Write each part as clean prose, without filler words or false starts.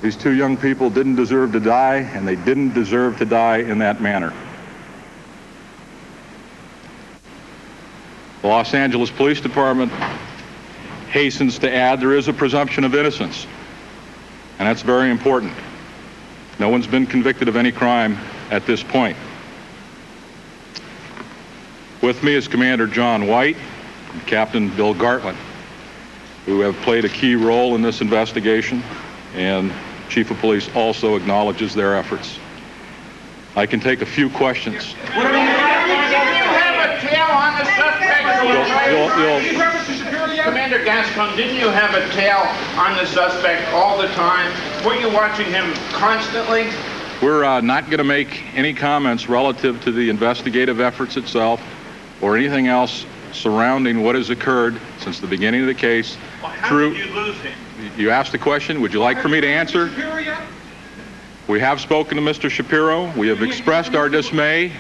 These two young people didn't deserve to die, and they didn't deserve to die in that manner. The Los Angeles Police Department hastens to add there is a presumption of innocence, and that's very important. No one's been convicted of any crime at this point. With me is Commander John White and Captain Bill Gartland, who have played a key role in this investigation, and Chief of Police also acknowledges their efforts. I can take a few questions. Didn't you have a tail on the suspect? Commander Gascon, didn't you have a tail on the suspect all the time? Were you watching him constantly? We're not going to make any comments relative to the investigative efforts itself or anything else surrounding what has occurred since the beginning of the case. Well, how did you lose him? You asked the question. Would you like for me to answer? We have spoken to Mr. Shapiro. We have expressed our dismay,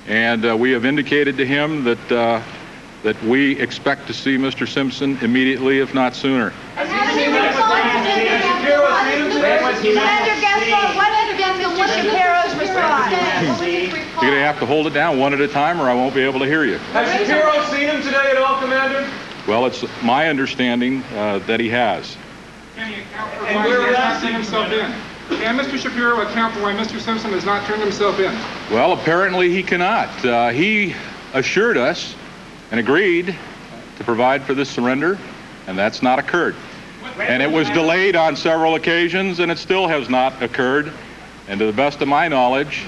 and we have indicated to him that we expect to see Mr. Simpson immediately, if not sooner. Commander Gaston, what was Shapiro's response? You're going to have to hold it down one at a time, or I won't be able to hear you. Has Shapiro seen him today at all, Commander? Well, it's my understanding that he has. Can he account for why he has not turned himself in? Can Mr. Shapiro account for why Mr. Simpson has not turned himself in? Well, apparently he cannot. He assured us and agreed to provide for this surrender, and that's not occurred. And it was delayed on several occasions, and it still has not occurred. And to the best of my knowledge,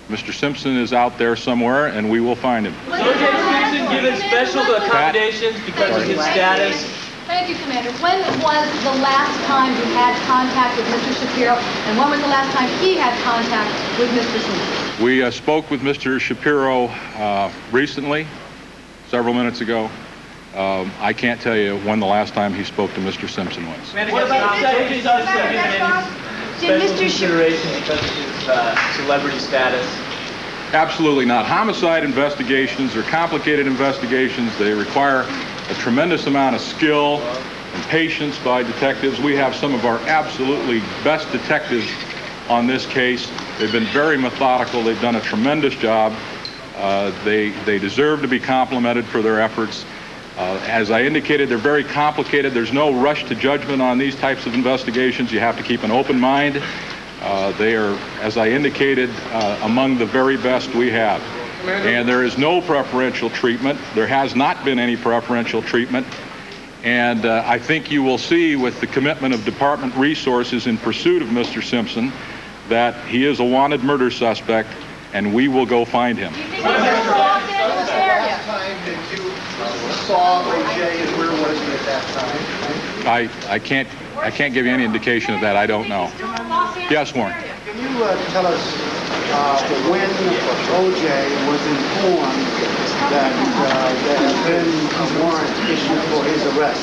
Mr. Simpson is out there somewhere, and we will find him. So is Simpson given special accommodations because of his status? Thank you, Commander. When was the last time you had contact with Mr. Shapiro, and when was the last time he had contact with Mr. Simpson? We spoke with Mr. Shapiro recently, several minutes ago. I can't tell you when the last time he spoke to Mr. Simpson was. What about his special consideration because of his celebrity status? Absolutely not. Homicide investigations are complicated investigations. They require a tremendous amount of skill and patience by detectives. We have some of our absolutely best detectives on this case. They've been very methodical. They've done a tremendous job. They deserve to be complimented for their efforts. As I indicated, they're very complicated. There's no rush to judgment on these types of investigations. You have to keep an open mind. They are, as I indicated, among the very best we have. And there is no preferential treatment. There has not been any preferential treatment. And I think you will see with the commitment of department resources in pursuit of Mr. Simpson that he is a wanted murder suspect, and we will go find him. Saw O.J. and where was he at that time? I can't give you any indication of that. I don't know. Yes, Warren. Can you tell us when O.J. was informed that there has been a warrant issued for his arrest?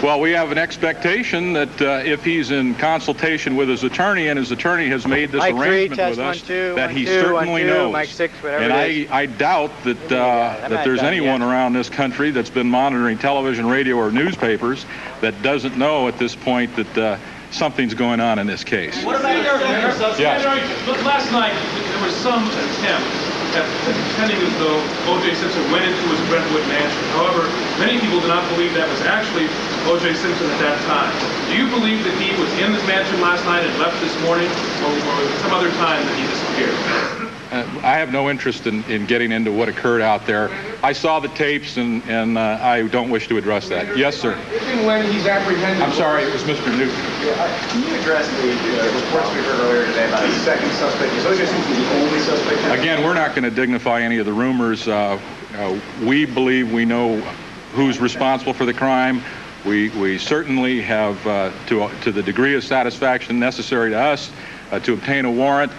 Well, we have an expectation that if he's in consultation with his attorney and his attorney has made this arrangement with us, that he certainly knows. And I doubt that that there's anyone around this country that's been monitoring television, radio, or newspapers that doesn't know at this point that something's going on in this case. What about Yes. Look, last night there was some attempt at pretending as though O.J. Simpson went into his Brentwood mansion. However, many people do not believe that was actually O.J. Simpson at that time. Do you believe that he was in this mansion last night and left this morning, or was it some other time that he disappeared? I have no interest in getting into what occurred out there. I saw the tapes, and I don't wish to address that. Yes, sir. If and when he's apprehended... I'm sorry, it was Mr. Newton. Can you address the reports we heard earlier today about a second suspect? Is O.J. Simpson the only suspect? Again, we're not going to dignify any of the rumors. We believe we know who's responsible for the crime. We certainly have, to the degree of satisfaction necessary to us, to obtain a warrant.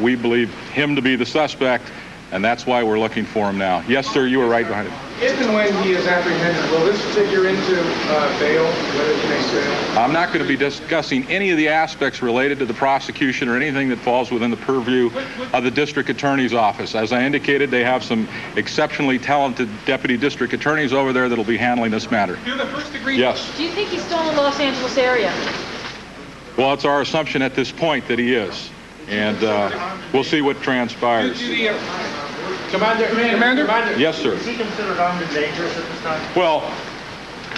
We believe him to be the suspect, and that's why we're looking for him now. Yes, sir, you were right behind him. If and when he is apprehended, will this figure into bail, whether he makes bail? I'm not going to be discussing any of the aspects related to the prosecution or anything that falls within the purview of the district attorney's office. As I indicated, they have some exceptionally talented deputy district attorneys over there that will be handling this matter. You're the first degree. Yes. Do you think he's still in the Los Angeles area? Well, it's our assumption at this point that he is, and we'll see what transpires. Commander? Yes, sir. Is he considered armed and dangerous at this time? Well,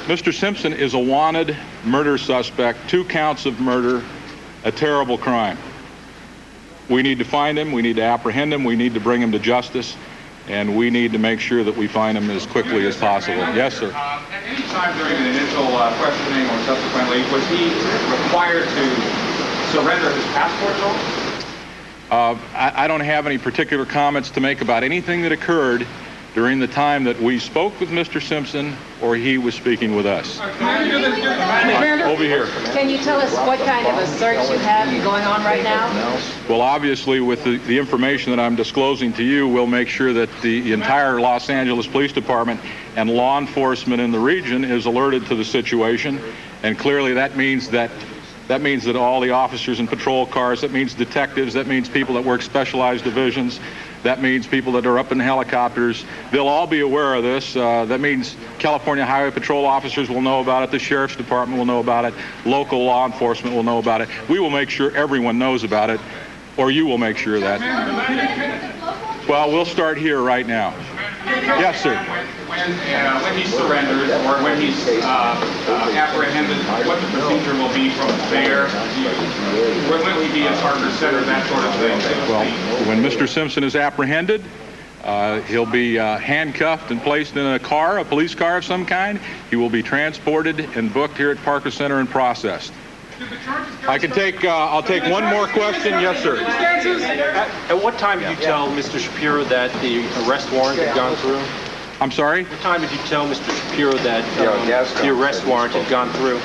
Mr. Simpson is a wanted murder suspect, 2 counts of murder, a terrible crime. We need to find him, we need to apprehend him, we need to bring him to justice, and we need to make sure that we find him as quickly as possible. Yes, sir. At any time during the initial questioning or subsequently, was he required to surrender his passport at all? I don't have any particular comments to make about anything that occurred during the time that we spoke with Mr. Simpson or he was speaking with us. Commander? Over here. Can you tell us what kind of a search you have going on right now? Well, obviously, with the information that I'm disclosing to you, we'll make sure that the entire Los Angeles Police Department and law enforcement in the region is alerted to the situation. And clearly that means that all the officers in patrol cars, that means detectives, that means people that work specialized divisions, that means people that are up in helicopters. They'll all be aware of this. That means California Highway Patrol officers will know about it, the Sheriff's Department will know about it, local law enforcement will know about it. We will make sure everyone knows about it, or you will make sure of that. Well, we'll start here right now. Yes, sir. When he surrenders or when he's apprehended, what the procedure will be from there? When will he be at Parker Center, that sort of thing? Well, when Mr. Simpson is apprehended, he'll be handcuffed and placed in a car, a police car of some kind. He will be transported and booked here at Parker Center and processed. I can take, I'll take one more question. Yes, sir. At what time did you tell Mr. Shapiro that the arrest warrant had gone through? I'm sorry? What time did you tell Mr. Shapiro that the arrest warrant had gone through?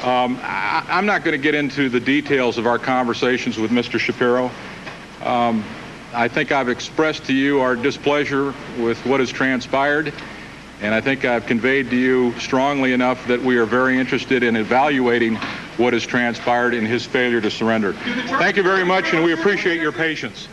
I'm not going to get into the details of our conversations with Mr. Shapiro. I think I've expressed to you our displeasure with what has transpired, and I think I've conveyed to you strongly enough that we are very interested in evaluating what has transpired in his failure to surrender. Thank you very much, and we appreciate your patience.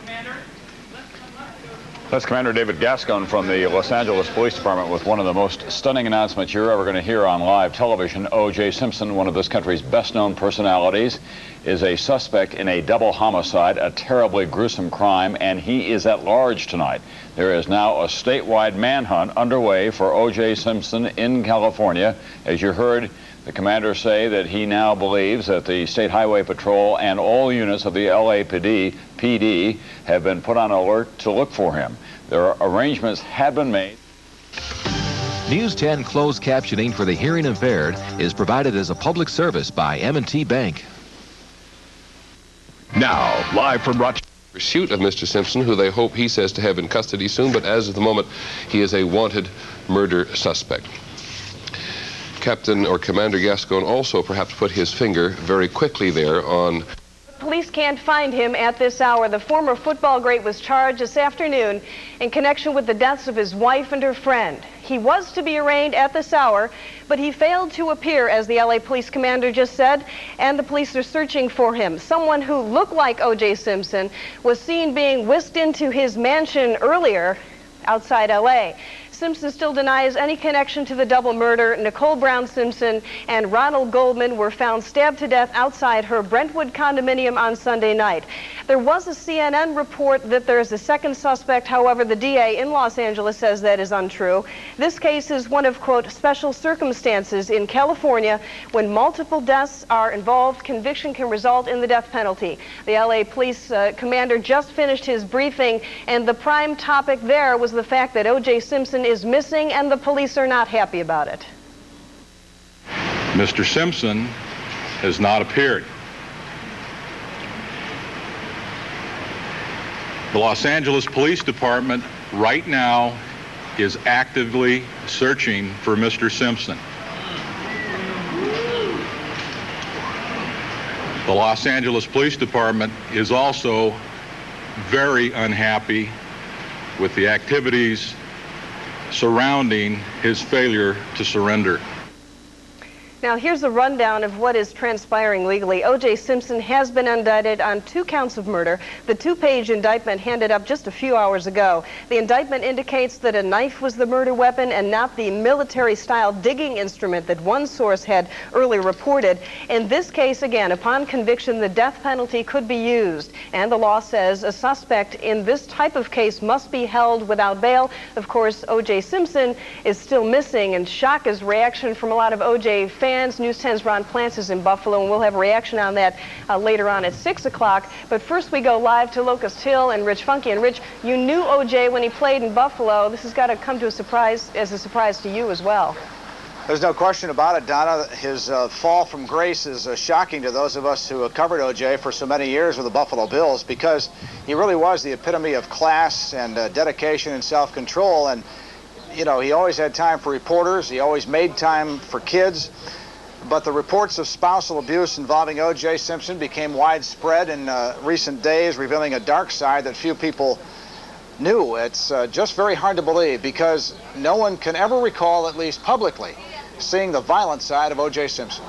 That's Commander David Gascon from the Los Angeles Police Department with one of the most stunning announcements you're ever going to hear on live television. O.J. Simpson, one of this country's best-known personalities, is a suspect in a double homicide, a terribly gruesome crime, and he is at large tonight. There is now a statewide manhunt underway for O.J. Simpson in California. As you heard the commander say that he now believes that the State Highway Patrol and all units of the LAPD have been put on alert to look for him. Arrangements have been made. News 10 closed captioning for the hearing impaired is provided as a public service by M&T Bank. Now, live from Rochester. Pursuit of Mr. Simpson, who they hope he says to have in custody soon, but as of the moment, he is a wanted murder suspect. Captain or Commander Gascon also perhaps put his finger very quickly there on... Police can't find him at this hour. The former football great was charged this afternoon in connection with the deaths of his wife and her friend. He was to be arraigned at this hour, but he failed to appear, as the LA police commander just said, and the police are searching for him. Someone who looked like O.J. Simpson was seen being whisked into his mansion earlier outside LA. Simpson still denies any connection to the double murder. Nicole Brown Simpson and Ronald Goldman were found stabbed to death outside her Brentwood condominium on Sunday night. There was a CNN report that there is a second suspect. However, the DA in Los Angeles says that is untrue. This case is one of, quote, special circumstances in California. When multiple deaths are involved, conviction can result in the death penalty. The LA police commander just finished his briefing, and the prime topic there was the fact that O.J. Simpson is missing, and the police are not happy about it. Mr. Simpson has not appeared. The Los Angeles Police Department right now is actively searching for Mr. Simpson. The Los Angeles Police Department is also very unhappy with the activities surrounding his failure to surrender. Now, here's a rundown of what is transpiring legally. O.J. Simpson has been indicted on 2 counts of murder. The 2-page indictment handed up just a few hours ago. The indictment indicates that a knife was the murder weapon and not the military-style digging instrument that one source had earlier reported. In this case, again, upon conviction, the death penalty could be used. And the law says a suspect in this type of case must be held without bail. Of course, O.J. Simpson is still missing, and shock is reaction from a lot of O.J. fans. News 10's Ron Plants is in Buffalo, and we'll have a reaction on that later on at 6 o'clock. But first we go live to Locust Hill and Rich Funky. And Rich, you knew O.J. when he played in Buffalo. This has got to come to a surprise to you as well. There's no question about it, Donna. His fall from grace is shocking to those of us who have covered O.J. for so many years with the Buffalo Bills, because he really was the epitome of class and dedication and self-control. And, you know, he always had time for reporters. He always made time for kids. But the reports of spousal abuse involving O.J. Simpson became widespread in recent days, revealing a dark side that few people knew. It's just very hard to believe, because no one can ever recall, at least publicly, seeing the violent side of O.J. Simpson.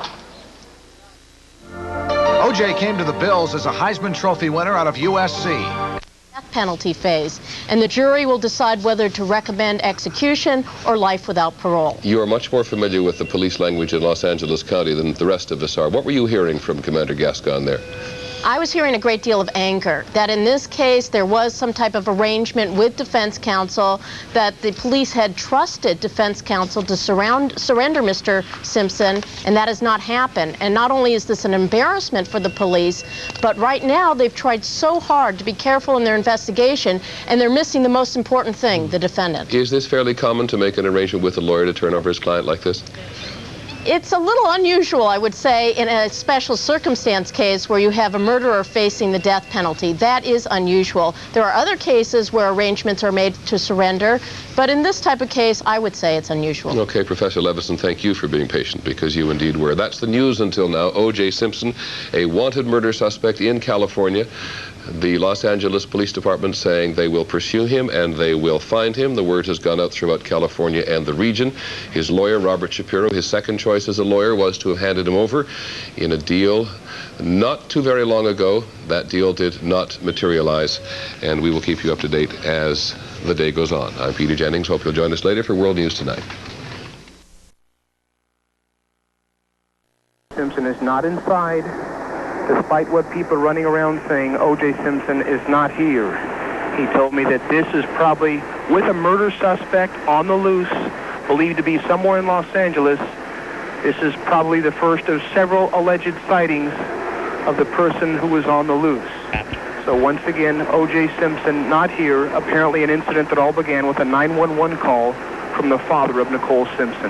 O.J. came to the Bills as a Heisman Trophy winner out of USC. Death penalty phase, and the jury will decide whether to recommend execution or life without parole. You are much more familiar with the police language in Los Angeles County than the rest of us are. What were you hearing from Commander Gascon there? I was hearing a great deal of anger that in this case there was some type of arrangement with defense counsel, that the police had trusted defense counsel to surrender Mr. Simpson, and that has not happened. And not only is this an embarrassment for the police, but right now they've tried so hard to be careful in their investigation, and they're missing the most important thing, the defendant. Is this fairly common, to make an arrangement with a lawyer to turn over his client like this? It's a little unusual, I would say, in a special circumstance case where you have a murderer facing the death penalty. That is unusual. There are other cases where arrangements are made to surrender, but in this type of case, I would say it's unusual. Okay, Professor Levison, thank you for being patient, because you indeed were. That's the news until now. O.J. Simpson, a wanted murder suspect in California. The Los Angeles Police Department saying they will pursue him and they will find him. The word has gone out throughout California and the region. His lawyer, Robert Shapiro, his second choice as a lawyer was to have handed him over in a deal not too very long ago. That deal did not materialize, and we will keep you up to date as the day goes on. I'm Peter Jennings. Hope you'll join us later for World News Tonight. Simpson is not inside. Despite what people are running around saying, O.J. Simpson is not here. He told me that this is probably, with a murder suspect on the loose, believed to be somewhere in Los Angeles, this is probably the first of several alleged sightings of the person who was on the loose. So once again, O.J. Simpson not here, apparently an incident that all began with a 911 call from the father of Nicole Simpson.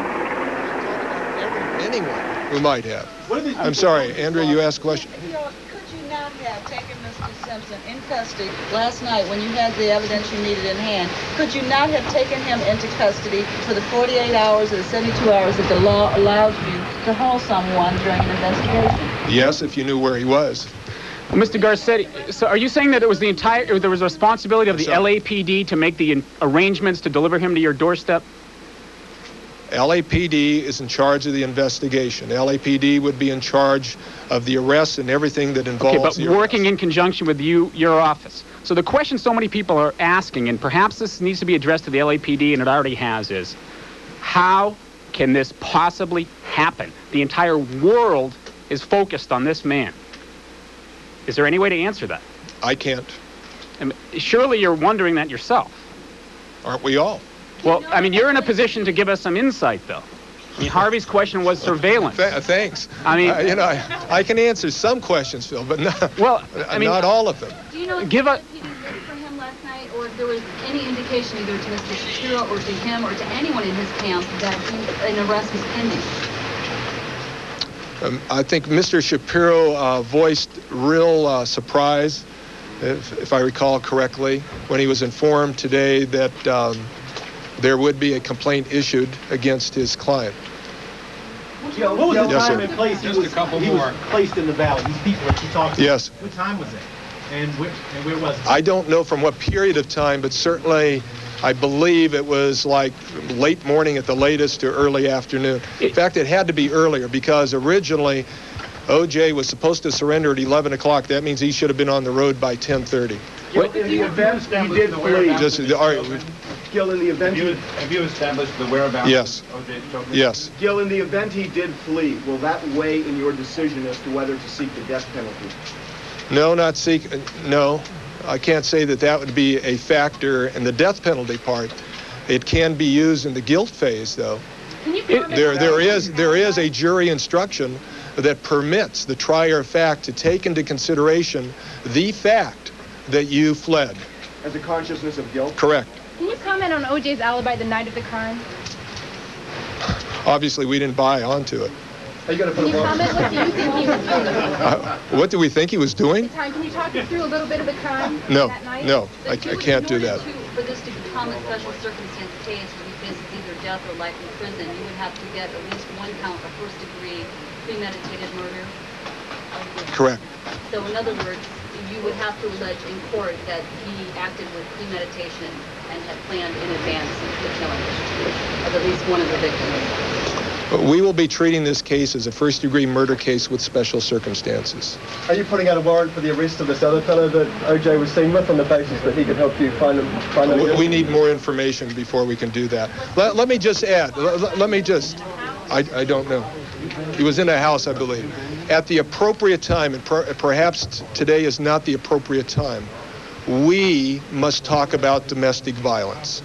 Anyone who might have. I'm sorry, Andrea, you asked a question. Could you not have taken Mr. Simpson in custody last night when you had the evidence you needed in hand? Could you not have taken him into custody for the 48 hours or the 72 hours that the law allows you to hold someone during an investigation? Yes, if you knew where he was. Well, Mr. Garcetti, so are you saying that it was there was a responsibility of the LAPD to make the arrangements to deliver him to your doorstep? LAPD is in charge of the investigation. LAPD would be in charge of the arrest and everything that involves the arrest. Working in conjunction with your office. So the question so many people are asking, and perhaps this needs to be addressed to the LAPD, and it already has, is how can this possibly happen? The entire world is focused on this man. Is there any way to answer that? I can't. And surely you're wondering that yourself. Aren't we all? Well, I mean, you're in a position to give us some insight, though. I mean, Harvey's question was surveillance. Thanks. I mean, I can answer some questions, Phil, but not, not all of them. Do you know if the LAPD looked for him last night, or if there was any indication either to Mr. Shapiro or to him or to anyone in his camp that an arrest was pending? I think Mr. Shapiro voiced real surprise, if I recall correctly, when he was informed today that there would be a complaint issued against his client. Joe, what was the Yes, time sir. and place he was placed in the valley? These people that you talked to. Yes. What time was it? And where was it? I don't know from what period of time, but certainly I believe it was like late morning at the latest to early afternoon. In fact, it had to be earlier because originally O.J. was supposed to surrender at 11 o'clock. That means he should have been on the road by 10:30. In the event he did flee. Gil, in the event have you established the whereabouts Yes. of O.J. Simpson? Yes. Gil, in the event he did flee, will that weigh in your decision as to whether to seek the death penalty? No, not seek. No, I can't say that that would be a factor in the death penalty part. It can be used in the guilt phase, though. There is a jury instruction that permits the trier of fact to take into consideration the fact that you fled. As a consciousness of guilt? Correct. Can you comment on O.J.'s alibi the night of the crime? Obviously, we didn't buy onto it. Are you going to put Can you comment what do you think he was doing? What do we think he was doing? Can you talk us through a little bit of the crime No, that night? no, I can't do that. For this to become a special circumstance case where he faces either death or life in prison, you would have to get at least one count of first-degree premeditated murder. Correct. So in other words, you would have to allege in court that he acted with premeditation and had planned in advance the killing of at least one of the victims. We will be treating this case as a first-degree murder case with special circumstances. Are you putting out a warrant for the arrest of this other fellow that O.J. was seen with on the basis that he could help you find him? We need more information before we can do that. Let me just add, I don't know. He was in a house, I believe. At the appropriate time, and perhaps today is not the appropriate time, we must talk about domestic violence.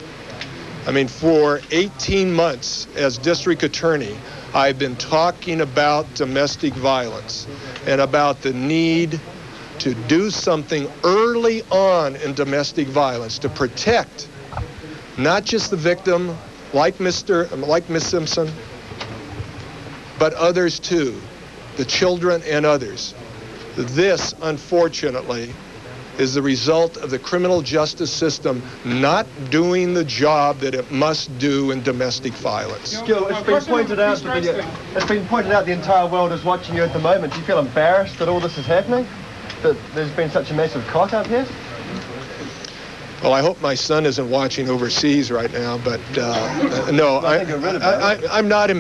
I mean, for 18 months as district attorney, I've been talking about domestic violence and about the need to do something early on in domestic violence to protect not just the victim, like Miss Simpson, but others too, the children and others. This, unfortunately, is the result of the criminal justice system not doing the job that it must do in domestic violence. Gil, it's been pointed out the entire world is watching you at the moment. Do you feel embarrassed that all this is happening? That there's been such a massive cock up here? Well, I hope my son isn't watching overseas right now, but no, I'm not.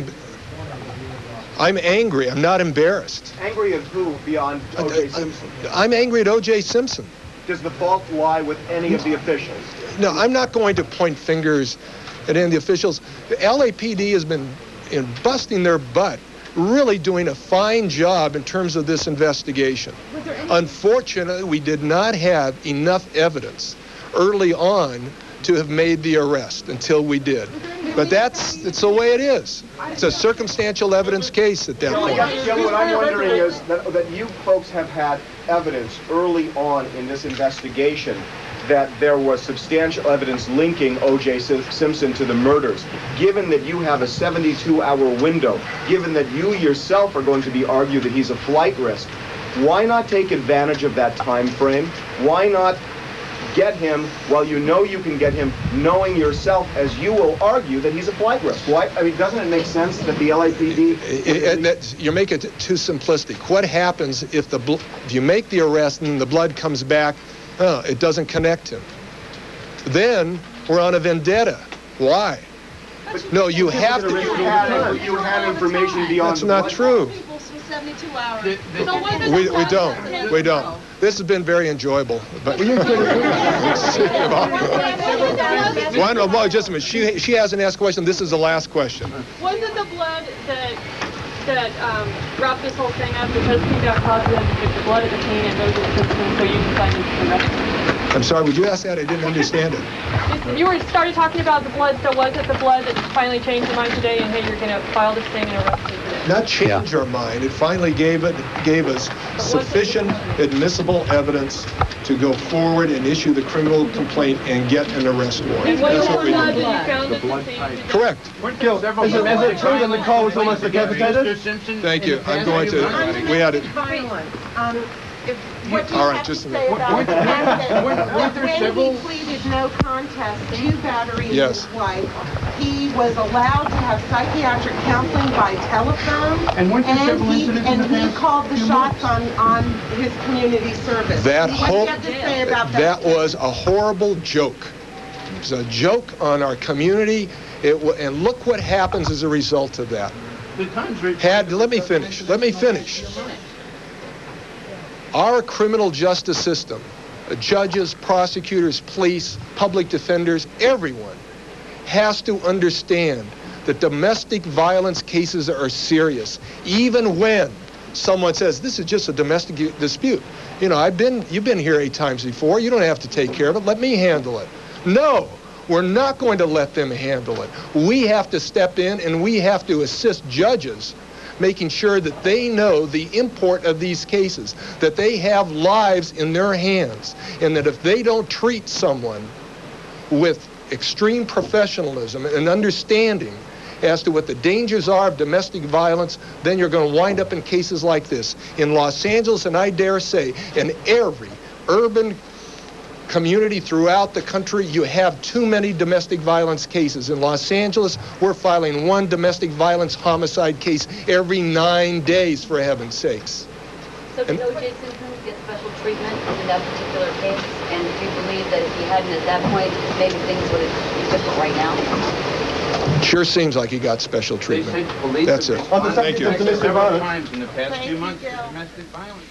I'm angry. I'm not embarrassed. Angry at who beyond O.J. Simpson? I'm angry at O.J. Simpson. Does the fault lie with any of the officials? No, I'm not going to point fingers at any of the officials. The LAPD has been busting their butt, really doing a fine job in terms of this investigation. Unfortunately, we did not have enough evidence early on to have made the arrest until we did. But it's the way it is. It's a circumstantial evidence case at that point. What I'm wondering is that you folks have had evidence early on in this investigation that there was substantial evidence linking O.J. Simpson to the murders. Given that you have a 72-hour window, given that you yourself are going to be argued that he's a flight risk, why not take advantage of that time frame? Why not get him while you know you can get him, knowing yourself, as you will argue, that he's a flight risk? Why? I mean, doesn't it make sense that the LAPD... You're making it too simplistic. What happens if you make the arrest and the blood comes back, it doesn't connect him? Then we're on a vendetta. Why? No, you have to... You had information beyond... That's not true. 72 hours. We don't. This has been very enjoyable. But just a minute. She hasn't asked a question. This is the last question. Was it the blood that wrapped this whole thing up? Because he got positive with the blood at the scene and those are the symptoms, so you decided to arrest him? I'm sorry, would you ask that? I didn't understand it. You started talking about the blood, so was it the blood that finally changed your mind today and hey, you're going to file this thing and arrest him? Not change our mind. It finally gave us sufficient admissible evidence to go forward and issue the criminal complaint and get an arrest warrant. And what blood did you found the blood type? Correct. Is it true that Nicole was almost decapitated? Thank you. I'm going to... We had it. What do you All right, have to just a say minute. about the fact that Weren't there when several- he pleaded no contest to battery Yes. his wife, he was allowed to have psychiatric counseling by telephone, And weren't there several incidents in the he past called the few shots on his community service. That What do you have to say about that? That was a horrible joke. It was a joke on our community, and look what happens as a result of that. Let me finish. Our criminal justice system, judges, prosecutors, police, public defenders, everyone has to understand that domestic violence cases are serious, even when someone says, this is just a domestic dispute. You know, you've been here 8 times before. You don't have to take care of it. Let me handle it. No, we're not going to let them handle it. We have to step in and we have to assist judges, making sure that they know the import of these cases, that they have lives in their hands, and that if they don't treat someone with extreme professionalism and understanding as to what the dangers are of domestic violence, then you're going to wind up in cases like this. In Los Angeles, and I dare say, in every urban community throughout the country, you have too many domestic violence cases. In Los Angeles, we're filing 1 domestic violence homicide case every 9 days, for heaven's sakes. So did O.J. Simpson get special treatment in that particular case? And do you believe that if he hadn't at that point, maybe things would be different right now? Sure seems like he got special treatment. That's it. Thank you. Several times in the past few months for domestic violence.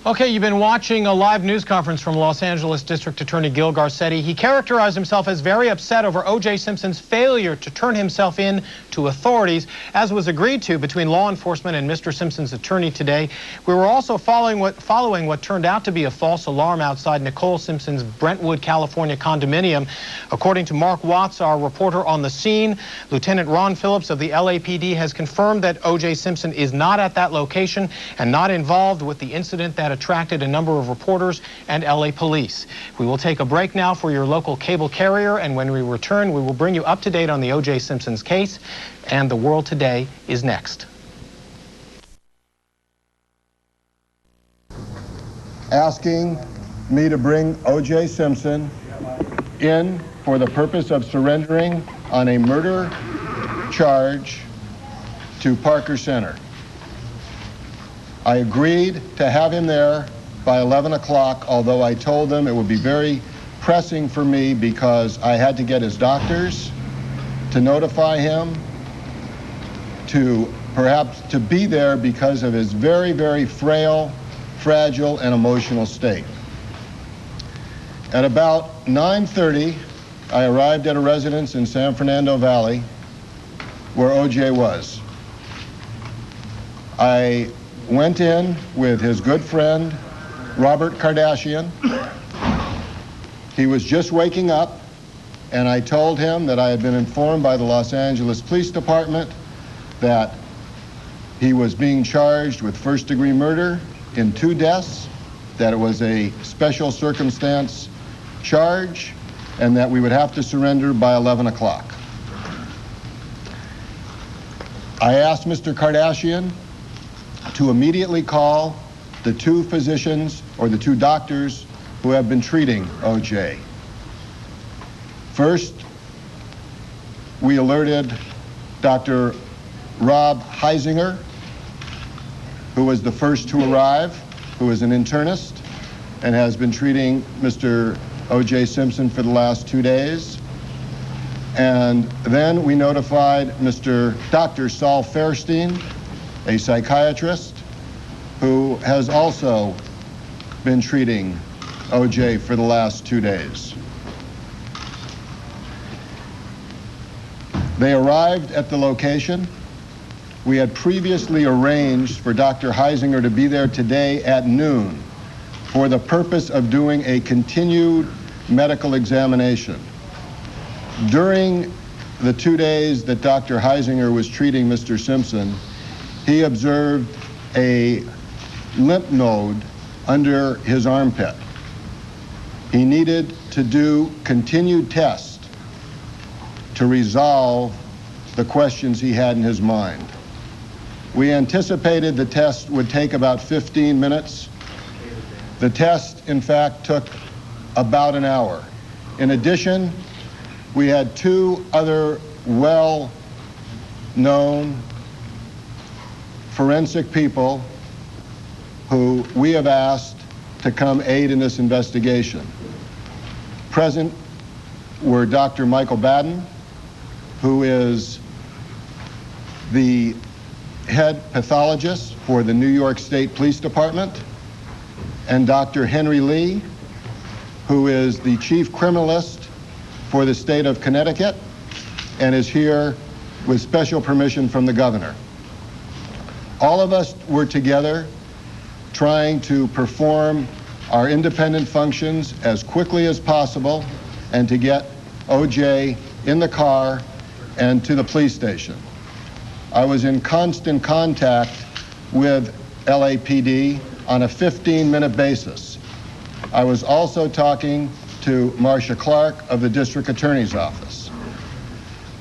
Okay, you've been watching a live news conference from Los Angeles District Attorney Gil Garcetti. He characterized himself as very upset over O.J. Simpson's failure to turn himself in to authorities, as was agreed to between law enforcement and Mr. Simpson's attorney today. We were also following what turned out to be a false alarm outside Nicole Simpson's Brentwood, California condominium. According to Mark Watts, our reporter on the scene, Lieutenant Ron Phillips of the LAPD has confirmed that O.J. Simpson is not at that location and not involved with the incident that attracted a number of reporters and LA police. We will take a break now for your local cable carrier, and when we return, we will bring you up to date on the O.J. Simpson's case, and The World Today is next. Asking me to bring O.J. Simpson in for the purpose of surrendering on a murder charge to Parker Center. I agreed to have him there by 11 o'clock, although I told them it would be very pressing for me because I had to get his doctors to notify him, to perhaps to be there because of his very, very frail, fragile, and emotional state. At about 9:30, I arrived at a residence in San Fernando Valley where O.J. was. I went in with his good friend, Robert Kardashian. He was just waking up, and I told him that I had been informed by the Los Angeles Police Department that he was being charged with first-degree murder in 2 deaths, that it was a special circumstance charge, and that we would have to surrender by 11 o'clock. I asked Mr. Kardashian to immediately call the 2 physicians or the 2 doctors who have been treating O.J. First, we alerted Dr. Rob Heisinger, who was the first to arrive, who is an internist and has been treating Mr. O.J. Simpson for the last 2 days. And then we notified Dr. Saul Fairstein, a psychiatrist who has also been treating O.J. for the last 2 days. They arrived at the location. We had previously arranged for Dr. Heisinger to be there today at noon for the purpose of doing a continued medical examination. During the 2 days that Dr. Heisinger was treating Mr. Simpson, he observed a lymph node under his armpit. He needed to do continued tests to resolve the questions he had in his mind. We anticipated the test would take about 15 minutes. The test, in fact, took about an hour. In addition, we had two other well-known forensic people who we have asked to come aid in this investigation. Present were Dr. Michael Baden, who is the head pathologist for the New York State Police Department, and Dr. Henry Lee, who is the chief criminalist for the state of Connecticut and is here with special permission from the governor. All of us were together trying to perform our independent functions as quickly as possible and to get OJ in the car and to the police station. I was in constant contact with LAPD on a 15-minute basis. I was also talking to Marcia Clark of the District Attorney's Office.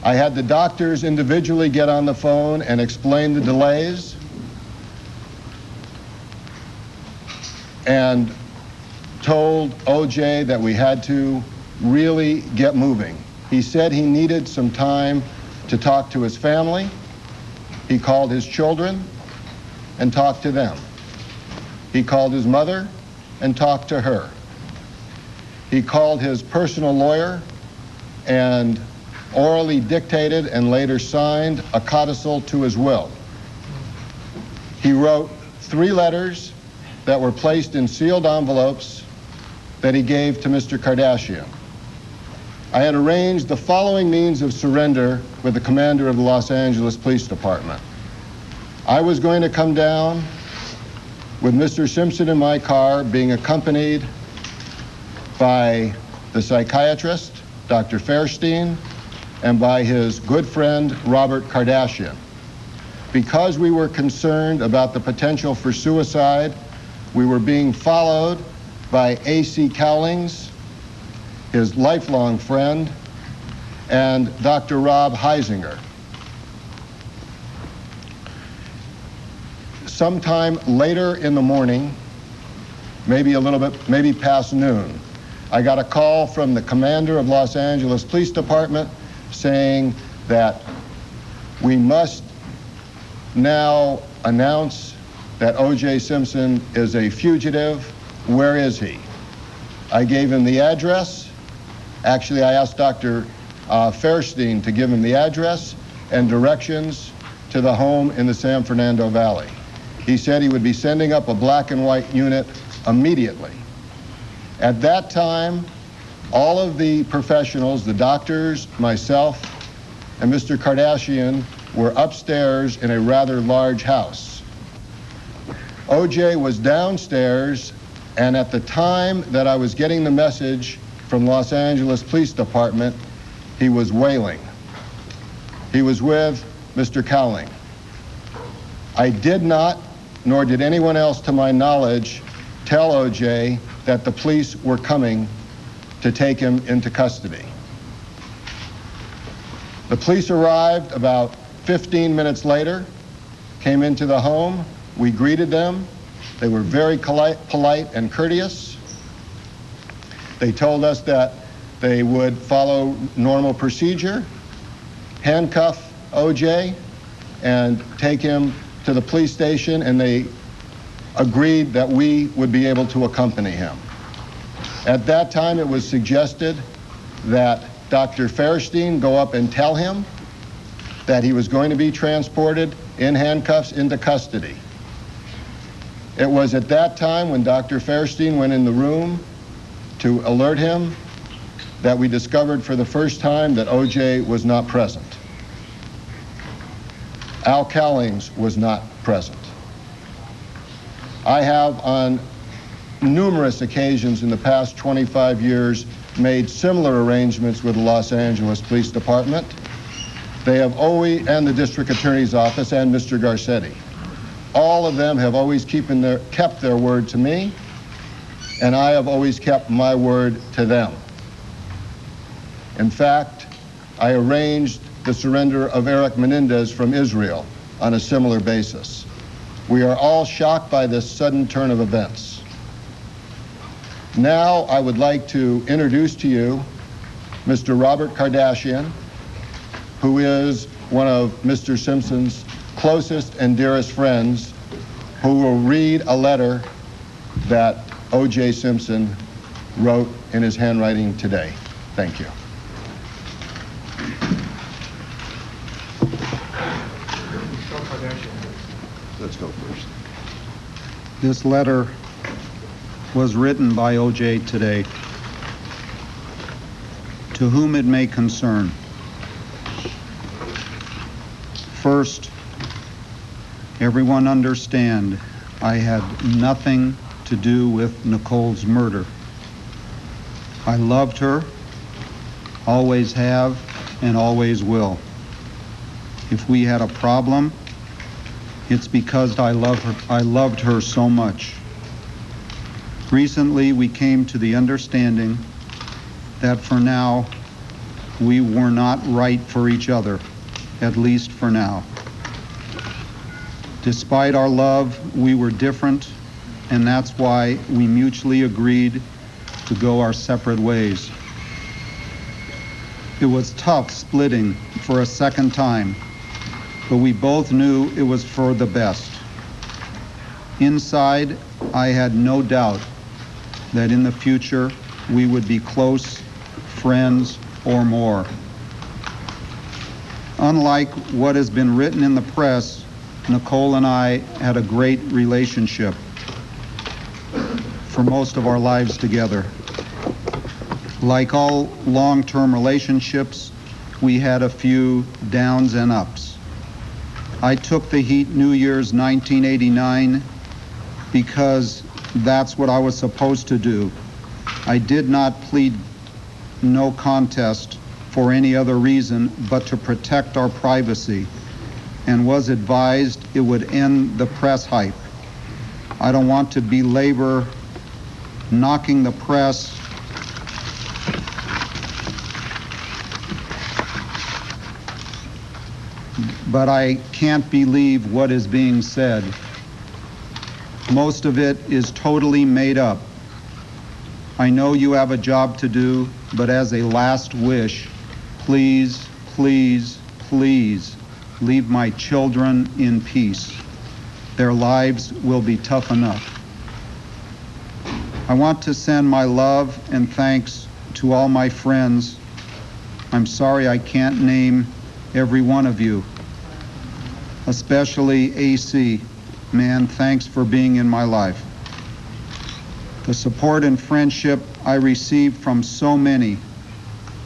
I had the doctors individually get on the phone and explain the delays and told OJ that we had to really get moving. He said he needed some time to talk to his family. He called his children and talked to them. He called his mother and talked to her. He called his personal lawyer and orally dictated and later signed a codicil to his will. He wrote 3 letters that were placed in sealed envelopes that he gave to Mr. Kardashian. I had arranged the following means of surrender with the commander of the Los Angeles Police Department. I was going to come down with Mr. Simpson in my car, being accompanied by the psychiatrist, Dr. Fairstein, and by his good friend, Robert Kardashian. Because we were concerned about the potential for suicide, we were being followed by A.C. Cowlings, his lifelong friend, and Dr. Rob Heisinger. Sometime later in the morning, maybe a little bit, maybe past noon, I got a call from the commander of Los Angeles Police Department saying that we must now announce that O.J. Simpson is a fugitive. Where is he? I gave him the address. Actually, I asked Dr. Fairstein to give him the address and directions to the home in the San Fernando Valley. He said he would be sending up a black and white unit immediately. At that time, all of the professionals, the doctors, myself, and Mr. Kardashian were upstairs in a rather large house. OJ was downstairs, and at the time that I was getting the message from Los Angeles Police Department, he was wailing. He was with Mr. Cowling. I did not, nor did anyone else to my knowledge, tell OJ that the police were coming to take him into custody. The police arrived about 15 minutes later, came into the home. We greeted them. They were very polite and courteous. They told us that they would follow normal procedure, handcuff OJ, and take him to the police station, and they agreed that we would be able to accompany him. At that time, it was suggested that Dr. Fairstein go up and tell him that he was going to be transported in handcuffs into custody. It was at that time when Dr. Fairstein went in the room to alert him that we discovered for the first time that OJ was not present. Al Cowlings was not present. I have on numerous occasions in the past 25 years made similar arrangements with the Los Angeles Police Department. They have always, and the District Attorney's Office and Mr. Garcetti. All of them have always kept their word to me, and I have always kept my word to them. In fact, I arranged the surrender of Eric Menendez from Israel on a similar basis. We are all shocked by this sudden turn of events. Now I would like to introduce to you Mr. Robert Kardashian, who is one of Mr. Simpson's closest and dearest friends, who will read a letter that O.J. Simpson wrote in his handwriting today. Thank you. Let's go first. This letter was written by O.J. today. To whom it may concern. First, everyone understand I had nothing to do with Nicole's murder. I loved her, always have, and always will. If we had a problem, it's because I loved her so much. Recently, we came to the understanding that for now, we were not right for each other, at least for now. Despite our love, we were different, and that's why we mutually agreed to go our separate ways. It was tough splitting for a second time, but we both knew it was for the best. Inside, I had no doubt that in the future we would be close friends or more. Unlike what has been written in the press, Nicole and I had a great relationship for most of our lives together. Like all long-term relationships, we had a few downs and ups. I took the heat New Year's 1989 because that's what I was supposed to do. I did not plead no contest for any other reason but to protect our privacy, and was advised it would end the press hype. I don't want to belabor knocking the press but I can't believe what is being said. Most of it is totally made up. I know you have a job to do, but as a last wish, please, please, please leave my children in peace. Their lives will be tough enough. I want to send my love and thanks to all my friends. I'm sorry I can't name every one of you, especially AC. Man, thanks for being in my life. The support and friendship I received from so many,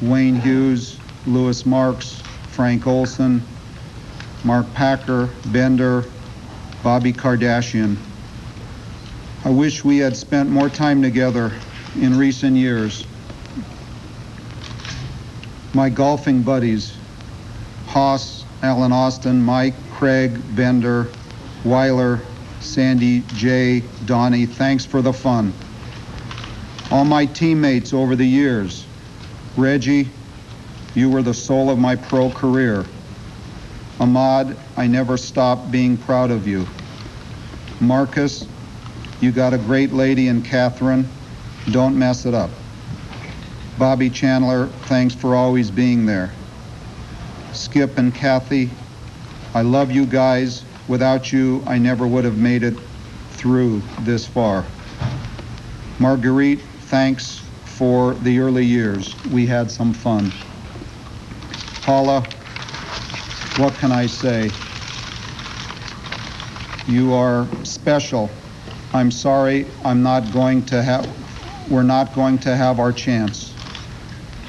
Wayne Hughes, Louis Marks, Frank Olson, Mark Packer, Bender, Bobby Kardashian. I wish we had spent more time together in recent years. My golfing buddies, Haas, Alan Austin, Mike, Craig, Bender, Weiler, Sandy, Jay, Donnie, thanks for the fun. All my teammates over the years, Reggie, you were the soul of my pro career. Ahmad, I never stopped being proud of you. Marcus, you got a great lady in Catherine. Don't mess it up. Bobby Chandler, thanks for always being there. Skip and Kathy, I love you guys. Without you, I never would have made it through this far. Marguerite, thanks for the early years. We had some fun. Paula, what can I say? You are special. I'm sorry we're not going to have our chance.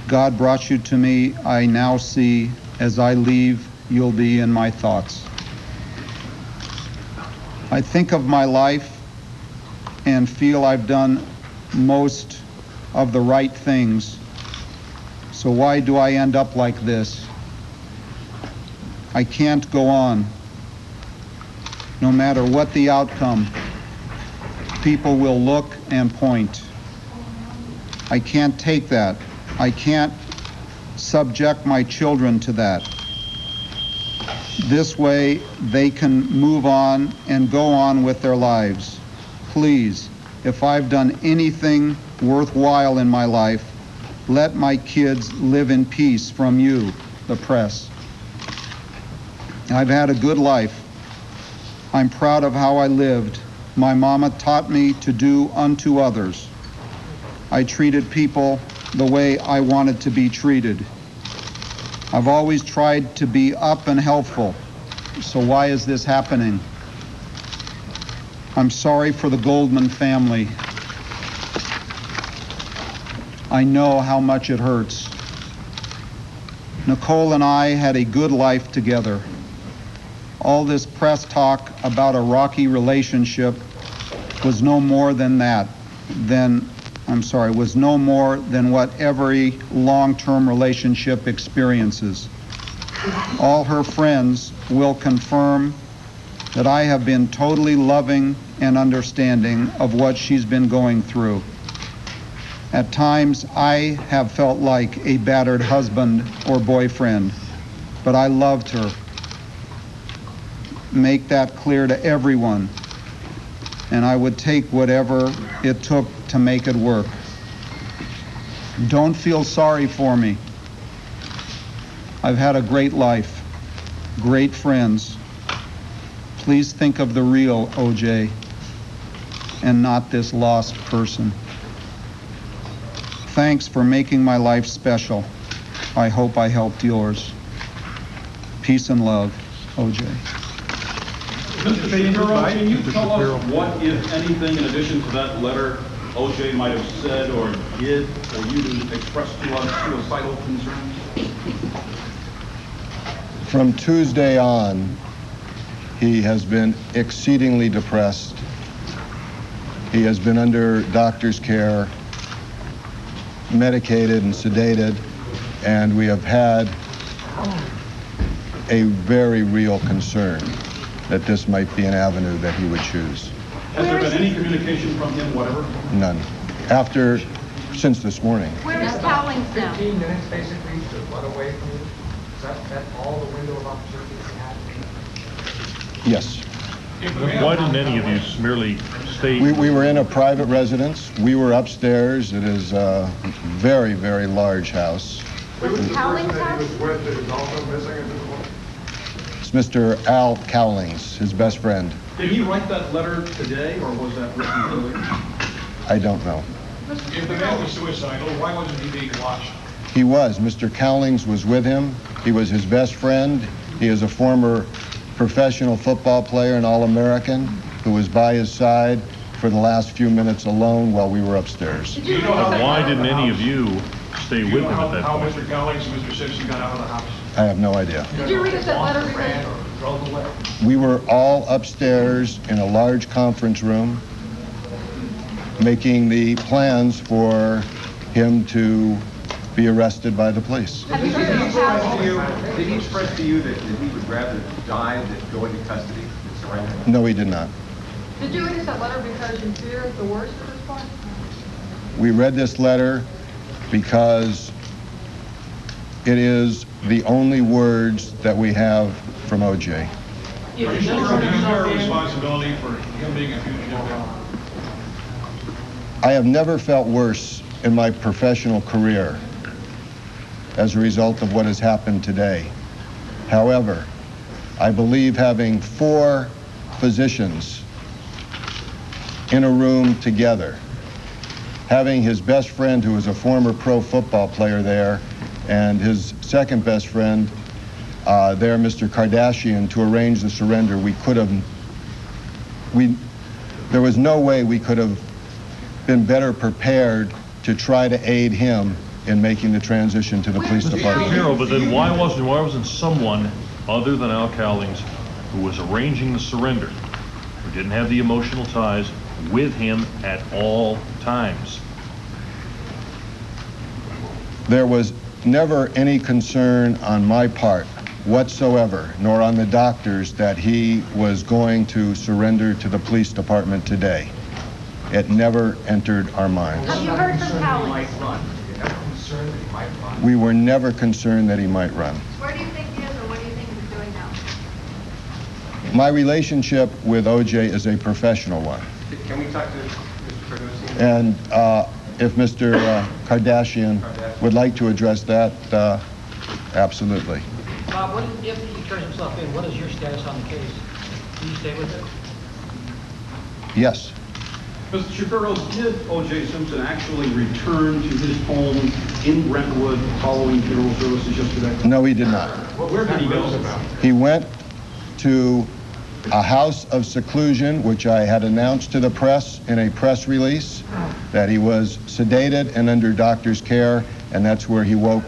God brought you to me. I now see, as I leave, you'll be in my thoughts. I think of my life and feel I've done most of the right things. So why do I end up like this? I can't go on. No matter what the outcome, people will look and point. I can't take that. I can't subject my children to that. This way, they can move on and go on with their lives. Please, if I've done anything worthwhile in my life, let my kids live in peace from you, the press. I've had a good life. I'm proud of how I lived. My mama taught me to do unto others. I treated people the way I wanted to be treated. I've always tried to be up and helpful. So why is this happening? I'm sorry for the Goldman family. I know how much it hurts. Nicole and I had a good life together. All this press talk about a rocky relationship was no more than that, was no more than what every long-term relationship experiences. All her friends will confirm that I have been totally loving and understanding of what she's been going through. At times, I have felt like a battered husband or boyfriend, but I loved her. Make that clear to everyone, and I would take whatever it took to make it work. Don't feel sorry for me. I've had a great life, great friends. Please think of the real OJ and not this lost person. Thanks for making my life special. I hope I helped yours. Peace and love, OJ. Mr. Shapiro, can you tell us what, if anything, in addition to that letter, OJ might have said or did for you to express to us suicidal concerns? From Tuesday on, he has been exceedingly depressed. He has been under doctor's care, medicated and sedated, and we have had a very real concern that this might be an avenue that he would choose. Has there been any communication from him, whatever? None. Since this morning. Where is Cowlings now? 15 minutes basically to run away from you? Is that all the window of opportunity you had? Yes. Why didn't any of you merely stay? We were in a private residence. We were upstairs. It is a very, very large house. Was Cowlings' house? It's Mr. Al Cowlings, his best friend. Did he write that letter today, or was that written earlier? I don't know. If the man was suicidal, why wasn't he being watched? He was. Mr. Cowlings was with him. He was his best friend. He is a former professional football player and All-American who was by his side for the last few minutes alone while we were upstairs. Why didn't any of you stay with him at that How point? Mr. Cowlings and Mr. Simpson got out of the house? I have no idea. Did you read us that letter? We were all upstairs in a large conference room making the plans for him to be arrested by the police. Did he express to you that he would rather die than go into custody than surrender? No, he did not. Did you read us that letter because you fear the worst at this point? We read this letter because it is the only words that we have from OJ. Is there a responsibility for him being a fugitive? I have never felt worse in my professional career as a result of what has happened today. However, I believe having 4 physicians in a room together, having his best friend who was a former pro football player there, and his second best friend there, Mr. Kardashian, to arrange the surrender, there was no way we could have been better prepared to try to aid him in making the transition to the police department. Shapiro, but then why wasn't someone other than Al Cowlings who was arranging the surrender, who didn't have the emotional ties, with him at all times? There was never any concern on my part whatsoever, nor on the doctors, that he was going to surrender to the police department today. It never entered our minds. Have you heard from Cowlings? We were never concerned that he might run. Where do you think he is, or what do you think he's doing now? My relationship with OJ is a professional one. Can we talk to Mr. And if Mr. Kardashian would like to address that, absolutely. Bob, if he turns himself in, what is your status on the case? Do you stay with it? Yes. Mr. Shapiro, did O.J. Simpson actually return to his home in Brentwood following funeral services yesterday? No, he did not. Where did he go? He went to a house of seclusion, which I had announced to the press in a press release, that he was sedated and under doctor's care, and that's where he awoke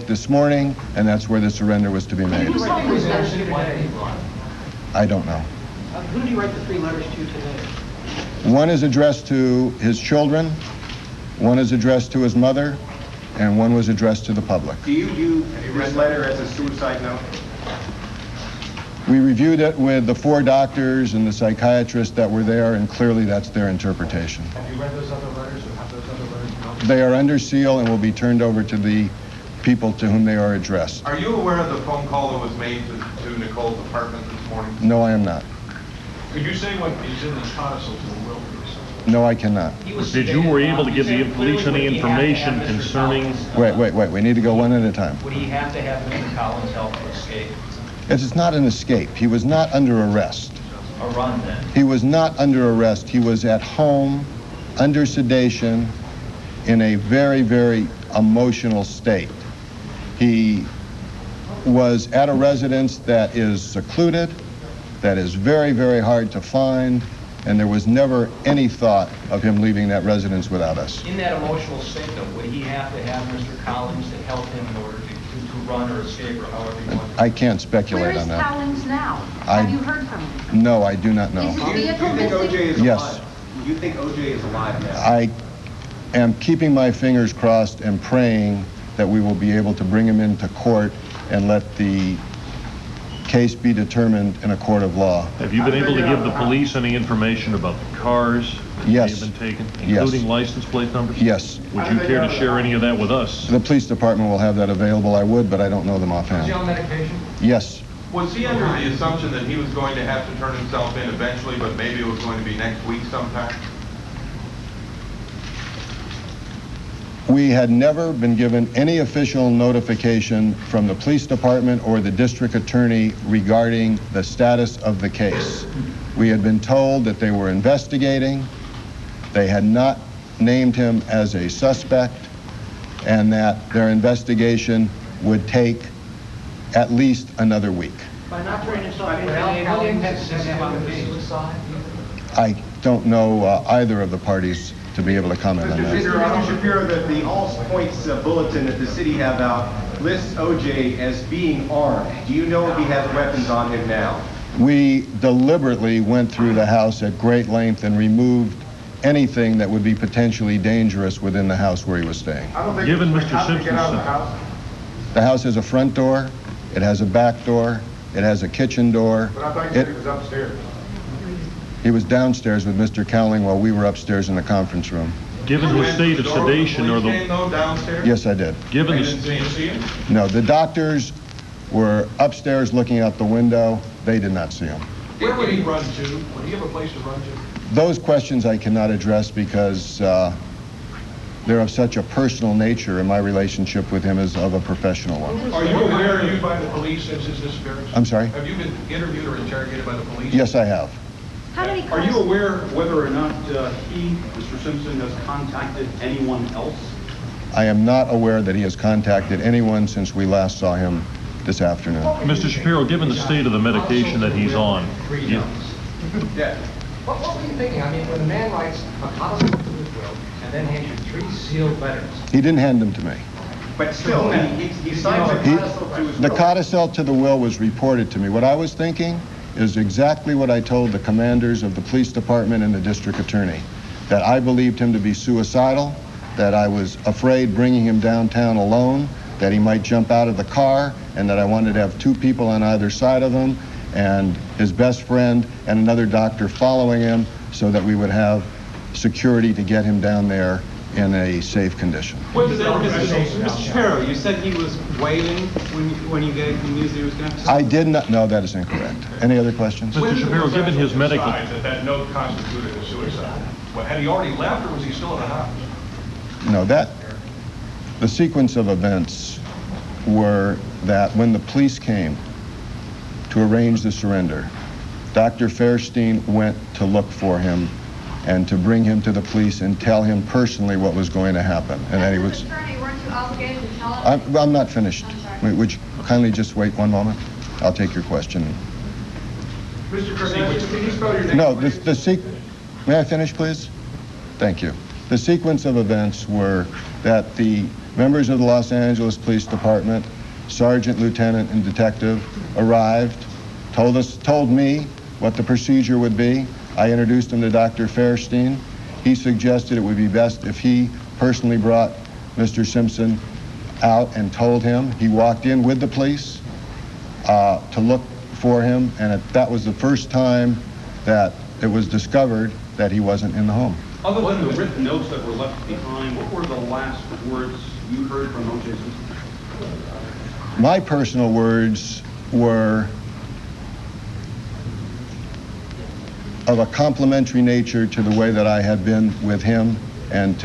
this morning, and that's where the surrender was to be made. I don't know. Who did he write the 3 letters to today? One is addressed to his children, one is addressed to his mother, and one was addressed to the public. Do you view this letter as a suicide note? We reviewed it with the 4 doctors and the psychiatrists that were there, and clearly that's their interpretation. Have you read those other letters, or have those other letters been? They are under seal and will be turned over to the people to whom they are addressed. Are you aware of the phone call that was made to Nicole's apartment this morning? No, I am not. Could you say what is in the codicil to the will? No, I cannot. Did you were able to give the police any information concerning... Wait. We need to go one at a time. Would he have to have Mr. Collins' help to escape? It's not an escape. He was not under arrest. A run, then? He was not under arrest. He was at home, under sedation, in a very, very emotional state. He was at a residence that is secluded, that is very, very hard to find, and there was never any thought of him leaving that residence without us. In that emotional state, though, would he have to have Mr. Collins to help him in order to run or escape, or however you want to... I can't speculate on that. Where is Collins now? I- Have you heard from him? No, I do not know. Is his Do you vehicle think O.J. is missing? Yes. alive? Do you think O.J. is alive now? I am keeping my fingers crossed and praying that we will be able to bring him into court and let the case be determined in a court of law. Have you been able to give the police any information about the cars that may Yes. have been taken, Yes. including license plate numbers? Yes. Would you care to share any of that with us? The police department will have that available. I would, but I don't know them Was offhand. he on medication? Yes. Was he under the assumption that he was going to have to turn himself in eventually, but maybe it was going to be next week sometime? We had never been given any official notification from the police department or the district attorney regarding the status of the case. We had been told that they were investigating, they had not named him as a suspect, and that their investigation would take at least another week. By not turning himself in, what impact does that have on the case? I don't know either of the parties to be able to comment on that. Mr. Shapiro, the All Points bulletin that the city have out lists O.J. as being armed. Do you know if he has weapons on him now? We deliberately went through the house at great length and removed anything that would be potentially dangerous within the house where he was staying. Given Mr. Simpson's... The house has a front door, it has a back door, it has a kitchen door. But I thought you said he was upstairs. He was downstairs with Mr. Cowling while we were upstairs in the conference room. Given his state of sedation or the... downstairs? Yes, I did. Given You the... didn't see him? No, the doctors were upstairs looking out the window. They did not see him. Where would he run to? Would he have a place to run to? Those questions I cannot address because they're of such a personal nature, and my relationship with him is of a professional one. Are you interviewed by the police since his disappearance? I'm sorry? Have you been interviewed or interrogated by the police? Yes, I have. How many Are you cars? aware whether or not he, Mr. Simpson, has contacted anyone else? I am not aware that he has contacted anyone since we last saw him this afternoon. Mr. Shapiro, given the state of the medication that he's on, you- Yeah. What were you thinking? I mean, when a man writes a codicil to his will and then hands you 3 sealed letters. He didn't hand them to me. But still, he signs a codicil to his The will. codicil to the will was reported to me. What I was thinking is exactly what I told the commanders of the police department and the district attorney, that I believed him to be suicidal, that I was afraid bringing him downtown alone, that he might jump out of the car, and that I wanted to have 2 people on either side of him, and his best friend and another doctor following him, so that we would have security to get him down there in a safe condition. Mr. Shapiro, you said he was waiting when you gave the news he was going to... I did not, no, that is incorrect. Any other questions? Mr. Shapiro, given his medical... That note constituted a suicide. Well, had he already left, or was he still at the house? No, the sequence of events were that when the police came to arrange the surrender, Dr. Fairstein went to look for him and to bring him to the police and tell him personally what was going to happen. And that he was... Attorney, weren't you obligated to tell us? I'm not finished. Would you kindly just wait one moment? I'll take your question. Mr. Kardashian, can you spell your name? No, may I finish, please? Thank you. The sequence of events were that the members of the Los Angeles Police Department, sergeant, lieutenant, and detective, arrived, told me what the procedure would be. I introduced him to Dr. Fairstein. He suggested it would be best if he personally brought Mr. Simpson out and told him. He walked in with the police to look for him, and that was the first time that it was discovered that he wasn't in the home. Other than the written notes that were left behind, what were the last words you heard from O.J. Simpson? My personal words were of a complimentary nature to the way that I had been with him, and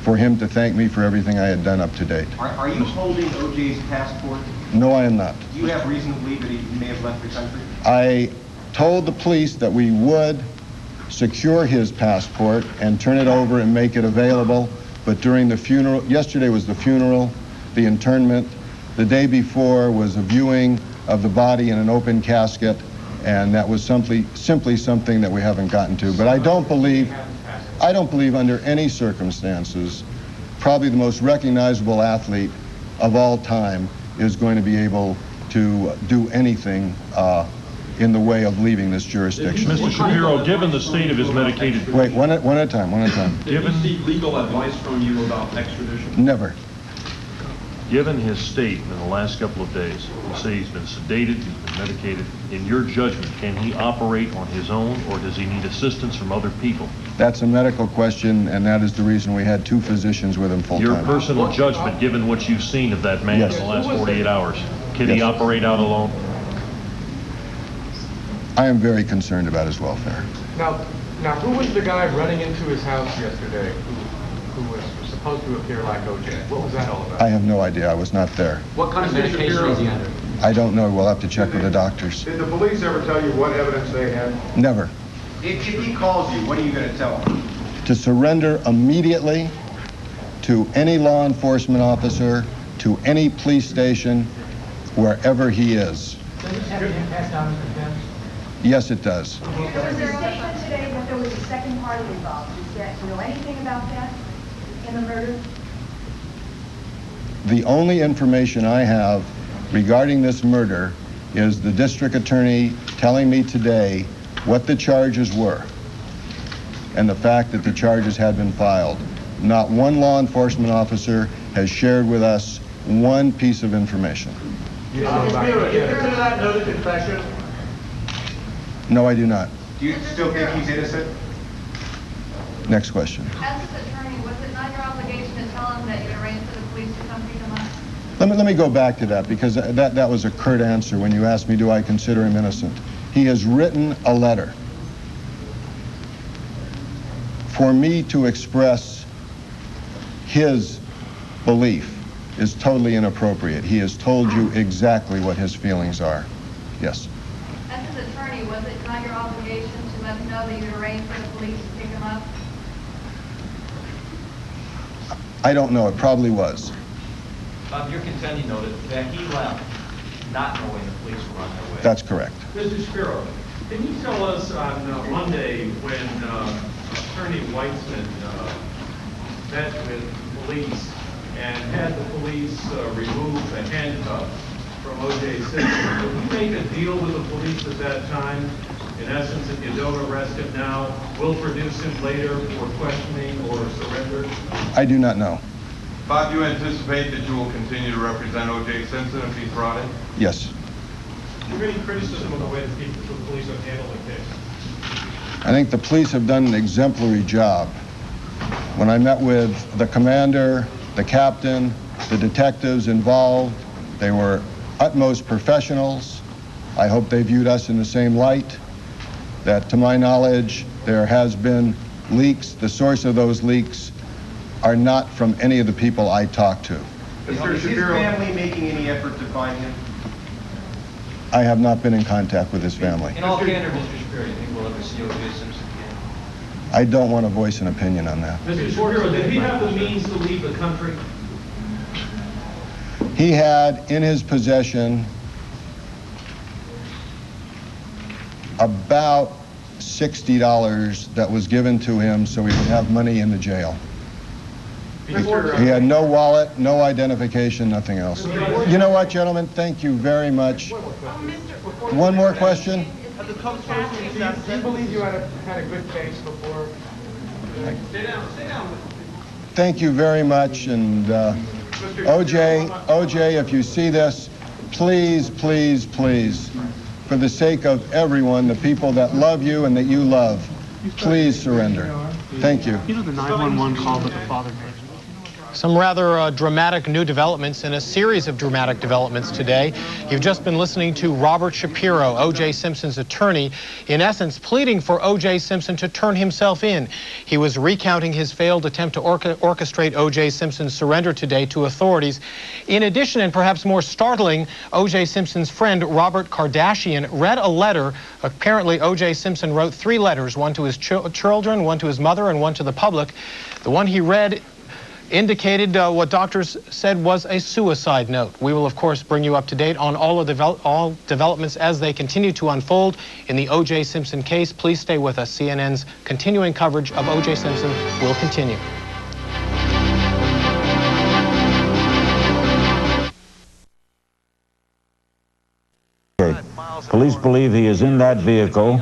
for him to thank me for everything I had done up to date. Are you holding O.J.'s passport? No, I am not. Do you have reason to believe that he may have left the country? I told the police that we would secure his passport and turn it over and make it available, but during the funeral, yesterday was the funeral, the internment, the day before was a viewing of the body in an open casket, and that was simply something that we haven't gotten to. But I don't believe under any circumstances, probably the most recognizable athlete of all time is going to be able to do anything in the way of leaving this jurisdiction. Mr. Shapiro, given the state of his medicated... Wait, one at a time. Did he seek legal advice from you about extradition? Never. Given his state in the last couple of days, you say he's been sedated, he's been medicated. In your judgment, can he operate on his own, or does he need assistance from other people? That's a medical question, and that is the reason we had 2 physicians with him full-time. Your personal judgment, given what you've seen of that man in the last 48 hours, can he operate out alone? I am very concerned about his welfare. Now, who was the guy running into his house yesterday who was supposed to appear like O.J.? What was that all about? I have no idea. I was not there. What kind of medication is he under? I don't know. We'll have to check with the doctors. Did the police ever tell you what evidence they had? Never. If he calls you, what are you going to tell him? To surrender immediately to any law enforcement officer, to any police station, wherever he is. Does this have an impact on his defense? Yes, it does. There was a statement today that there was a second party involved. Do you know anything about that in the murder? The only information I have regarding this murder is the district attorney telling me today what the charges were and the fact that the charges had been filed. Not one law enforcement officer has shared with us one piece of information. You consider that another confession? No, I do not. Do you still think he's innocent? Next question. As his attorney, was it not your obligation to tell him that you arranged for the police to come pick him up? Let me go back to that, because that was a curt answer when you asked me, do I consider him innocent? He has written a letter. For me to express his belief is totally inappropriate. He has told you exactly what his feelings are. Yes. As his attorney, was it not your obligation to let him know that you arranged for the police to pick him up? I don't know. It probably was. Bob, you're contending, though, that he left not knowing the police were on their way. That's correct. Mr. Shapiro, can you tell us on Monday when Attorney Weitzman met with police and had the police remove the handcuffs from O.J. Simpson, did you make a deal with the police at that time? In essence, if you don't arrest him now, we'll produce him later for questioning or surrender? I do not know. Bob, you anticipate that you will continue to represent O.J. Simpson if he's brought in? Yes. Is there any criticism of the way the police have handled the case? I think the police have done an exemplary job. When I met with the commander, the captain, the detectives involved, they were utmost professionals. I hope they viewed us in the same light. That, to my knowledge, there has been leaks, the source of those leaks, are not from any of the people I talked to. Is his family making any effort to find him? I have not been in contact with his family. In all candor, Mr. Shapiro, do you think we'll ever see O.J. Simpson again? I don't want to voice an opinion on that. Mr. Shapiro, did he have the means to leave the country? He had in his possession about $60 that was given to him so he would have money in the jail. He had no wallet, no identification, nothing else. You know what, gentlemen? Thank you very much. One more question? Do you believe you had a good case before? Stay down. Thank you very much. And OJ, if you see this, please, please, please, for the sake of everyone, the people that love you and that you love, please surrender. Thank you. You know the 911 call that the father made? Some rather dramatic new developments in a series of dramatic developments today. You've just been listening to Robert Shapiro, O.J. Simpson's attorney, in essence pleading for O.J. Simpson to turn himself in. He was recounting his failed attempt to orchestrate O.J. Simpson's surrender today to authorities. In addition, and perhaps more startling, O.J. Simpson's friend Robert Kardashian read a letter. Apparently, O.J. Simpson wrote 3 letters, one to his children, one to his mother, and one to the public. The one he read indicated what doctors said was a suicide note. We will, of course, bring you up to date on all developments as they continue to unfold in the O.J. Simpson case. Please stay with us. CNN's continuing coverage of O.J. Simpson will continue. Police believe he is in that vehicle.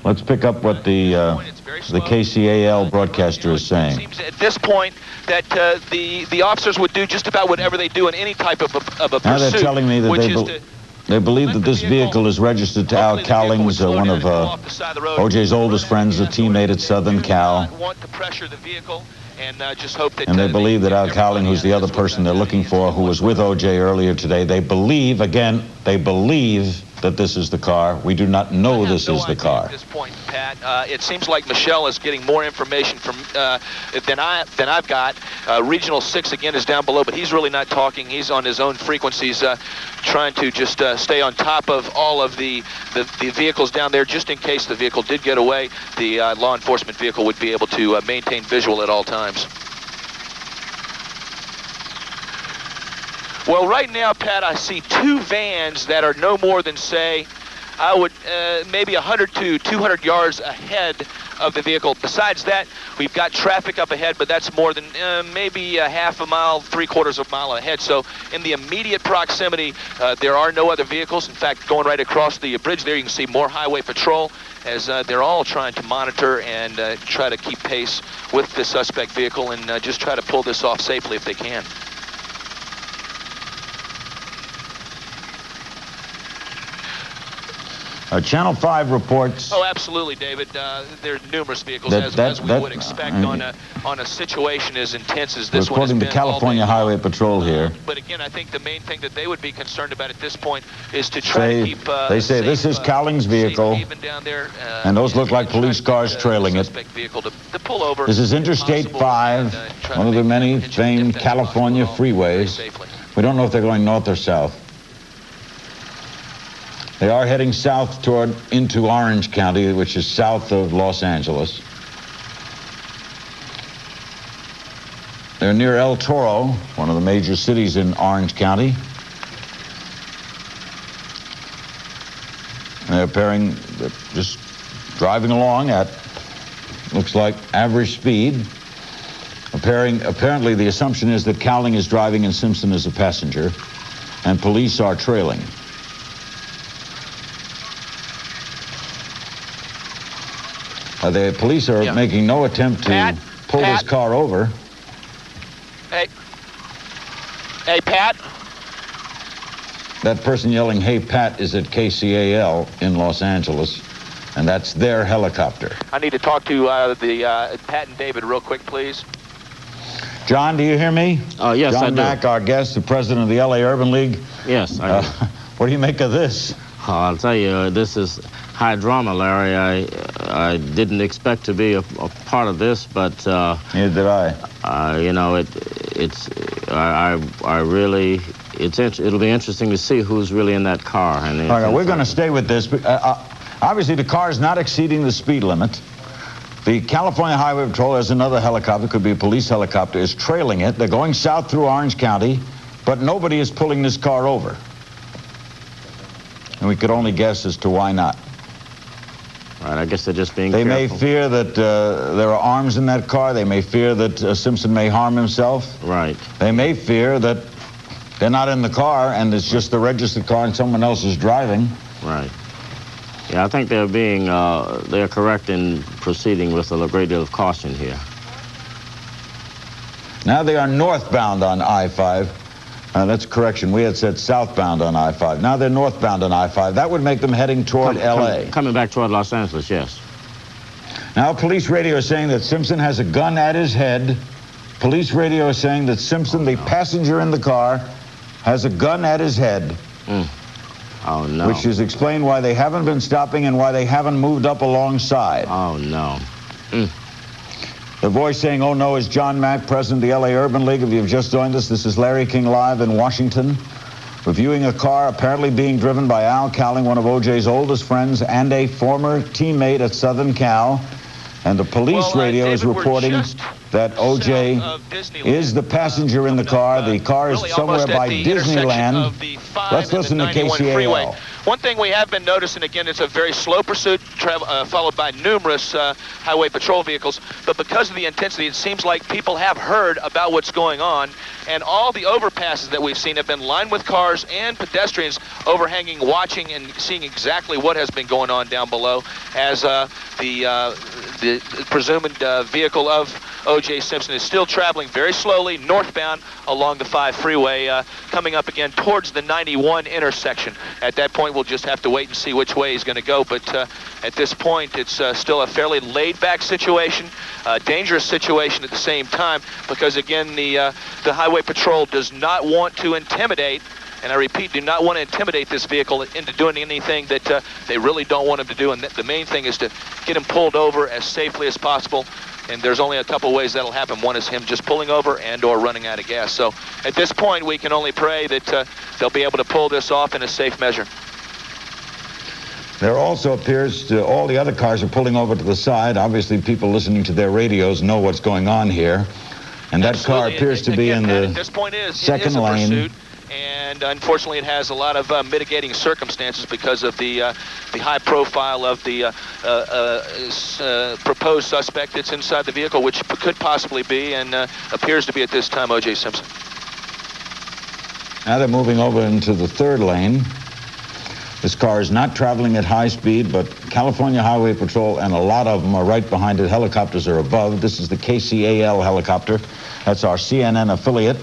Let's pick up what the KCAL broadcaster is saying. Seems at this point that the officers would do just about whatever they do in any type of a pursuit. Now they're telling me that they believe that this vehicle is registered to Al Cowlings, one of OJ's oldest friends, a teammate at Southern Cal. Want to pressure the vehicle and just hope that. And they believe that Al Cowling, who's the other person they're looking for, who was with OJ earlier today, they believe, again, they believe that this is the car. We do not know this is the car. At this point, Pat, it seems like Michelle is getting more information from than I've got. Regional 6 again is down below, but he's really not talking. He's on his own frequencies, trying to just stay on top of all of the vehicles down there, just in case the vehicle did get away. The law enforcement vehicle would be able to maintain visual at all times. Well, right now, Pat, I see 2 vans that are no more than, say, I would maybe 100 to 200 yards ahead of the vehicle. Besides that, we've got traffic up ahead, but that's more than maybe a half a mile, 3/4 of a mile ahead. So in the immediate proximity, there are no other vehicles. In fact, going right across the bridge there, you can see more highway patrol as they're all trying to monitor and try to keep pace with the suspect vehicle and just try to pull this off safely if they can. Channel 5 reports. Oh, absolutely, David. There are numerous vehicles, as we would expect on a situation as intense as this one has been. According to California Highway Patrol here. But again, I think the main thing that they would be concerned about at this point is to try to keep. They say this is Cowling's vehicle, down there, and those look like police cars trailing it. Vehicle to pull over. This is Interstate 5, one of the many famed California freeways. We don't know if they're going north or south. They are heading south into Orange County, which is south of Los Angeles. They're near El Toro, one of the major cities in Orange County. They're just driving along at, looks like, average speed. Apparently, the assumption is that Cowling is driving and Simpson is a passenger, and police are trailing. The police are making no attempt to pull this car over. Hey, Pat. That person yelling, "Hey, Pat," is at KCAL in Los Angeles, and that's their helicopter. I need to talk to Pat and David real quick, please. John, do you hear me? Yes, John I do. Mack, our guest, the president of the LA Urban League. Yes, I do. What do you make of this? I'll tell you, this is high drama, Larry. I didn't expect to be a part of this, but neither did I. You know, it'll be interesting to see who's really in that car. And Okay, we're going to stay with this. Obviously, the car is not exceeding the speed limit. The California Highway Patrol has another helicopter, could be a police helicopter, is trailing it. They're going south through Orange County, but nobody is pulling this car over. And we could only guess as to why not. Right, I guess they're just being careful. They may fear that there are arms in that car. They may fear that Simpson may harm himself. Right. They may fear that they're not in the car and it's just the registered car and someone else is driving. Right. Yeah, I think they're correct in proceeding with a great deal of caution here. Now they are northbound on I-5. That's a correction. We had said southbound on I-5. Now they're northbound on I-5. That would make them heading toward L.A. Coming back toward Los Angeles, yes. Now police radio is saying that Simpson has a gun at his head. Police radio is saying that Simpson, the passenger in the car, has a gun at his head. Oh, no. Which is explained why they haven't been stopping and why they haven't moved up alongside. Oh, no. The voice saying, oh, no, is John Mack, president of the L.A. Urban League. If you've just joined us, this is Larry King live in Washington, reviewing a car apparently being driven by Al Cowling, one of O.J.'s oldest friends and a former teammate at Southern Cal. And the police radio is reporting that O.J. is the passenger in the car. The car is somewhere by Disneyland. Let's listen to KCAL. One thing we have been noticing, again, it's a very slow pursuit, followed by numerous highway patrol vehicles. But because of the intensity, it seems like people have heard about what's going on. And all the overpasses that we've seen have been lined with cars and pedestrians overhanging, watching, and seeing exactly what has been going on down below as the presumed vehicle of O.J. Simpson is still traveling very slowly northbound along the 5 freeway, coming up again towards the 91 intersection. At that point, we'll just have to wait and see which way he's going to go. But at this point, it's still a fairly laid-back situation, dangerous situation at the same time, because again, the Highway Patrol does not want to intimidate. And I repeat, do not want to intimidate this vehicle into doing anything that they really don't want him to do. And the main thing is to get him pulled over as safely as possible. And there's only a couple ways that'll happen. One is him just pulling over and or running out of gas. So at this point, we can only pray that they'll be able to pull this off in a safe measure. There also appears to, all the other cars are pulling over to the side. Obviously, people listening to their radios know what's going on here. And that car appears to be in the second lane. Pursuit. And unfortunately, it has a lot of mitigating circumstances because of the high profile of the proposed suspect that's inside the vehicle, which could possibly be and appears to be at this time O.J. Simpson. Now they're moving over into the third lane. This car is not traveling at high speed, but California Highway Patrol and a lot of them are right behind it. Helicopters are above. This is the KCAL helicopter. That's our CNN affiliate.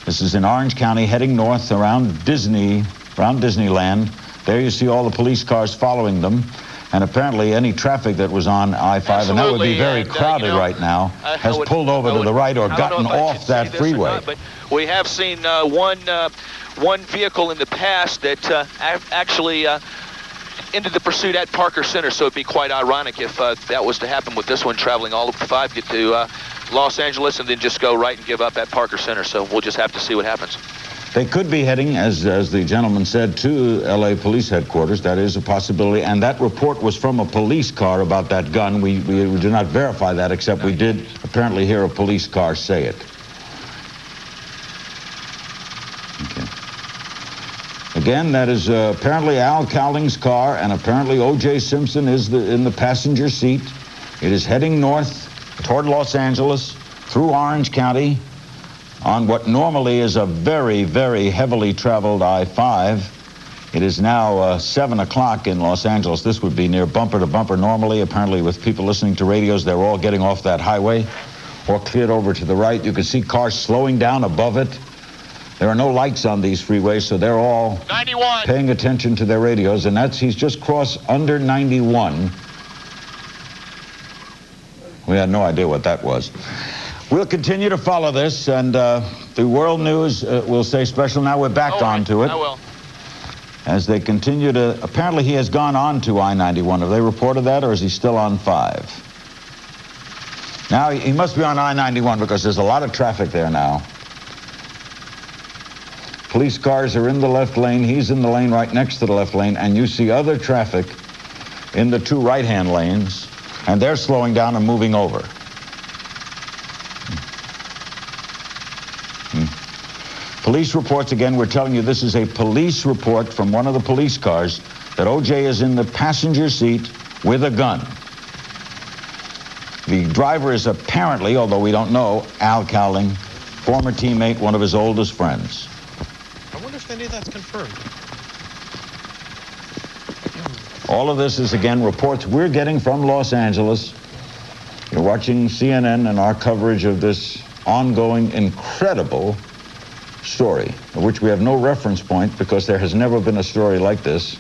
This is in Orange County, heading north around Disneyland. There you see all the police cars following them. And apparently any traffic that was on I-5, and that would be very crowded right now, has pulled over to the right or gotten off that freeway. Not, but we have seen one vehicle in the past that actually ended the pursuit at Parker Center, so it'd be quite ironic if that was to happen with this one traveling all of the 5, get to Los Angeles, and then just go right and give up at Parker Center. So we'll just have to see what happens. They could be heading, as the gentleman said, to L.A. Police Headquarters. That is a possibility. And that report was from a police car about that gun. We do not verify that, except we did apparently hear a police car say it. Okay. Again, that is apparently Al Cowling's car, and apparently O.J. Simpson is in the passenger seat. It is heading north toward Los Angeles, through Orange County, on what normally is a very, very heavily traveled I-5. It is now 7 o'clock in Los Angeles. This would be near bumper to bumper normally. Apparently, with people listening to radios, they're all getting off that highway or cleared over to the right. You can see cars slowing down above it. There are no lights on these freeways, so they're all 91. Paying attention to their radios. And he's just crossed under 91. We had no idea what that was. We'll continue to follow this, and the World News will say special. Now we're back on to it. I will. as they continue to, apparently he has gone on to I-91. Have they reported that, or is he still on 5? Now, he must be on I-91 because there's a lot of traffic there now. Police cars are in the left lane. He's in the lane right next to the left lane, and you see other traffic in the 2 right-hand lanes, and they're slowing down and moving over. Police reports, again, we're telling you this is a police report from one of the police cars that O.J. is in the passenger seat with a gun. The driver is apparently, although we don't know, Al Cowling, former teammate, one of his oldest friends. I wonder if any of that's confirmed. All of this is, again, reports we're getting from Los Angeles. You're watching CNN and our coverage of this ongoing, incredible story, of which we have no reference point because there has never been a story like this.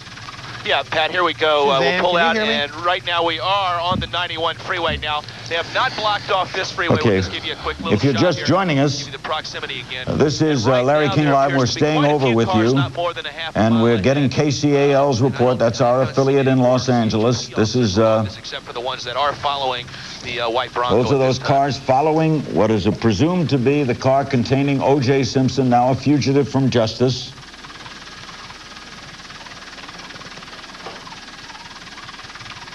Yeah, Pat, here we go. Suzanne, We'll pull out, can you hear me? and right now we are on the 91 freeway now. They have not blocked off this freeway. Okay. We'll just give you a quick little If you're shot just here. joining us, Give you the proximity again. This is And right Larry now, King there Live. appears We're to be staying quite a over few with cars, you, not more than a half a and mile we're ahead. getting KCAL's report. That's our affiliate in Los Angeles. This is Except for the ones that are following the white Bronco. those are those cars following what is presumed to be the car containing O.J. Simpson, now a fugitive from justice.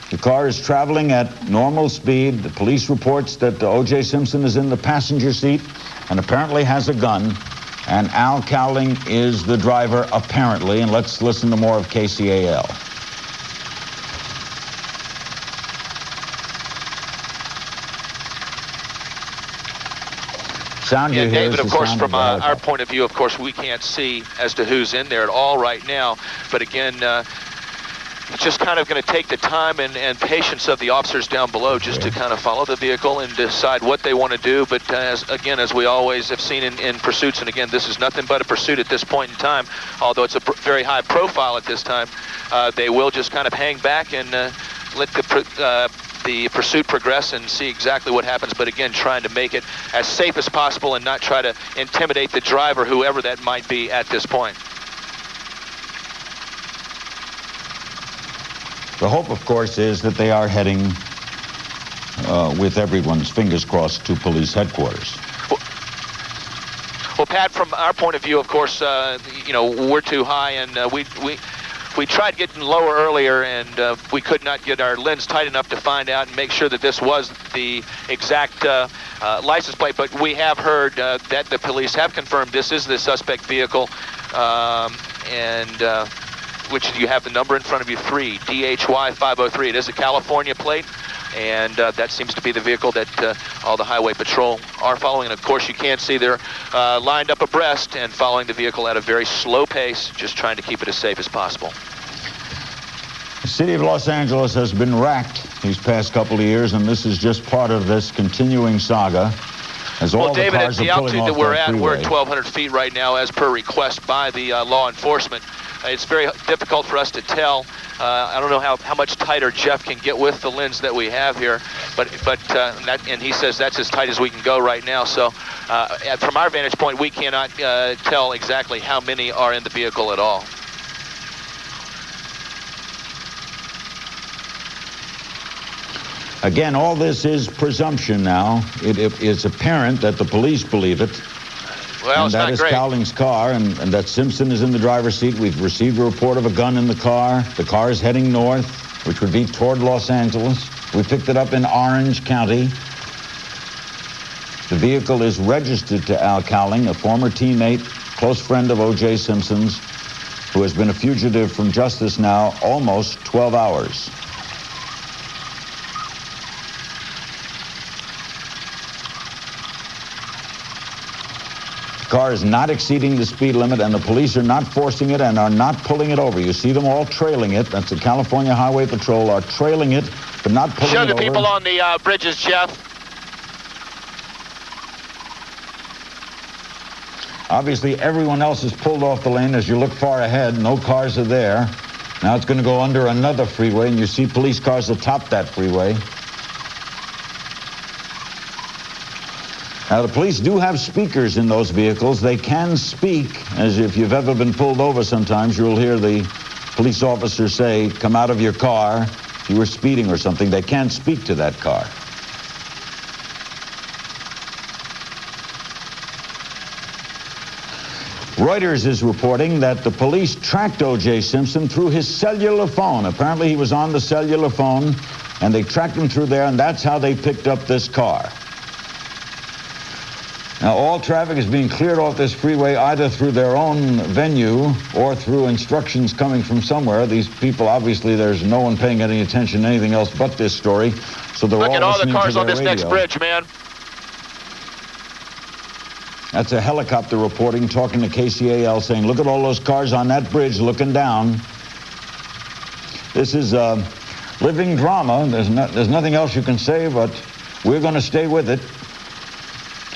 The car is traveling at normal speed. The police reports that O.J. Simpson is in the passenger seat and apparently has a gun. And Al Cowling is the driver, apparently. And let's listen to more of KCAL. Sound you Yeah, hear David, is of the course, sound from of the our point of view, of course, we can't see as to who's in there at all right now. But again, it's just kind of going to take the time and patience of the officers down below just to kind of follow the vehicle and decide what they want to do. But as we always have seen in pursuits, and again, this is nothing but a pursuit at this point in time, although it's a very high profile at this time, they will just kind of hang back and let the pursuit progress and see exactly what happens, but again, trying to make it as safe as possible and not try to intimidate the driver, whoever that might be at this point. The hope, of course, is that they are heading, with everyone's fingers crossed, to police headquarters. Well, Pat, from our point of view, of course, we're too high, and we tried getting lower earlier, and we could not get our lens tight enough to find out and make sure that this was the exact license plate. But we have heard that the police have confirmed this is the suspect vehicle, which you have the number in front of you, 3 DHY 503. It is a California plate, and that seems to be the vehicle that all the highway patrol are following. And of course, you can see they're lined up abreast and following the vehicle at a very slow pace, just trying to keep it as safe as possible. The city of Los Angeles has been racked these past couple of years, and this is just part of this continuing saga. As all Well, David, the at cars the are pulling altitude that off we're that at, we're freeway. at 1,200 feet right now, as per request by the law enforcement. It's very difficult for us to tell. I don't know how much tighter Jeff can get with the lens that we have here, and he says that's as tight as we can go right now. So from our vantage point, we cannot tell exactly how many are in the vehicle at all. Again, all this is presumption now. It is apparent that the police believe it. Well, and it's that not is great. Cowling's car, and that Simpson is in the driver's seat. We've received a report of a gun in the car. The car is heading north, which would be toward Los Angeles. We picked it up in Orange County. The vehicle is registered to Al Cowling, a former teammate, close friend of O.J. Simpson's, who has been a fugitive from justice now almost 12 hours. The car is not exceeding the speed limit, and the police are not forcing it and are not pulling it over. You see them all trailing it. That's the California Highway Patrol are trailing it, but not pulling it over. Show the people on the bridges, Jeff. Obviously, everyone else has pulled off the lane as you look far ahead. No cars are there. Now it's going to go under another freeway, and you see police cars atop that freeway. Now, the police do have speakers in those vehicles. They can speak, as if you've ever been pulled over sometimes, you'll hear the police officer say, come out of your car. If you were speeding or something, they can speak to that car. Reuters is reporting that the police tracked O.J. Simpson through his cellular phone. Apparently he was on the cellular phone, and they tracked him through there, and that's how they picked up this car. Now, all traffic is being cleared off this freeway either through their own venue or through instructions coming from somewhere. These people, obviously, there's no one paying any attention to anything else but this story, so they're all listening to their radio. Look at all the cars on this next bridge, man. That's a helicopter reporting, talking to KCAL, saying, look at all those cars on that bridge looking down. This is living drama. There's nothing else you can say, but we're going to stay with it,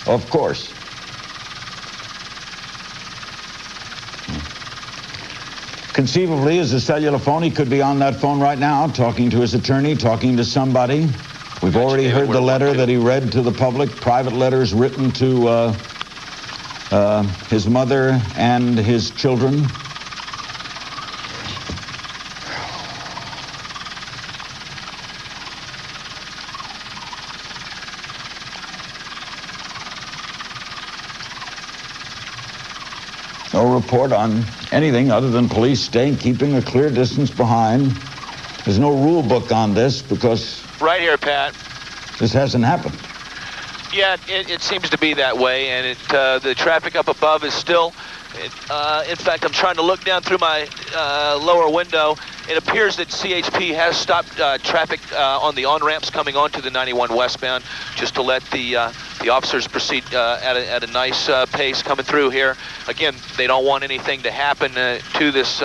of course. Conceivably, as a cellular phone, he could be on that phone right now, talking to his attorney, talking to somebody. We've already heard the letter that he read to the public, private letters written to his mother and his children. No report on anything other than police keeping a clear distance behind. There's no rule book on this because... Right here, Pat. This hasn't happened. Yeah, it seems to be that way, and the traffic up above is still... in fact, I'm trying to look down through my lower window. It appears that CHP has stopped traffic on the on-ramps coming onto the 91 westbound, just to let the officers proceed at a nice pace coming through here. Again, they don't want anything to happen to this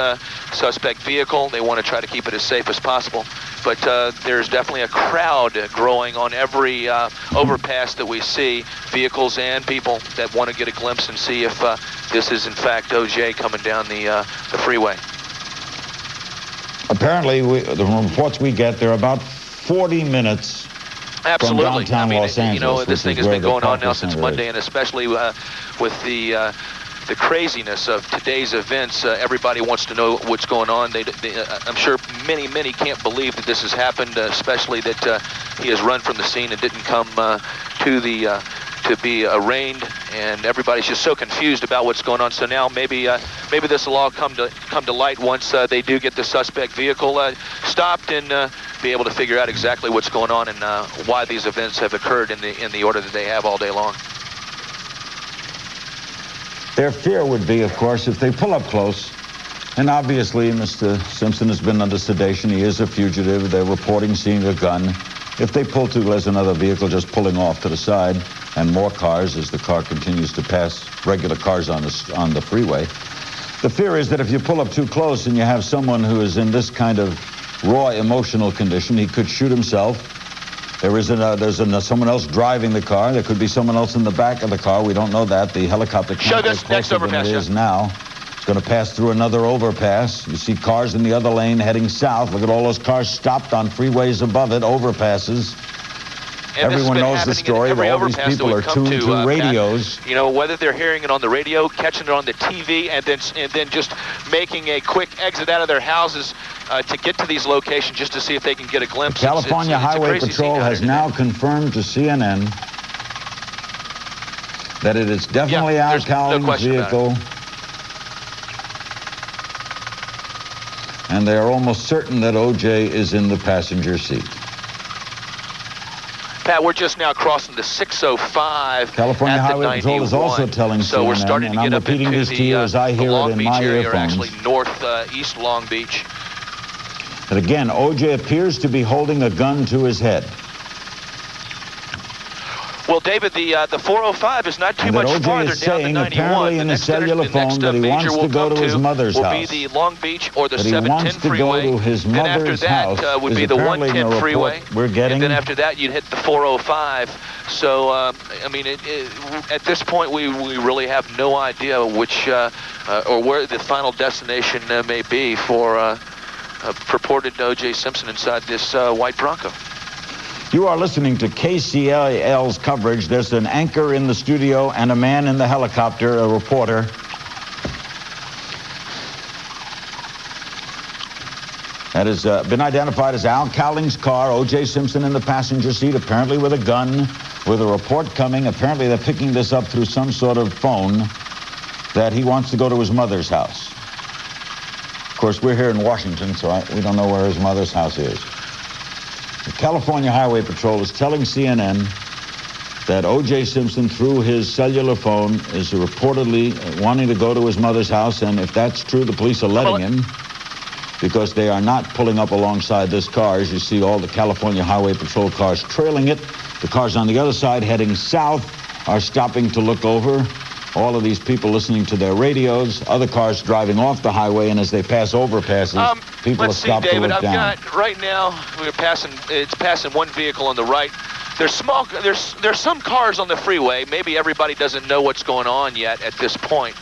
suspect vehicle. They want to try to keep it as safe as possible. But there's definitely a crowd growing on every overpass that we see, vehicles and people that want to get a glimpse and see if this is in fact OJ coming down the freeway. Apparently, the reports we get, they're about 40 minutes Absolutely. from downtown Los Angeles. You know, this thing has been going on now since Monday, and especially with the craziness of today's events, everybody wants to know what's going on. I'm sure many can't believe that this has happened, especially that he has run from the scene and didn't come to be arraigned, and everybody's just so confused about what's going on. So now maybe this will all come to light once they do get the suspect vehicle stopped and be able to figure out exactly what's going on and why these events have occurred in the order that they have all day long. Their fear would be, of course, if they pull up close, and obviously Mr. Simpson has been under sedation. He is a fugitive. They're reporting seeing a gun. If they pull too close, another vehicle just pulling off to the side, and more cars as the car continues to pass regular cars on the freeway. The fear is that if you pull up too close and you have someone who is in this kind of raw emotional condition, he could shoot himself. There's someone else driving the car. There could be someone else in the back of the car. We don't know that. The helicopter can't go closer than it is now. It's going to pass through another overpass. You see cars in the other lane heading south. Look at all those cars stopped on freeways above it, overpasses. And everyone knows the story. All these people are tuned to radios. Pat, you know, whether they're hearing it on the radio, catching it on the TV, and then just making a quick exit out of their houses to get to these locations just to see if they can get a glimpse. The California Highway Patrol has now confirmed to CNN that it is definitely Al Cowling's vehicle. And they are almost certain that OJ is in the passenger seat. Pat, we're just now crossing the 605. California Highway Patrol is also telling CNN, so we're starting to get up into the Long Beach area, or earphones. actually northeast Long Beach. But again, OJ appears to be holding a gun to his head. Well, David, the 405 is not too much farther down the 91. Apparently in his cellular phone that he wants to go to his mother's house. Will be the Long Beach or the 710 freeway. Then after that would be the 110 freeway. We're getting. And then after that, you'd hit the 405. So, I mean, at this point, we really have no idea which or where the final destination may be for purported O.J. Simpson inside this white Bronco. You are listening to KCL's coverage. There's an anchor in the studio and a man in the helicopter, a reporter. That has been identified as Al Cowling's car, O.J. Simpson in the passenger seat, apparently with a gun, with a report coming. Apparently they're picking this up through some sort of phone that he wants to go to his mother's house. Of course, we're here in Washington, so we don't know where his mother's house is. The California Highway Patrol is telling CNN that O.J. Simpson, through his cellular phone, is reportedly wanting to go to his mother's house, and if that's true, the police are letting him, because they are not pulling up alongside this car. As you see, all the California Highway Patrol cars trailing it. The cars on the other side heading south are stopping to look over. All of these people listening to their radios, other cars driving off the highway, and as they pass overpasses, people are stopped to look down. Let's see, David, I've got, right now, it's passing one vehicle on the right. There's some cars on the freeway. Maybe everybody doesn't know what's going on yet at this point.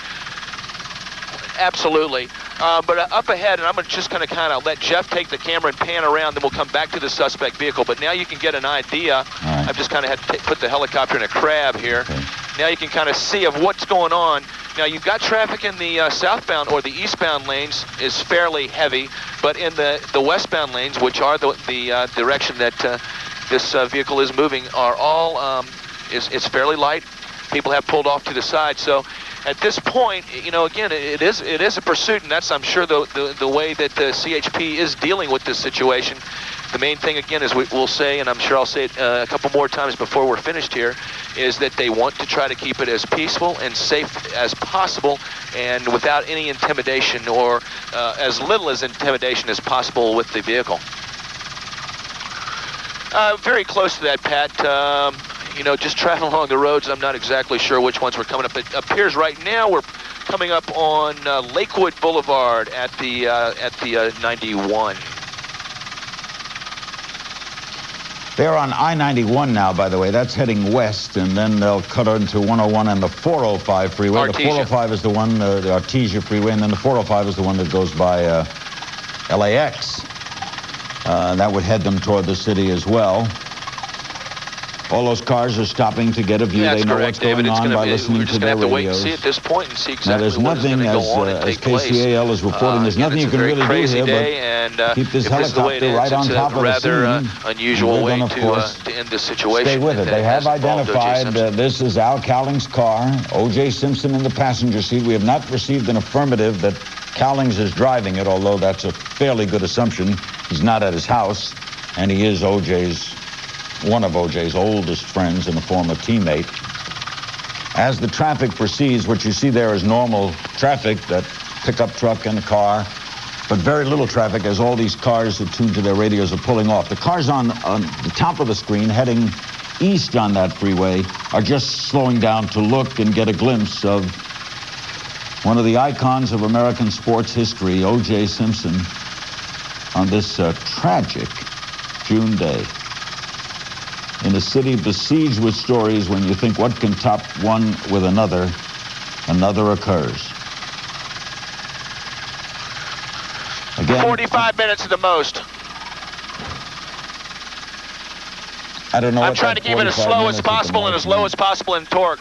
Absolutely. But up ahead, and I'm just going to kind of let Jeff take the camera and pan around, then we'll come back to the suspect vehicle. But now you can get an idea. Right. I've just kind of had to put the helicopter in a crab here. Okay. Now you can kind of see of what's going on. Now you've got traffic in the southbound or the eastbound lanes is fairly heavy, but in the westbound lanes, which are the direction that this vehicle is moving, are all it's fairly light. People have pulled off to the side. So at this point, you know, again, it is a pursuit, and that's, I'm sure, the way that the CHP is dealing with this situation. The main thing, again, is we'll say, and I'm sure I'll say it a couple more times before we're finished here, is that they want to try to keep it as peaceful and safe as possible, and without any intimidation, or as little as intimidation as possible with the vehicle. Very close to that, Pat. You know, just traveling along the roads, I'm not exactly sure which ones we're coming up. It appears right now we're coming up on Lakewood Boulevard at the 91. They're on I-91 now, by the way. That's heading west, and then they'll cut into 101 and the 405 freeway. Artesia. The 405 is the one, the Artesia freeway, and then the 405 is the one that goes by LAX. That would head them toward the city as well. All those cars are stopping to get a view. They know what's going on by listening to their radios. We're just going to have to wait and see at this point and see exactly what is going to go on and take place. As KCAL is reporting, there's nothing you can really do here but keep this helicopter right on top of the scene. Rather unusual way to end this situation. Stay with it. They have identified this is Al Cowling's car, O.J. Simpson in the passenger seat. We have not received an affirmative that Cowlings is driving it, although that's a fairly good assumption. He's not at his house, and he is one of O.J.'s oldest friends and a former teammate. As the traffic proceeds, what you see there is normal traffic, that pickup truck and a car, but very little traffic as all these cars attuned to their radios are pulling off. The cars on the top of the screen heading east on that freeway are just slowing down to look and get a glimpse of one of the icons of American sports history, O.J. Simpson, on this tragic June day. In a city besieged with stories, when you think what can top one with another, another occurs. Again, 45 minutes at the most. I don't know. I'm trying to keep it as slow as possible and as low as possible in torque.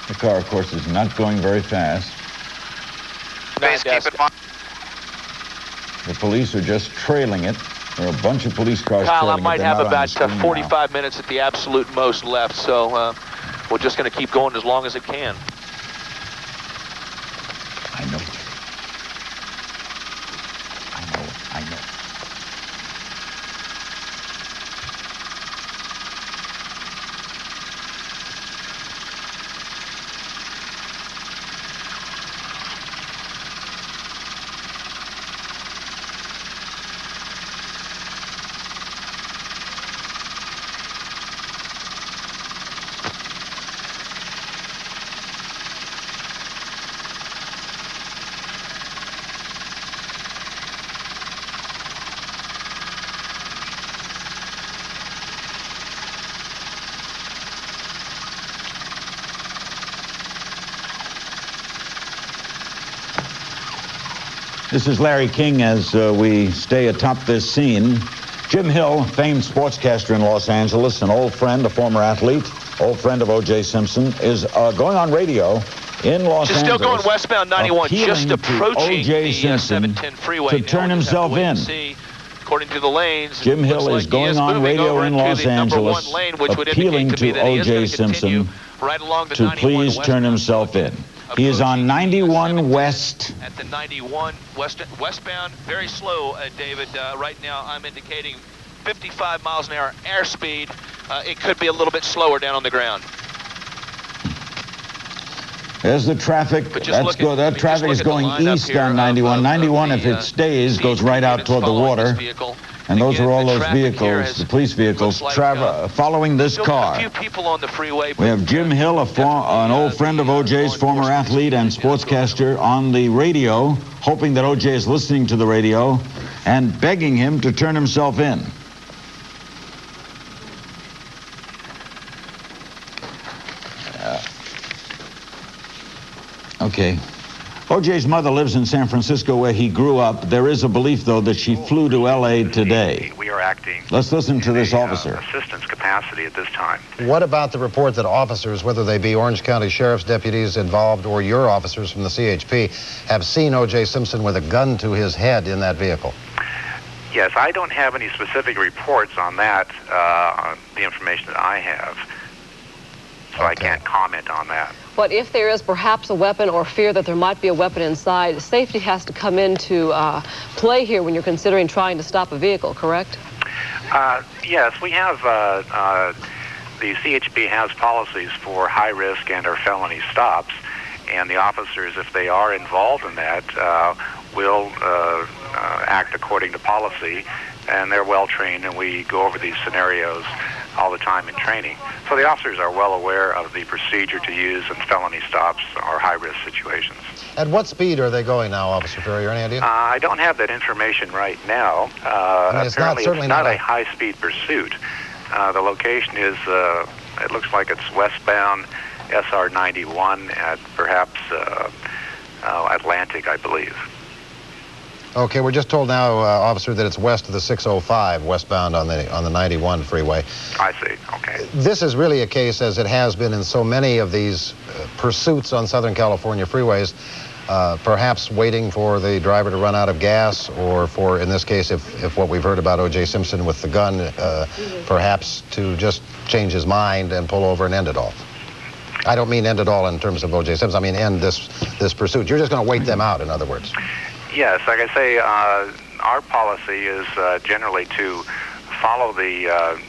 The car, of course, is not going very fast. Please keep it on. The police are just trailing it. There are a bunch of police cars Kyle, trailing it. I might have about 45 minutes at the absolute most left, so we're just going to keep going as long as it can. I know. I know. This is Larry King as we stay atop this scene. Jim Hill, famed sportscaster in Los Angeles, an old friend, a former athlete, old friend of O.J. Simpson, is going on radio in Los Angeles. Still going westbound 91, just approaching the Simpson 710 freeway. to turn himself in. According to the lanes, Jim Hill is going on radio in Los Angeles, appealing to O.J. Simpson to please turn himself in. He is on 91 West. At the 91 westbound, very slow, David. Right now, I'm indicating 55 miles an hour airspeed. It could be a little bit slower down on the ground. There's the traffic. That traffic is going east on 91. 91, if it stays, goes right out toward the water. And those are all those vehicles, the police vehicles, following this car. A few people on the freeway. We have Jim Hill, an old friend of O.J.'s, former athlete and sportscaster, on the radio, hoping that O.J. is listening to the radio and begging him to turn himself in. Okay. O.J.'s mother lives in San Francisco, where he grew up. There is a belief, though, that she flew to L.A. today. We are acting. Let's listen to this officer. Assistance capacity at this time. What about the report that officers, whether they be Orange County Sheriff's deputies involved or your officers from the CHP, have seen O.J. Simpson with a gun to his head in that vehicle? Yes, I don't have any specific reports on that, on the information that I have. So I can't comment on that. But if there is perhaps a weapon or fear that there might be a weapon inside, safety has to come into play here when you're considering trying to stop a vehicle, correct? Yes, we have, the CHP has policies for high risk and or felony stops, and the officers, if they are involved in that, will act according to policy, and they're well trained, and we go over these scenarios all the time in training. So the officers are well aware of the procedure to use in felony stops or high-risk situations. At what speed are they going now, Officer Ferrier? Any idea? I don't have that information right now. Apparently it's not a high-speed pursuit. The location is, it looks like it's westbound SR 91 at perhaps Atlantic, I believe. Okay, we're just told now, officer, that it's west of the 605, westbound on the 91 freeway. I see. Okay. This is really a case, as it has been in so many of these pursuits on Southern California freeways, perhaps waiting for the driver to run out of gas, or for, in this case, if what we've heard about O.J. Simpson with the gun, perhaps to just change his mind and pull over and end it all. I don't mean end it all in terms of O.J. Simpson. I mean end this pursuit. You're just going to wait them out, in other words. Yes, like I say, our policy is generally to follow the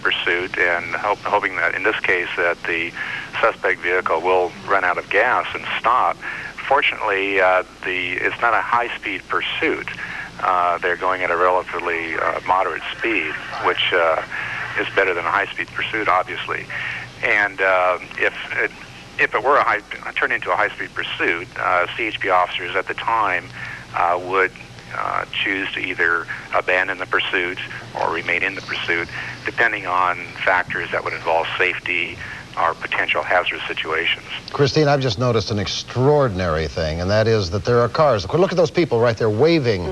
pursuit and hoping that in this case that the suspect vehicle will run out of gas and stop. Fortunately, it's not a high-speed pursuit. They're going at a relatively moderate speed, which is better than a high-speed pursuit, obviously. And if it were turned into a high-speed pursuit, CHP officers at the time would choose to either abandon the pursuit or remain in the pursuit, depending on factors that would involve safety or potential hazardous situations. Christine, I've just noticed an extraordinary thing, and that is that there are cars. Look at those people right there waving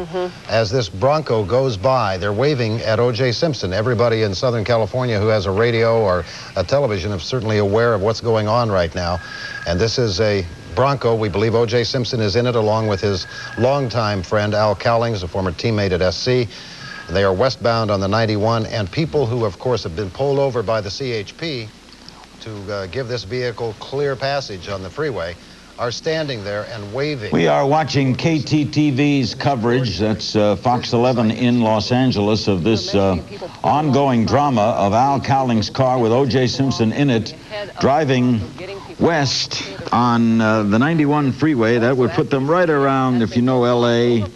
as this Bronco goes by. They're waving at O.J. Simpson. Everybody in Southern California who has a radio or a television is certainly aware of what's going on right now. And this is a Bronco. We believe O.J. Simpson is in it, along with his longtime friend Al Cowlings, a former teammate at SC. They are westbound on the 91, and people who, of course, have been pulled over by the CHP to give this vehicle clear passage on the freeway are standing there and waving. We are watching KTTV's coverage, that's Fox 11 in Los Angeles, of this ongoing drama of Al Cowlings' car with O.J. Simpson in it, driving west on the 91 freeway. That would put them right around, if you know L.A.,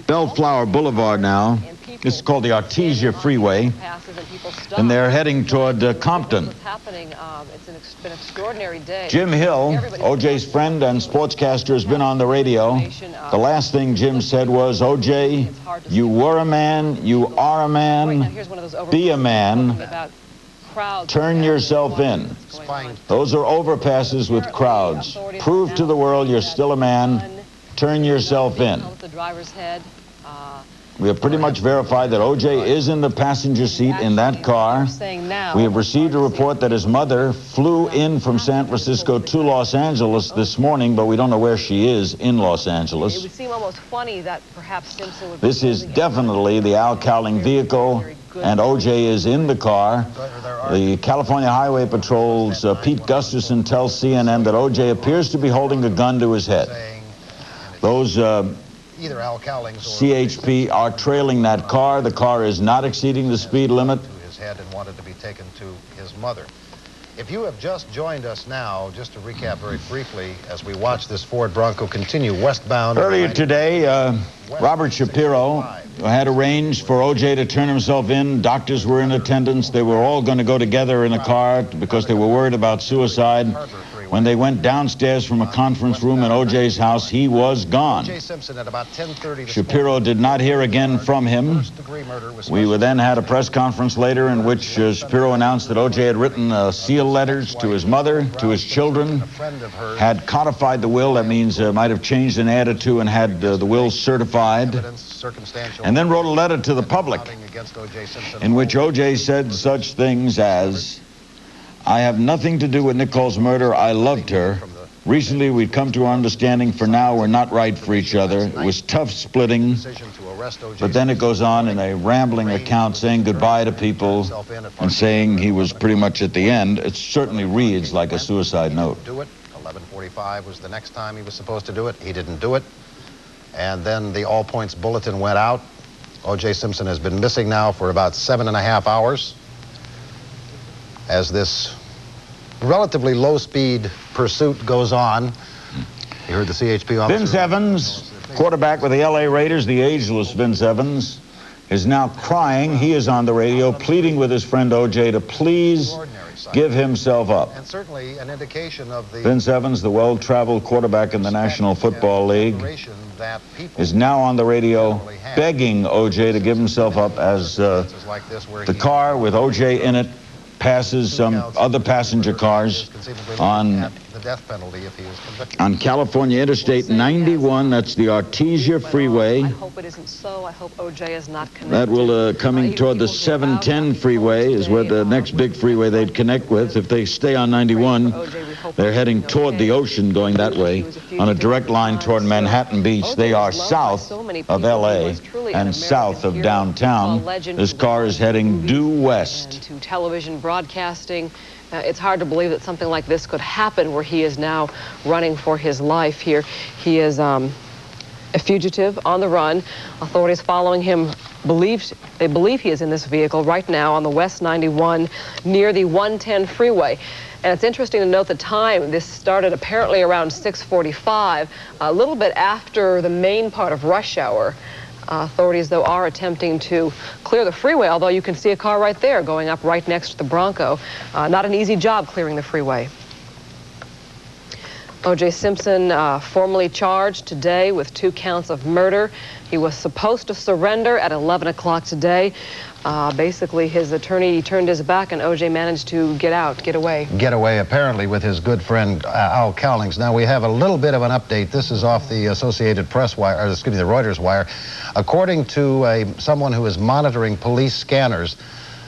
Bellflower Boulevard now. This is called the Artesia Freeway, and they're heading toward Compton. It's been an extraordinary day. Jim Hill, O.J.'s friend and sportscaster, has been on the radio. The last thing Jim said was, O.J., you were a man, you are a man, be a man, turn yourself in. Those are overpasses with crowds. Prove to the world you're still a man, turn yourself in. The driver's head. We have pretty much verified that O.J. is in the passenger seat in that car. We have received a report that his mother flew in from San Francisco to Los Angeles this morning, but we don't know where she is in Los Angeles. It would seem almost funny that perhaps Simpson would... This is definitely the Al Cowling vehicle, and O.J. is in the car. The California Highway Patrol's Pete Gustafson tells CNN that O.J. appears to be holding a gun to his head. Those Either Al Cowling's or CHP are trailing that car. The car is not exceeding the speed limit. To his head and wanted to be taken to his mother. If you have just joined us now, just to recap very briefly, as we watch this Ford Bronco continue westbound. Earlier today, Robert Shapiro had arranged for O.J. to turn himself in. Doctors were in attendance. They were all going to go together in a car because they were worried about suicide. When they went downstairs from a conference room in O.J.'s house, he was gone. O.J. Simpson at about 10:30 Shapiro did not hear again from him. We then had a press conference later in which Shapiro announced that O.J. had written seal letters to his mother, to his children, had codified the will. That means might have changed and added to and had the will certified. And then wrote a letter to the public in which O.J. said such things as, "I have nothing to do with Nicole's murder. I loved her. Recently, we'd come to our understanding. For now, we're not right for each other. It was tough splitting." But then it goes on in a rambling account saying goodbye to people and saying he was pretty much at the end. It certainly reads like a suicide note. Do it. 11:45 was the next time he was supposed to do it. He didn't do it. And then the all points bulletin went out. O.J. Simpson has been missing now for about 7.5 hours. As this relatively low-speed pursuit goes on. You heard the CHP officer. Vince Evans, quarterback with the L.A. Raiders, the ageless Vince Evans, is now crying. He is on the radio pleading with his friend O.J. to please give himself up. And certainly an indication of the... Vince Evans, the well-traveled quarterback in the National Football League, is now on the radio begging O.J. to give himself up as the car with O.J. in it passes some other passenger cars on California Interstate 91. That's the Artesia Freeway. I hope it isn't so. I hope O.J. is not connected. That will coming toward the 710 freeway is where the next big freeway they'd connect with. If they stay on 91, they're heading toward the ocean going that way on a direct line toward Manhattan Beach. They are south of L.A. and south of downtown. This car is heading due west. To television broadcasting. It's hard to believe that something like this could happen where he is now running for his life here. He is a fugitive on the run. Authorities following him they believe he is in this vehicle right now on the West 91 near the 110 freeway. And it's interesting to note the time. This started apparently around 6:45, a little bit after the main part of rush hour. Authorities, though, are attempting to clear the freeway, although you can see a car right there going up right next to the Bronco. Not an easy job clearing the freeway. O.J. Simpson formally charged today with 2 counts of murder. He was supposed to surrender at 11 o'clock today. Basically, his attorney turned his back, and O.J. managed to get away. Get away, apparently, with his good friend Al Cowlings. Now, we have a little bit of an update. This is off the Associated Press wire, or excuse me, the Reuters wire. According to someone who is monitoring police scanners,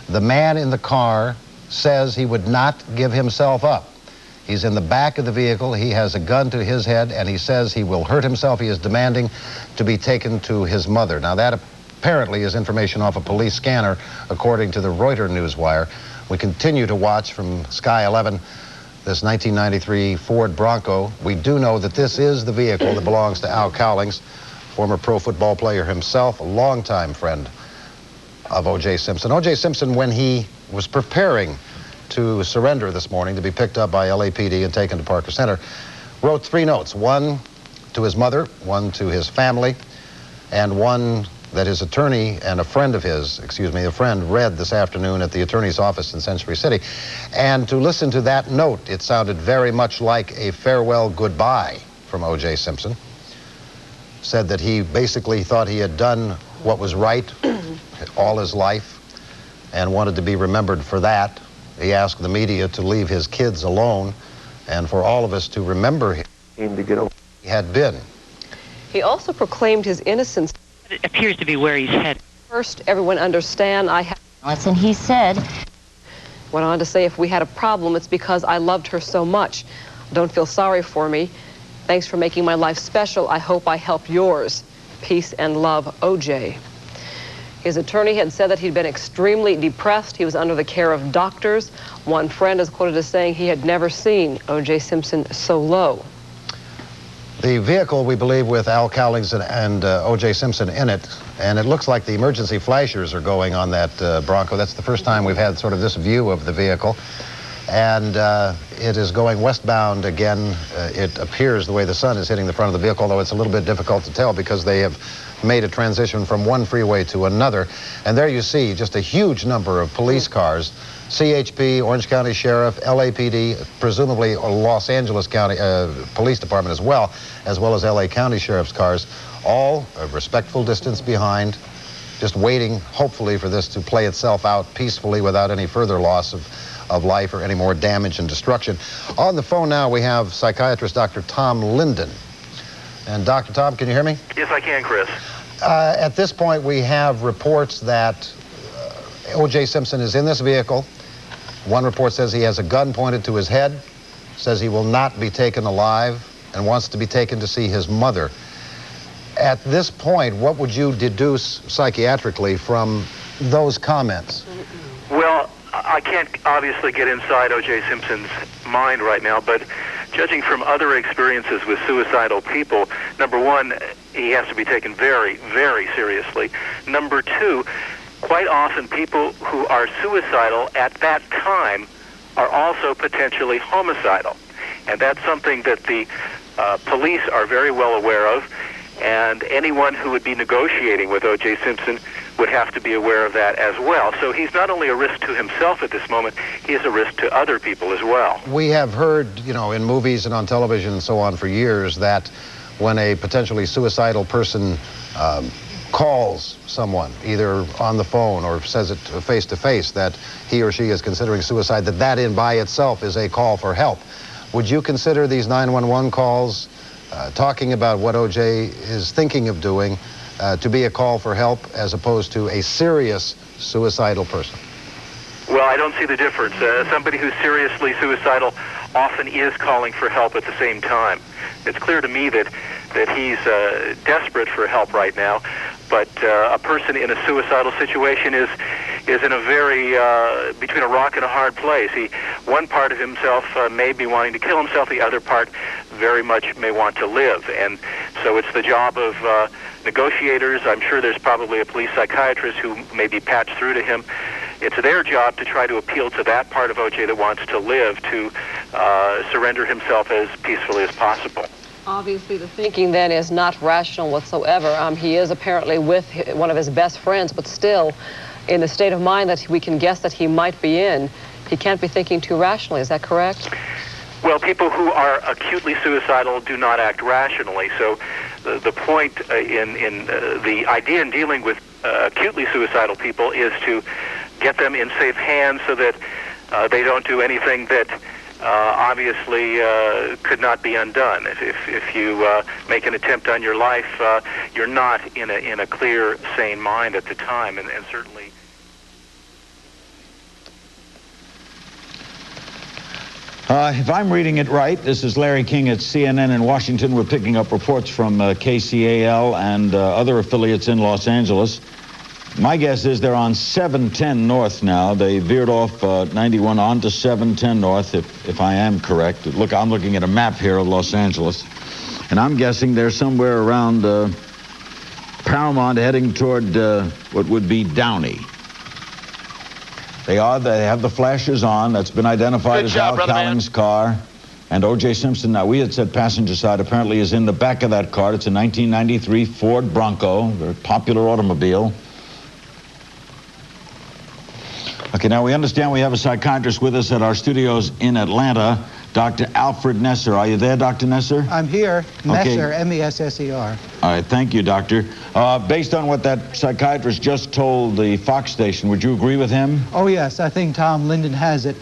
the man in the car says he would not give himself up. He's in the back of the vehicle. He has a gun to his head, and he says he will hurt himself. He is demanding to be taken to his mother. Now, that apparently is information off a police scanner, according to the Reuters newswire. We continue to watch from Sky 11 this 1993 Ford Bronco. We do know that this is the vehicle that belongs to Al Cowlings, former pro football player himself, a longtime friend of O.J. Simpson. O.J. Simpson, when he was preparing to surrender this morning to be picked up by LAPD and taken to Parker Center, wrote 3 notes, one to his mother, one to his family, and one that his attorney and a friend read this afternoon at the attorney's office in Century City. And to listen to that note, it sounded very much like a farewell goodbye from O.J. Simpson. Said that he basically thought he had done what was right all his life and wanted to be remembered for that. He asked the media to leave his kids alone and for all of us to remember him to get over he had been. He also proclaimed his innocence It appears to be where he's headed. First, everyone understand I have... And he said... Went on to say, if we had a problem, it's because I loved her so much. Don't feel sorry for me. Thanks for making my life special. I hope I helped yours. Peace and love, O.J. His attorney had said that he'd been extremely depressed. He was under the care of doctors. One friend is quoted as saying he had never seen O.J. Simpson so low. The vehicle, we believe, with Al Cowlings and O.J. Simpson in it, and it looks like the emergency flashers are going on that Bronco. That's the first time we've had sort of this view of the vehicle. And it is going westbound again. It appears the way the sun is hitting the front of the vehicle, although it's a little bit difficult to tell because they have made a transition from one freeway to another. And there you see just a huge number of police cars, CHP, Orange County Sheriff, LAPD, presumably Los Angeles County Police Department as well as LA County Sheriff's cars, all a respectful distance behind, just waiting, hopefully, for this to play itself out peacefully without any further loss of life or any more damage and destruction. On the phone now we have psychiatrist Dr. Tom Linden. And Dr. Tom, can you hear me? Yes, I can, Chris. At this point, we have reports that O.J. Simpson is in this vehicle. One report says he has a gun pointed to his head, says he will not be taken alive, and wants to be taken to see his mother. At this point, what would you deduce psychiatrically from those comments? Well, I can't obviously get inside O.J. Simpson's mind right now, but judging from other experiences with suicidal people, number one, he has to be taken very, very seriously. Number two, quite often people who are suicidal at that time are also potentially homicidal. And that's something that the police are very well aware of, and anyone who would be negotiating with O.J. Simpson would have to be aware of that as well. So he's not only a risk to himself at this moment, he is a risk to other people as well. We have heard, you know, in movies and on television and so on for years that when a potentially suicidal person calls someone, either on the phone or says it face to face, that he or she is considering suicide, that in by itself is a call for help. Would you consider these 911 calls talking about what O.J. is thinking of doing to be a call for help as opposed to a serious suicidal person? Well, I don't see the difference. Somebody who's seriously suicidal often is calling for help at the same time. It's clear to me that he's desperate for help right now, but a person in a suicidal situation is in a very between a rock and a hard place. One part of himself may be wanting to kill himself, the other part very much may want to live, and so it's the job of negotiators. I'm sure there's probably a police psychiatrist who may be patched through to him. It's their job to try to appeal to that part of O.J. that wants to live, to surrender himself as peacefully as possible. Obviously, the thinking then is not rational whatsoever. He is apparently with one of his best friends, but still, in the state of mind that we can guess that he might be in, he can't be thinking too rationally. Is that correct? Well, people who are acutely suicidal do not act rationally. So the point in the idea in dealing with acutely suicidal people is to get them in safe hands so that they don't do anything that obviously could not be undone. If you make an attempt on your life, you're not in a clear, sane mind at the time, and certainly. If I'm reading it right, this is Larry King at CNN in Washington. We're picking up reports from KCAL and other affiliates in Los Angeles. My guess is they're on 710 North now. They veered off 91 onto 710 North, if I am correct. Look, I'm looking at a map here of Los Angeles, and I'm guessing they're somewhere around Paramount heading toward what would be Downey. They have the flashers on. That's been identified as Al Cowlings' car. And O.J. Simpson, now we had said passenger side, apparently is in the back of that car. It's a 1993 Ford Bronco, very popular automobile. Okay, now we understand we have a psychiatrist with us at our studios in Atlanta, Dr. Alfred Nesser. Are you there, Dr. Nesser? I'm here. Messer, Okay. M-E-S-S-E-R. All right, thank you, doctor. Based on what that psychiatrist just told the Fox station, would you agree with him? Oh, yes, I think Tom Linden has it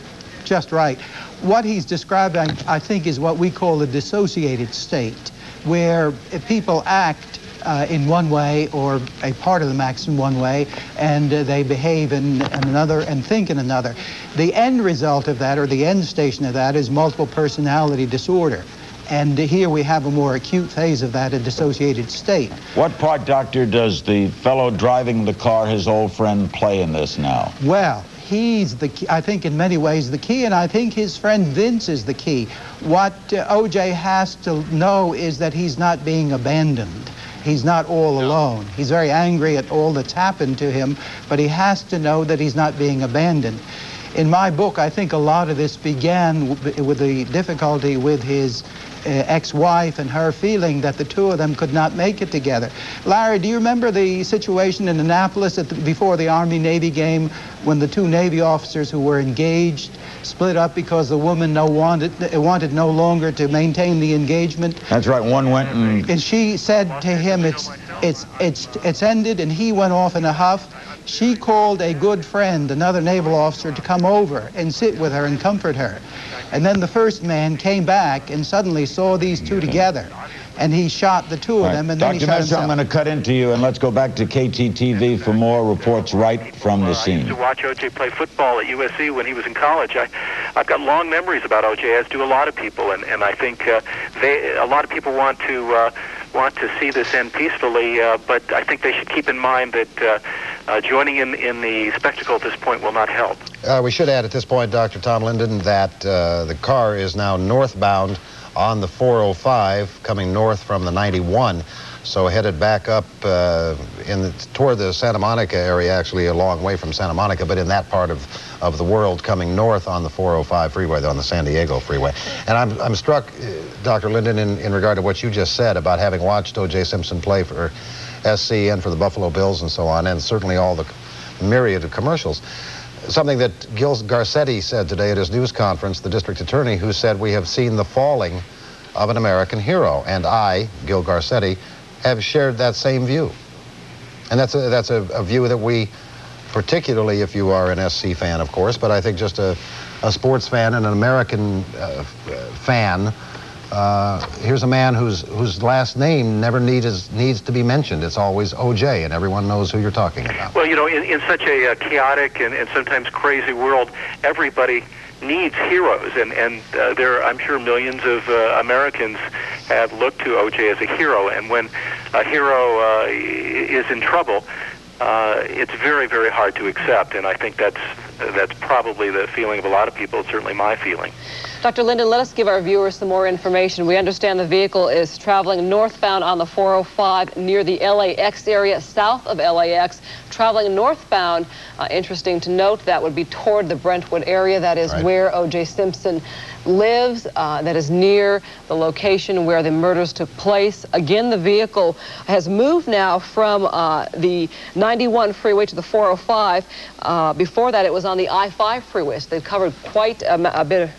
just right. What he's describing, I think, is what we call a dissociated state, where people act in one way or a part of the max in one way, and they behave in another and think in another. The end result of that, or the end station of that, is multiple personality disorder. And here we have a more acute phase of that, a dissociated state. What part, Doctor, does the fellow driving the car, his old friend, play in this now? Well, he's the key, I think in many ways the key, and I think his friend Vince is the key. What O.J. has to know is that he's not being abandoned. He's not all alone. He's very angry at all that's happened to him, but he has to know that he's not being abandoned. In my book, I think a lot of this began with the difficulty with his ex-wife and her feeling that the two of them could not make it together. Larry, do you remember the situation in Annapolis before the Army-Navy game when the two Navy officers who were engaged split up because the woman wanted no longer to maintain the engagement? That's right. One went and she said to him, it's ended, and he went off in a huff. She called a good friend, another naval officer, to come over and sit with her and comfort her. And then the first man came back and suddenly saw these two together, and he shot the two of them, and then he shot himself. I'm going to cut into you, and let's go back to KTTV for more reports right from the scene. I used to watch O.J. play football at USC when he was in college. I've got long memories about O.J., as do a lot of people, and I think a lot of people want to see this end peacefully, but I think they should keep in mind that joining in the spectacle at this point will not help. We should add at this point, Dr. Tom Linden, that the car is now northbound on the 405, coming north from the 91, so headed back up toward the Santa Monica area, actually a long way from Santa Monica, but in that part of the world, coming north on the 405 freeway, on the San Diego freeway. And I'm struck, Dr. Linden, in regard to what you just said about having watched O.J. Simpson play for SC and for the Buffalo Bills and so on, and certainly all the myriad of commercials. Something that Gil Garcetti said today at his news conference, the district attorney, who said, we have seen the falling of an American hero. And I, Gil Garcetti, have shared that same view. And that's a view that we, particularly if you are an SC fan, of course, but I think just a sports fan and an American fan, here's a man whose last name never needs to be mentioned. It's always O.J., and everyone knows who you're talking about. Well, you know, in such a chaotic and sometimes crazy world, everybody needs heroes, and there, I'm sure, millions of Americans have looked to O.J. as a hero, and when a hero is in trouble, it's very, very hard to accept, and I think that's probably the feeling of a lot of people. It's certainly my feeling. Dr. Linden, let us give our viewers some more information. We understand the vehicle is traveling northbound on the 405 near the LAX area, south of LAX. Traveling northbound, interesting to note, that would be toward the Brentwood area. That is right where O.J. Simpson lives. That is near the location where the murders took place. Again, the vehicle has moved now from the 91 freeway to the 405. Before that, it was on the I-5 freeway, so they've covered quite a bit of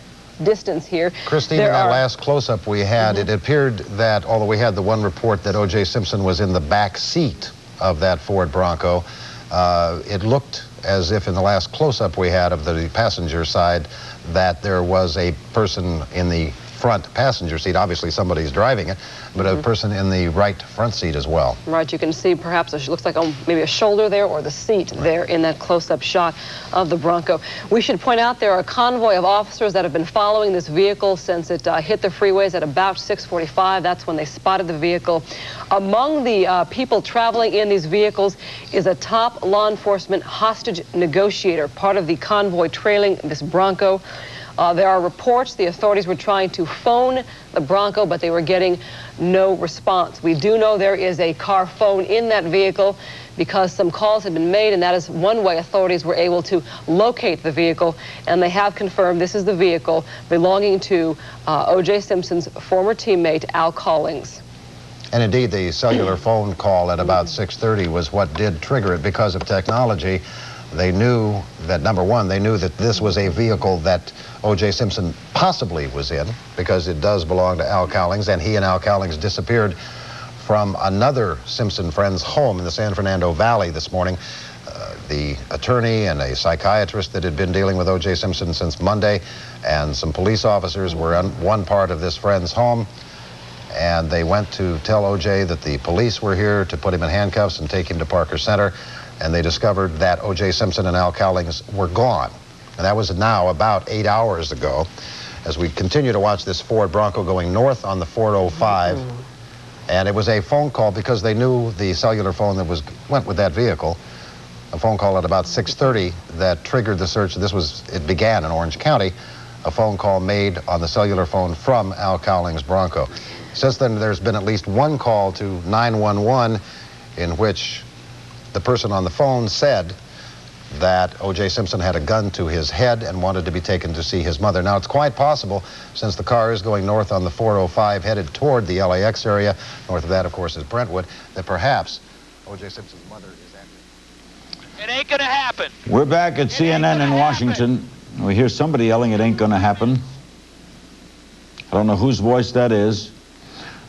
distance here. Christine, in that last close-up we had, it appeared that, although we had the one report that O.J. Simpson was in the back seat of that Ford Bronco, it looked as if in the last close-up we had of the passenger side that there was a person in the front passenger seat. Obviously somebody's driving it, but a person in the right front seat as well. Right, you can see perhaps it looks like maybe a shoulder there or the seat there in that close-up shot of the Bronco. We should point out there are a convoy of officers that have been following this vehicle since it hit the freeways at about 6:45. That's when they spotted the vehicle. Among the people traveling in these vehicles is a top law enforcement hostage negotiator, part of the convoy trailing this Bronco. There are reports the authorities were trying to phone the Bronco, but they were getting no response. We do know there is a car phone in that vehicle because some calls had been made, and that is one way authorities were able to locate the vehicle, and they have confirmed this is the vehicle belonging to O.J. Simpson's former teammate, Al Collings. And indeed, the cellular phone call at about 6:30 was what did trigger it. Because of technology, they knew that, number one, they knew that this was a vehicle that O.J. Simpson possibly was in, because it does belong to Al Collings, and he and Al Collings disappeared from another Simpson friend's home in the San Fernando Valley this morning. The attorney and a psychiatrist that had been dealing with O.J. Simpson since Monday, and some police officers were on one part of this friend's home. and they went to tell O.J. that the police were here to put him in handcuffs and take him to Parker Center, and they discovered that O.J. Simpson and Al Cowlings were gone. And that was now about 8 hours ago. As we continue to watch this Ford Bronco going north on the 405, and it was a phone call because they knew the cellular phone that went with that vehicle, a phone call at about 6:30 that triggered the search. It began in Orange County, a phone call made on the cellular phone from Al Cowlings' Bronco. Since then, there's been at least one call to 911 in which the person on the phone said that O.J. Simpson had a gun to his head and wanted to be taken to see his mother. Now, it's quite possible, since the car is going north on the 405, headed toward the LAX area, north of that, of course, is Brentwood, that perhaps O.J. Simpson's mother is at... It ain't gonna happen. We're back at CNN in Washington. We hear somebody yelling, "It ain't gonna happen." I don't know whose voice that is.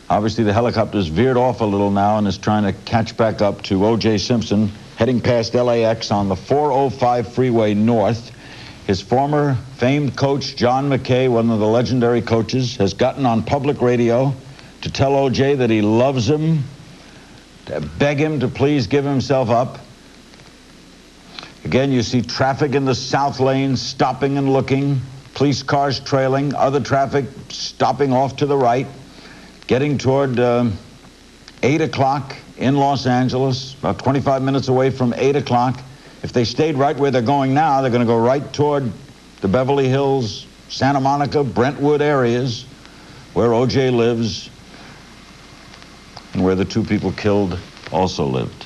Obviously, the helicopter's veered off a little now and is trying to catch back up to O.J. Simpson, heading past LAX on the 405 freeway north. His former famed coach, John McKay, one of the legendary coaches, has gotten on public radio to tell O.J. that he loves him, to beg him to please give himself up. Again, you see traffic in the south lane stopping and looking, police cars trailing, other traffic stopping off to the right, getting toward 8 o'clock in Los Angeles, about 25 minutes away from 8 o'clock. If they stayed right where they're going now, they're going to go right toward the Beverly Hills, Santa Monica, Brentwood areas, where O.J. lives and where the two people killed also lived.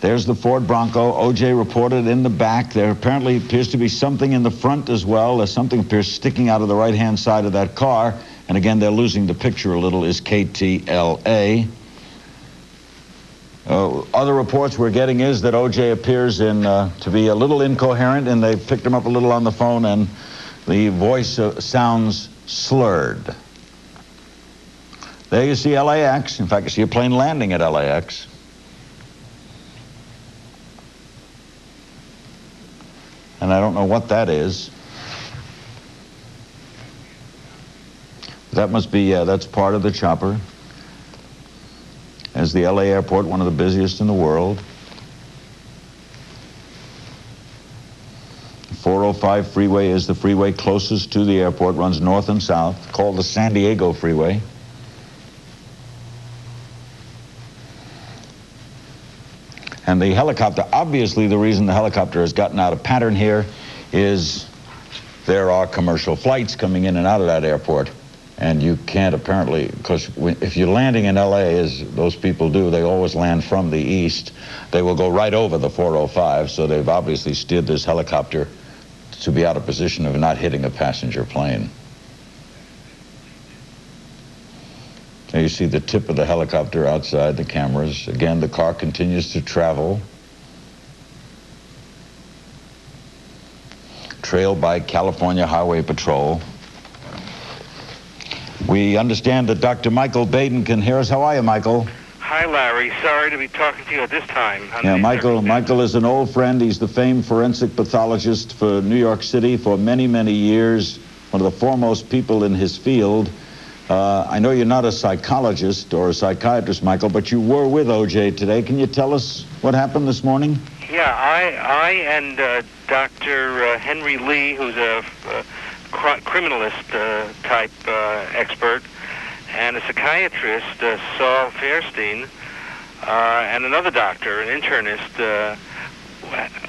There's the Ford Bronco. O.J. reported in the back. There apparently appears to be something in the front as well. There's something appears sticking out of the right-hand side of that car. And again, they're losing the picture a little, is KTLA. Other reports we're getting is that O.J. appears to be a little incoherent, and they've picked him up a little on the phone, and the voice sounds slurred. There you see LAX. In fact, you see a plane landing at LAX. And I don't know what that is. That must be, that's part of the chopper. As the LA airport, one of the busiest in the world. 405 freeway is the freeway closest to the airport, runs north and south, called the San Diego Freeway. And the helicopter, obviously the reason the helicopter has gotten out of pattern here is there are commercial flights coming in and out of that airport. And you can't apparently, because if you're landing in LA, as those people do, they always land from the east. They will go right over the 405, so they've obviously steered this helicopter to be out of position of not hitting a passenger plane. There you see the tip of the helicopter outside the cameras. Again, the car continues to travel, trailed by California Highway Patrol. We understand that Dr. Michael Baden can hear us. How are you, Michael? Hi, Larry. Sorry to be talking to you at this time. Yeah, Michael is an old friend. He's the famed forensic pathologist for New York City for many, many years, one of the foremost people in his field. I know you're not a psychologist or a psychiatrist, Michael, but you were with O.J. today. Can you tell us what happened this morning? Yeah, I and Dr. Henry Lee, who's a criminalist type expert, and a psychiatrist, Saul Fairstein, and another doctor, an internist,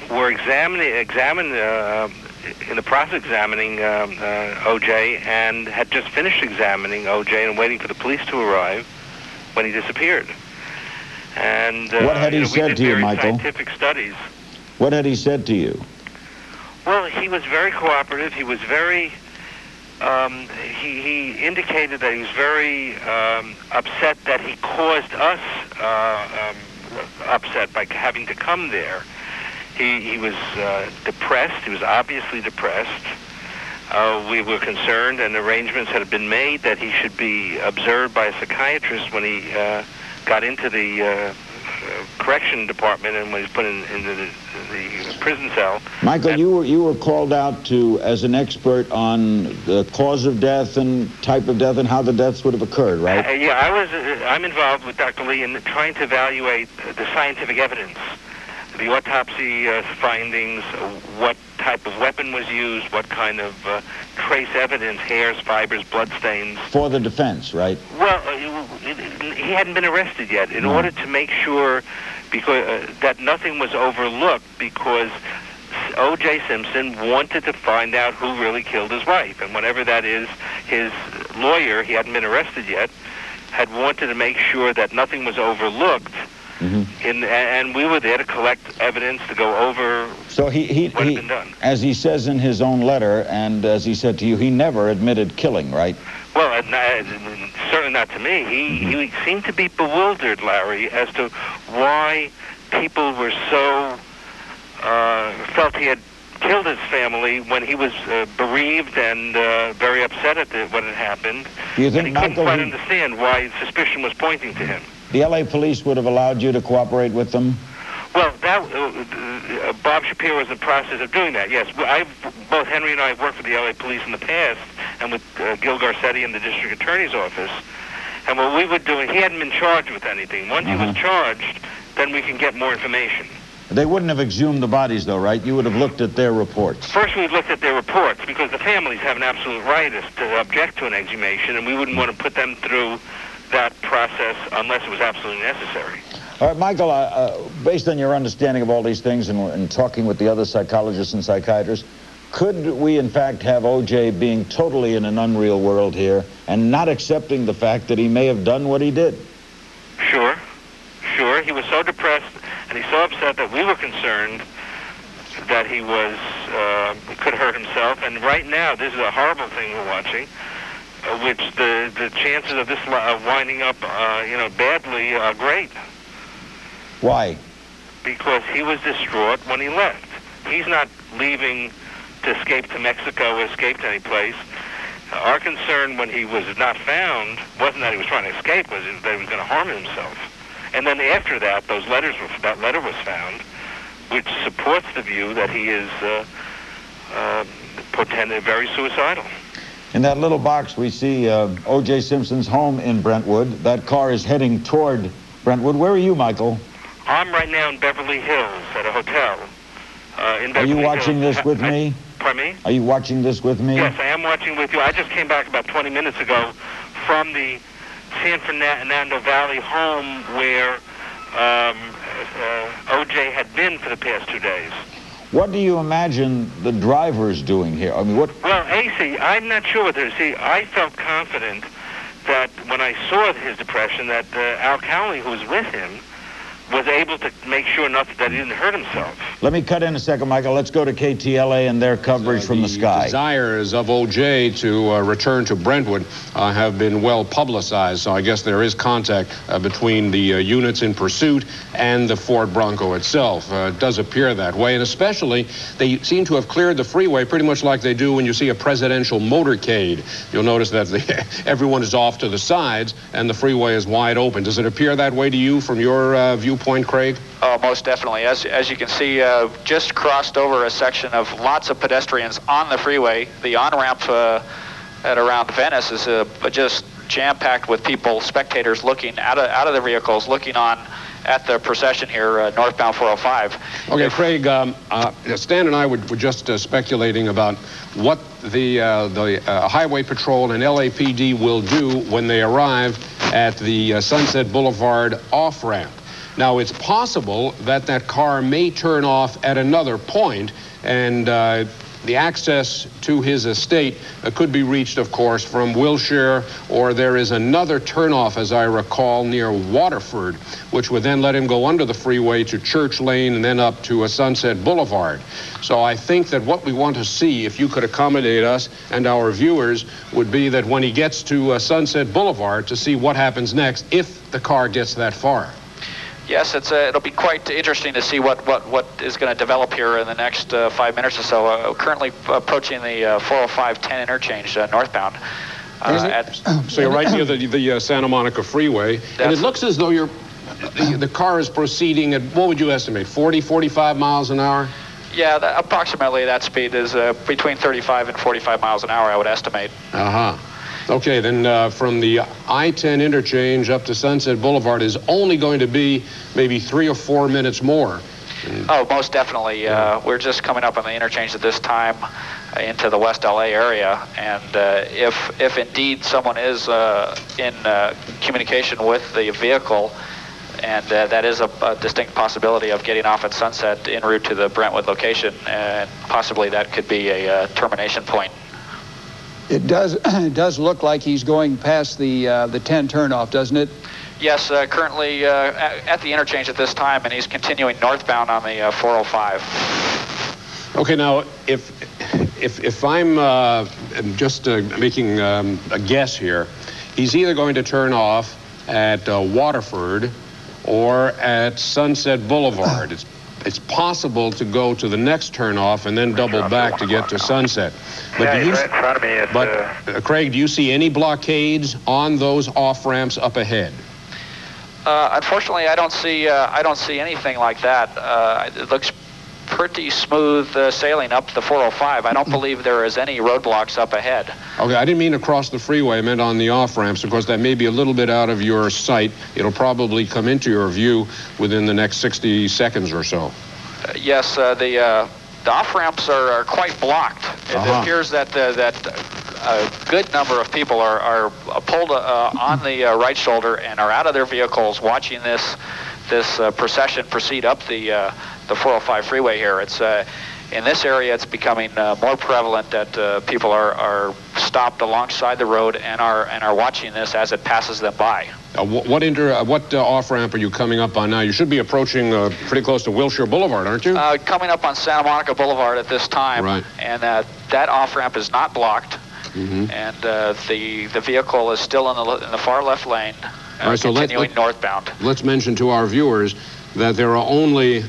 were in the process of examining O.J. and had just finished examining O.J. and waiting for the police to arrive when he disappeared. And what had he said to you, Michael? Scientific studies. What had he said to you? Well, he was very cooperative. He was very. He indicated that he was very upset that he caused us upset by having to come there. He was depressed. He was obviously depressed. We were concerned, and arrangements had been made that he should be observed by a psychiatrist when he got into the correction department and was put into the prison cell. Michael, you were called out as an expert on the cause of death and type of death and how the deaths would have occurred, right? I'm involved with Dr. Lee in trying to evaluate the scientific evidence, the autopsy findings, what type of weapon was used, what kind of trace evidence, hairs, fibers, blood stains. For the defense, right? Well, he hadn't been arrested yet. In order to make sure that nothing was overlooked, because O.J. Simpson wanted to find out who really killed his wife. And whatever that is, his lawyer, he hadn't been arrested yet, had wanted to make sure that nothing was overlooked. And we were there to collect evidence to go over what had been done. As he says in his own letter, and as he said to you, he never admitted killing, right? Well, certainly not to me. He seemed to be bewildered, Larry, as to why people were so felt he had killed his family when he was bereaved and very upset at what had happened. Do you think, and he couldn't quite understand why suspicion was pointing to him. The L.A. police would have allowed you to cooperate with them? Well, Bob Shapiro was in the process of doing that, yes. Both Henry and I have worked for the L.A. police in the past, and with Gil Garcetti in the district attorney's office. And what we were doing, he hadn't been charged with anything. Once he was charged, then we can get more information. They wouldn't have exhumed the bodies, though, right? You would have looked at their reports. First, we looked at their reports, because the families have an absolute right to object to an exhumation, and we wouldn't want to put them through that process unless it was absolutely necessary. All right, Michael, based on your understanding of all these things and talking with the other psychologists and psychiatrists, could we in fact have O.J. being totally in an unreal world here and not accepting the fact that he may have done what he did? Sure. He was so depressed and he's so upset that we were concerned that he could hurt himself. And right now, this is a horrible thing we're watching, which the chances of this winding up, badly are great. Why? Because he was distraught when he left. He's not leaving to escape to Mexico or escape to any place. Our concern when he was not found wasn't that he was trying to escape, was that he was going to harm himself. And then after that, that letter was found, which supports the view that he is very suicidal. In that little box, we see O.J. Simpson's home in Brentwood. That car is heading toward Brentwood. Where are you, Michael? I'm right now in Beverly Hills at a hotel. Are you watching this with me? Pardon me? Are you watching this with me? Yes, I am watching with you. I just came back about 20 minutes ago from the San Fernando Valley home where O.J. had been for the past 2 days. What do you imagine the driver's doing here? I mean, what? Well, AC, I'm not sure what they're. See, I felt confident that when I saw his depression, that Al Cowley, who was with him, was able to make sure that he didn't hurt himself. Let me cut in a second, Michael. Let's go to KTLA and their coverage from the sky. Desires of O.J. to return to Brentwood have been well publicized, so I guess there is contact between the units in pursuit and the Ford Bronco itself. It does appear that way, and especially they seem to have cleared the freeway pretty much like they do when you see a presidential motorcade. You'll notice that everyone is off to the sides and the freeway is wide open. Does it appear that way to you from your viewpoint, Craig? Oh, most definitely. As you can see, just crossed over a section of lots of pedestrians on the freeway. The on-ramp at around Venice is just jam-packed with people, spectators looking out of their vehicles, looking on at the procession here, northbound 405. Okay, Craig, Stan and I were just speculating about what the Highway Patrol and LAPD will do when they arrive at the Sunset Boulevard off-ramp. Now, it's possible that that car may turn off at another point, and the access to his estate could be reached, of course, from Wilshire, or there is another turnoff, as I recall, near Waterford, which would then let him go under the freeway to Church Lane and then up to a Sunset Boulevard. So I think that what we want to see, if you could accommodate us and our viewers, would be that when he gets to Sunset Boulevard, to see what happens next if the car gets that far. Yes, it'll be quite interesting to see what is going to develop here in the next 5 minutes or so. Currently approaching the 405-10 interchange northbound. So you're right near the Santa Monica Freeway, and it looks as though you're the car is proceeding at, what would you estimate, 40, 45 miles an hour? Yeah, approximately that speed is between 35 and 45 miles an hour, I would estimate. Uh-huh. Okay, then from the I-10 interchange up to Sunset Boulevard is only going to be maybe 3 or 4 minutes more. Oh, most definitely. We're just coming up on the interchange at this time into the West LA area, and if indeed someone is in communication with the vehicle, and that is a distinct possibility of getting off at Sunset en route to the Brentwood location, and possibly that could be a termination point. It does look like he's going past the 10 turnoff, doesn't it? Yes, currently at the interchange at this time, and he's continuing northbound on the 405. Okay, now if I'm just making a guess here, he's either going to turn off at Waterford or at Sunset Boulevard. It's possible to go to the next turnoff and then double back to get to Sunset. But yeah, he's right in front of me. Craig, do you see any blockades on those off-ramps up ahead? Unfortunately, I don't see anything like that. It looks pretty smooth sailing up the 405. I don't believe there is any roadblocks up ahead. Okay, I didn't mean across the freeway. I meant on the off-ramps. Of course, that may be a little bit out of your sight. It'll probably come into your view within the next 60 seconds or so. Yes, the off-ramps are quite blocked. It appears that a good number of people are pulled on the right shoulder and are out of their vehicles watching this procession proceed up the 405 freeway here. It's in this area, it's becoming more prevalent that people are stopped alongside the road and are watching this as it passes them by. What off-ramp are you coming up on now? You should be approaching pretty close to Wilshire Boulevard, aren't you? Coming up on Santa Monica Boulevard at this time. Right. And that off-ramp is not blocked. Mm-hmm. And the vehicle is still in the far left lane, right, so continuing northbound. Let's mention to our viewers that there are only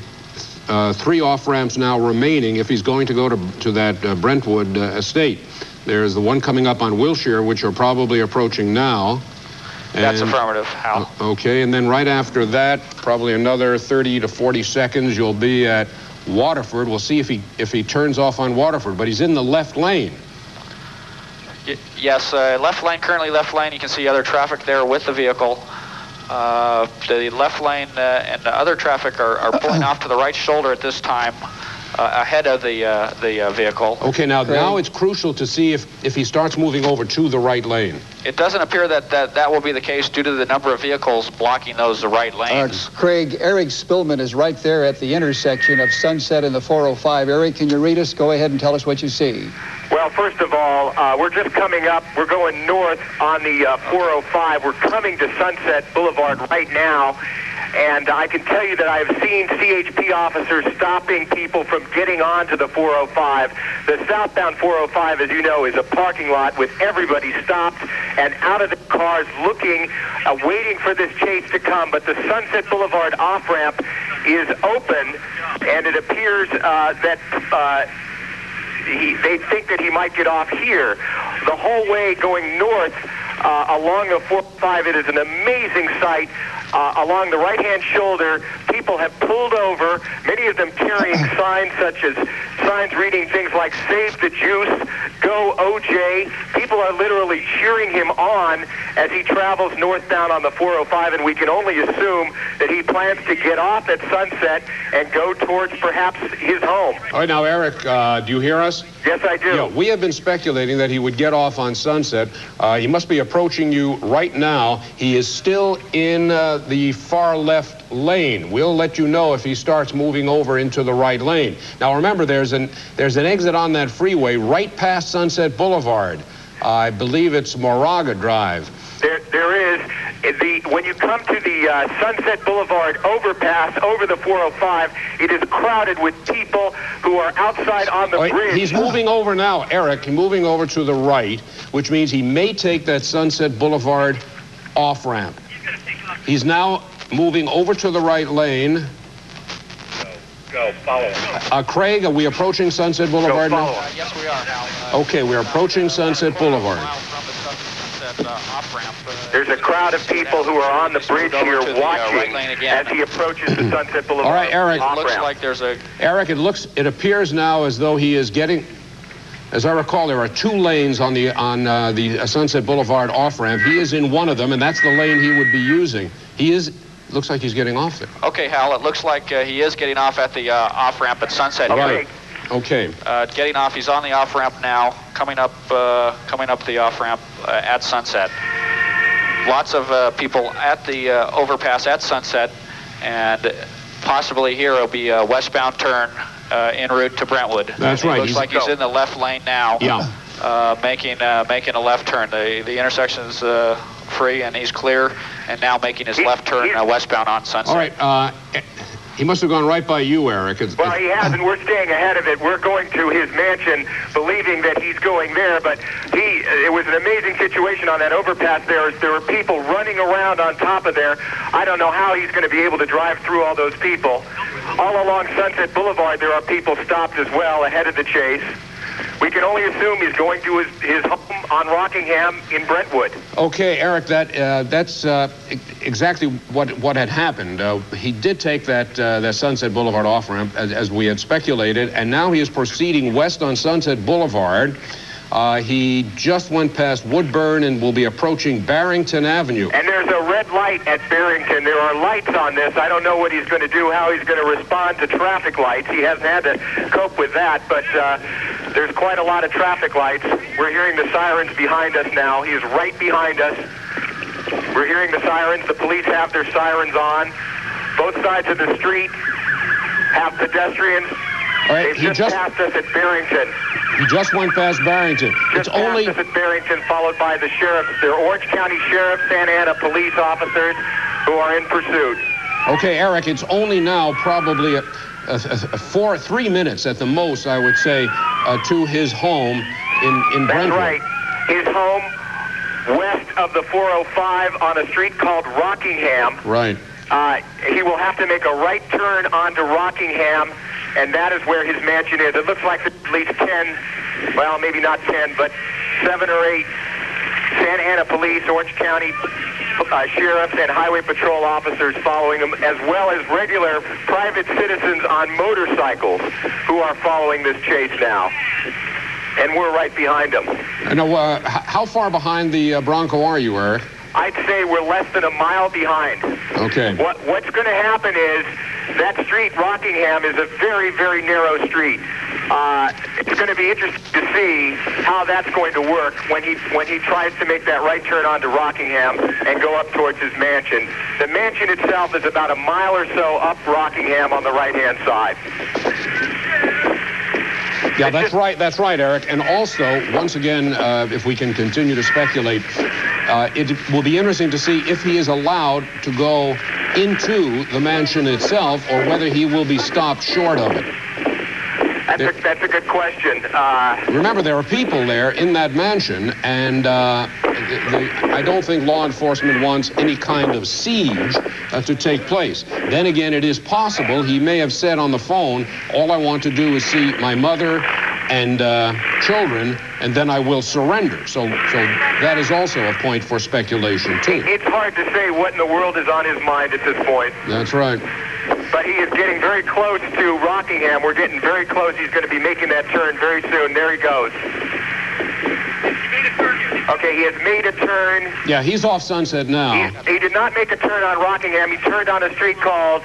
3 off-ramps now remaining if he's going to go to that Brentwood estate. There's the one coming up on Wilshire, which you're probably approaching now. That's affirmative, Hal. Okay, and then right after that, probably another 30 to 40 seconds, you'll be at Waterford. We'll see if he turns off on Waterford, but he's in the left lane. Yes, left lane, currently left lane. You can see other traffic there with the vehicle. The left lane and the other traffic are pulling off to the right shoulder at this time, ahead of the vehicle. Okay, now it's crucial to see if he starts moving over to the right lane. It doesn't appear that will be the case due to the number of vehicles blocking those right lanes. Craig, Eric Spillman is right there at the intersection of Sunset and the 405. Eric, can you read us? Go ahead and tell us what you see. Well, first of all, we're just coming up. We're going north on the 405. We're coming to Sunset Boulevard right now. And I can tell you that I've seen CHP officers stopping people from getting onto the 405. The southbound 405, as you know, is a parking lot with everybody stopped and out of the cars looking, waiting for this chase to come. But the Sunset Boulevard off-ramp is open, and it appears that they think that he might get off here. The whole way going north along the 405, it is an amazing sight. Along the right-hand shoulder, people have pulled over, many of them carrying signs such as signs reading things like "Save the Juice," "Go OJ." People are literally cheering him on as he travels northbound on the 405, and we can only assume that he plans to get off at Sunset and go towards perhaps his home. All right, now, Eric, do you hear us? Yes, I do. Yeah, we have been speculating that he would get off on Sunset. He must be approaching you right now. He is still in the far left lane. We'll let you know if he starts moving over into the right lane. Now, remember, there's an exit on that freeway right past Sunset Boulevard. I believe it's Moraga Drive. There is. When you come to the Sunset Boulevard overpass over the 405, it is crowded with people who are outside on the bridge. He's moving over now, Eric, moving over to the right, which means he may take that Sunset Boulevard off-ramp. He's now moving over to the right lane. Go, follow him. Craig, are we approaching Sunset Boulevard now? Yes, we are now. Okay, we're approaching Sunset Boulevard. From the Sunset off-ramp. There's a crowd of people who are on the bridge here watching as he approaches the Sunset Boulevard. All right, Eric. Looks like there's a... Eric, it appears now as though he is getting... As I recall, there are 2 lanes on the Sunset Boulevard off-ramp. He is in one of them, and that's the lane he would be using. Looks like he's getting off there. Okay, Hal, it looks like he is getting off at the off-ramp at Sunset. All right. Okay. Getting off, he's on the off-ramp now, coming up the off-ramp at Sunset. Lots of people at the overpass at Sunset, and possibly here will be a westbound turn en route to Brentwood. That's right. Looks like he's in the left lane now. Yeah. Making a left turn. The intersection is free, and he's clear, and now making his left turn westbound on Sunset. All right. He must have gone right by you, Eric. Well, he hasn't. We're staying ahead of it. We're going to his mansion, believing that he's going there. But it was an amazing situation on that overpass there. There were people running around on top of there. I don't know how he's going to be able to drive through all those people. All along Sunset Boulevard, there are people stopped as well ahead of the chase. We can only assume he's going to his home on Rockingham in Brentwood. Okay, Eric, that's exactly what had happened. He did take that Sunset Boulevard off-ramp, as we had speculated, and now he is proceeding west on Sunset Boulevard. He just went past Woodburn and will be approaching Barrington Avenue. And there's a red light at Barrington. There are lights on this. I don't know what he's going to do, how he's going to respond to traffic lights. He hasn't had to cope with that, but there's quite a lot of traffic lights. We're hearing the sirens behind us now. He is right behind us. We're hearing the sirens. The police have their sirens on. Both sides of the street have pedestrians. All right, They've just passed us at Barrington. He just went past Barrington. Just passed us at Barrington, followed by the sheriffs. They're Orange County Sheriff, Santa Ana police officers who are in pursuit. Okay, Eric, it's only now probably 3 minutes at the most, I would say, to his home in Brentwood. That's right. His home west of the 405 on a street called Rockingham. Right. He will have to make a right turn onto Rockingham, and that is where his mansion is. It looks like at least 10, well, maybe not 10, but 7 or 8 Santa Ana police, Orange County sheriffs, and highway patrol officers following him, as well as regular private citizens on motorcycles who are following this chase now. And we're right behind them. Now, how far behind the Bronco are you, Eric? I'd say we're less than a mile behind. Okay. What's going to happen is that street, Rockingham, is a very, very narrow street. It's going to be interesting to see how that's going to work when he tries to make that right turn onto Rockingham and go up towards his mansion. The mansion itself is about a mile or so up Rockingham on the right-hand side. Yeah, that's right, Eric. And also, once again, if we can continue to speculate, it will be interesting to see if he is allowed to go into the mansion itself or whether he will be stopped short of it. That's a good question. Remember, there are people there in that mansion, and I don't think law enforcement wants any kind of siege to take place. Then again, it is possible he may have said on the phone, all I want to do is see my mother and children, and then I will surrender. So that is also a point for speculation, too. It's hard to say what in the world is on his mind at this point. That's right. But he is getting very close to Rockingham. We're getting very close. He's going to be making that turn very soon. There he goes. Okay, he has made a turn. Yeah, he's off Sunset now. He did not make a turn on Rockingham. He turned on a street called,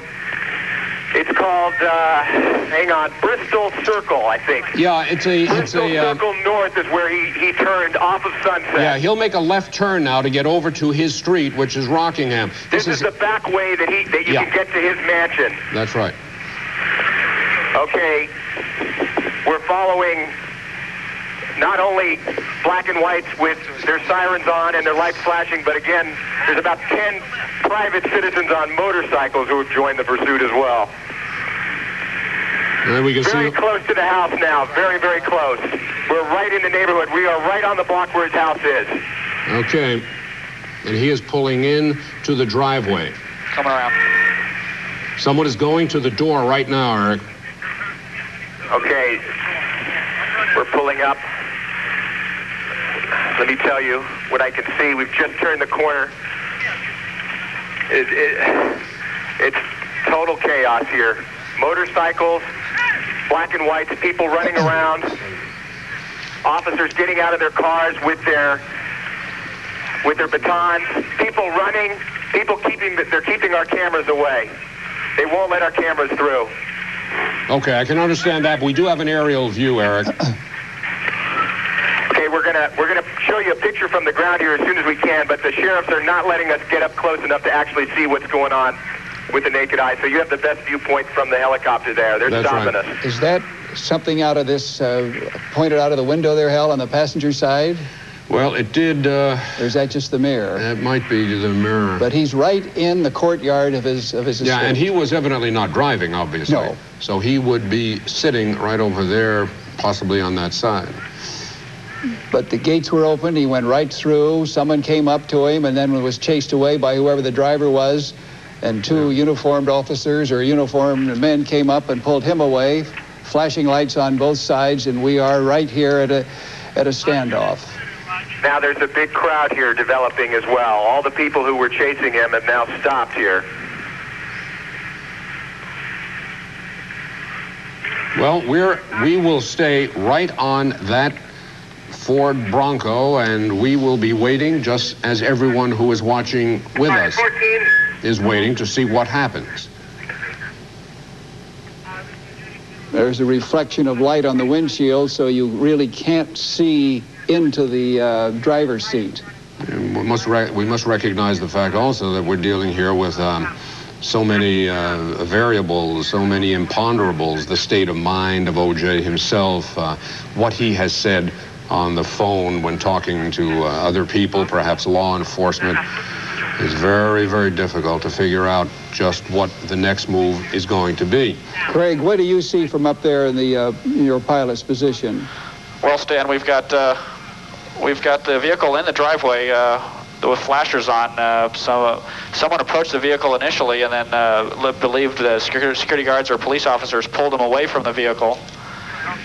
Bristol Circle, I think. Yeah, Bristol Circle North is where he turned off of Sunset. Yeah, he'll make a left turn now to get over to his street, which is Rockingham. This is the back way that you can get to his mansion. That's right. Okay, we're following not only black and whites with their sirens on and their lights flashing, but again, there's about 10 private citizens on motorcycles who have joined the pursuit as well. And we can very close to the house now, very, very close. We're right in the neighborhood. We are right on the block where his house is. Okay, and he is pulling in to the driveway. Come around. Someone is going to the door right now, Eric. Okay, we're pulling up. let me tell you what I can see. We've just turned the corner. It's total chaos here. Motorcycles, black and whites, people running around, officers getting out of their cars with their batons, people running, they're keeping our cameras away. They won't let our cameras through. Okay, I can understand that, but we do have an aerial view, Eric. Okay, we're gonna show you a picture from the ground here as soon as we can, but the sheriffs are not letting us get up close enough to actually see what's going on with the naked eye. So you have the best viewpoint from the helicopter there. They're stopping us. Is that something out of this, pointed out of the window there, Hal, on the passenger side? Well, it did. Or is that just the mirror? That might be the mirror. But he's right in the courtyard of his estate. Yeah, and he was evidently not driving, obviously. No. So he would be sitting right over there, possibly on that side. But the gates were open. He went right through. Someone came up to him and then was chased away by whoever the driver was. And two uniformed officers or uniformed men came up and pulled him away, flashing lights on both sides. And we are right here at a standoff. Now there's a big crowd here developing as well. All the people who were chasing him have now stopped here. Well, we will stay right on that Ford Bronco, and we will be waiting, just as everyone who is watching with us is waiting to see what happens. There's a reflection of light on the windshield, so you really can't see into the driver's seat. And we must recognize the fact also that we're dealing here with so many variables, so many imponderables, the state of mind of O.J. himself, what he has said on the phone when talking to other people, perhaps law enforcement. It's very, very difficult to figure out just what the next move is going to be. Craig, what do you see from up there in your pilot's position? Well, Stan, we've got the vehicle in the driveway with flashers on. Someone approached the vehicle initially and then believed the security guards or police officers pulled him away from the vehicle.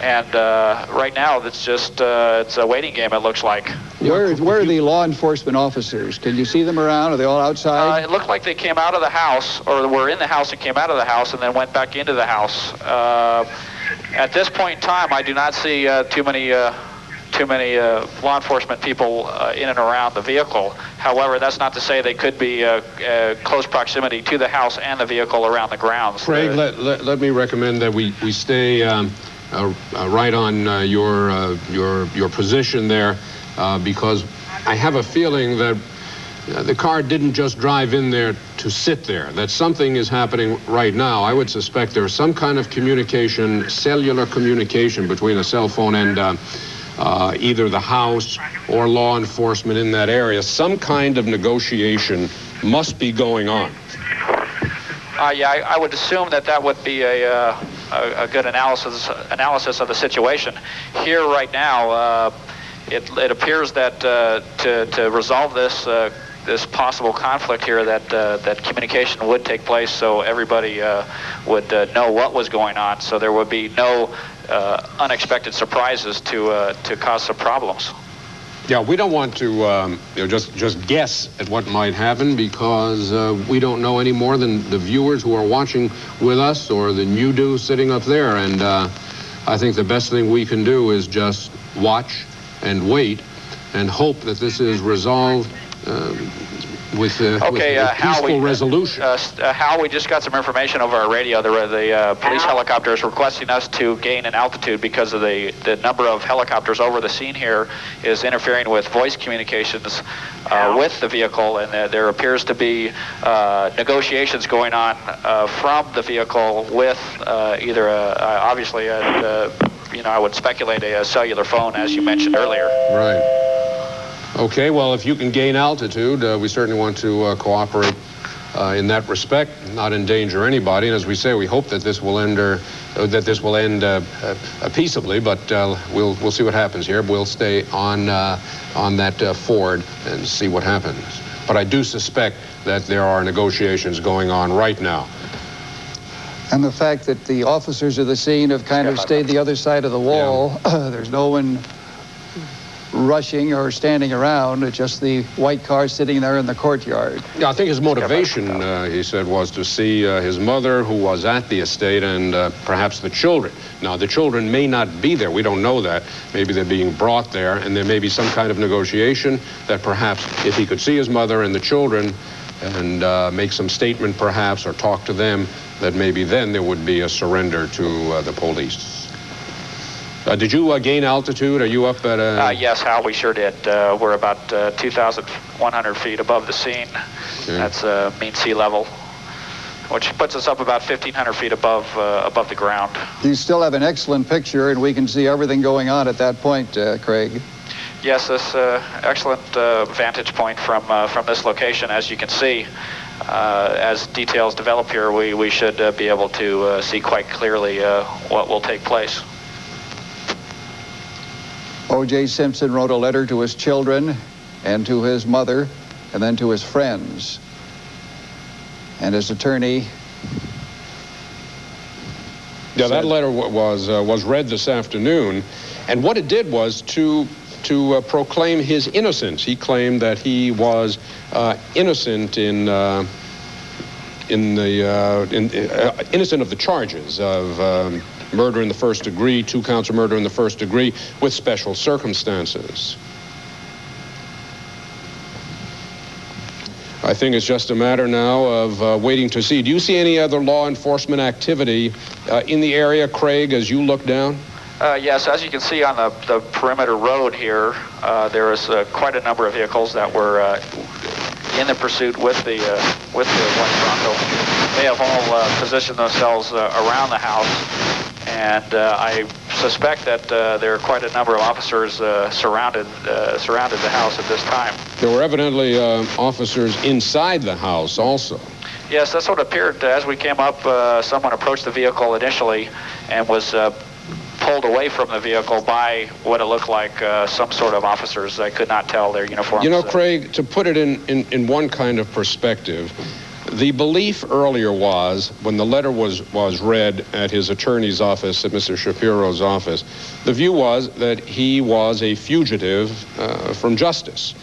And right now, it's just it's a waiting game, it looks like. Where are the law enforcement officers? Can you see them around? Are they all outside? It looked like they came out of the house, or were in the house and came out of the house and then went back into the house. At this point in time, I do not see too many law enforcement people in and around the vehicle. However, that's not to say they could be close proximity to the house and the vehicle around the grounds. Craig, let me recommend that we stay right on your position there, because I have a feeling that the car didn't just drive in there to sit there, that something is happening right now. I would suspect there's some kind of communication, cellular communication between a cell phone and either the house or law enforcement in that area. Some kind of negotiation must be going on. Yeah, I would assume that would be a good analysis of the situation. Here right now, it appears that to resolve this possible conflict here, that communication would take place, so everybody would know what was going on, so there would be no unexpected surprises to cause some problems. Yeah, we don't want to just guess at what might happen, because we don't know any more than the viewers who are watching with us or than you do sitting up there. And I think the best thing we can do is just watch and wait and hope that this is resolved with a peaceful resolution. Hal, we just got some information over our radio. The police helicopter is requesting us to gain an altitude because of the number of helicopters over the scene here is interfering with voice communications with the vehicle, and there appears to be negotiations going on from the vehicle with either obviously I would speculate a cellular phone, as you mentioned earlier. Right. Okay, well, if you can gain altitude, we certainly want to cooperate in that respect, not endanger anybody. And as we say, we hope that this will end peaceably. But we'll see what happens here. We'll stay on that Ford and see what happens. But I do suspect that there are negotiations going on right now. And the fact that the officers of the scene have kind of stayed the other side of the wall, there's no one rushing or standing around. It's just the white car sitting there in the courtyard. Yeah, I think his motivation, he said, was to see his mother, who was at the estate, and perhaps the children. Now, the children may not be there. We don't know that. Maybe they're being brought there, and there may be some kind of negotiation that perhaps if he could see his mother and the children and make some statement perhaps or talk to them, that maybe then there would be a surrender to the police. Did you gain altitude? Are you up at Yes, Hal, we sure did. We're about 2,100 feet above the scene. Okay. That's mean sea level, which puts us up about 1,500 feet above the ground. You still have an excellent picture, and we can see everything going on at that point, Craig. Yes, this excellent vantage point from this location. As you can see, as details develop here, we should be able to see quite clearly what will take place. O.J. Simpson wrote a letter to his children and to his mother and then to his friends. And his attorney... Yeah, that letter was read this afternoon, and what it did was to proclaim his innocence. He claimed that he was innocent innocent of the charges of murder in the first degree, 2 counts of murder in the first degree, with special circumstances. I think it's just a matter now of waiting to see. Do you see any other law enforcement activity in the area, Craig, as you look down? Yes, as you can see on the perimeter road here, there is quite a number of vehicles that were in the pursuit with the white Bronco. They have all positioned themselves around the house. And I suspect that there are quite a number of officers surrounded the house at this time. There were evidently officers inside the house also. Yes, that's what appeared as we came up. Someone approached the vehicle initially and was pulled away from the vehicle by what it looked like some sort of officers. I could not tell their uniforms. You know, Craig, to put it in one kind of perspective, the belief earlier was, when the letter was read at his attorney's office, at Mr. Shapiro's office, the view was that he was a fugitive from justice.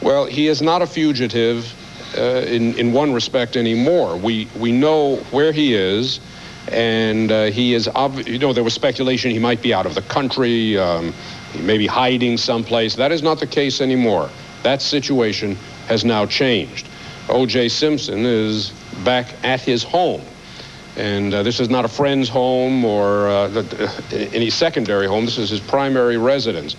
Well, he is not a fugitive in one respect anymore. We know where he is, and he is, you know, there was speculation he might be out of the country, he may be hiding someplace. That is not the case anymore. That situation has now changed. O.J. Simpson is back at his home. And this is not a friend's home or any secondary home. This is his primary residence.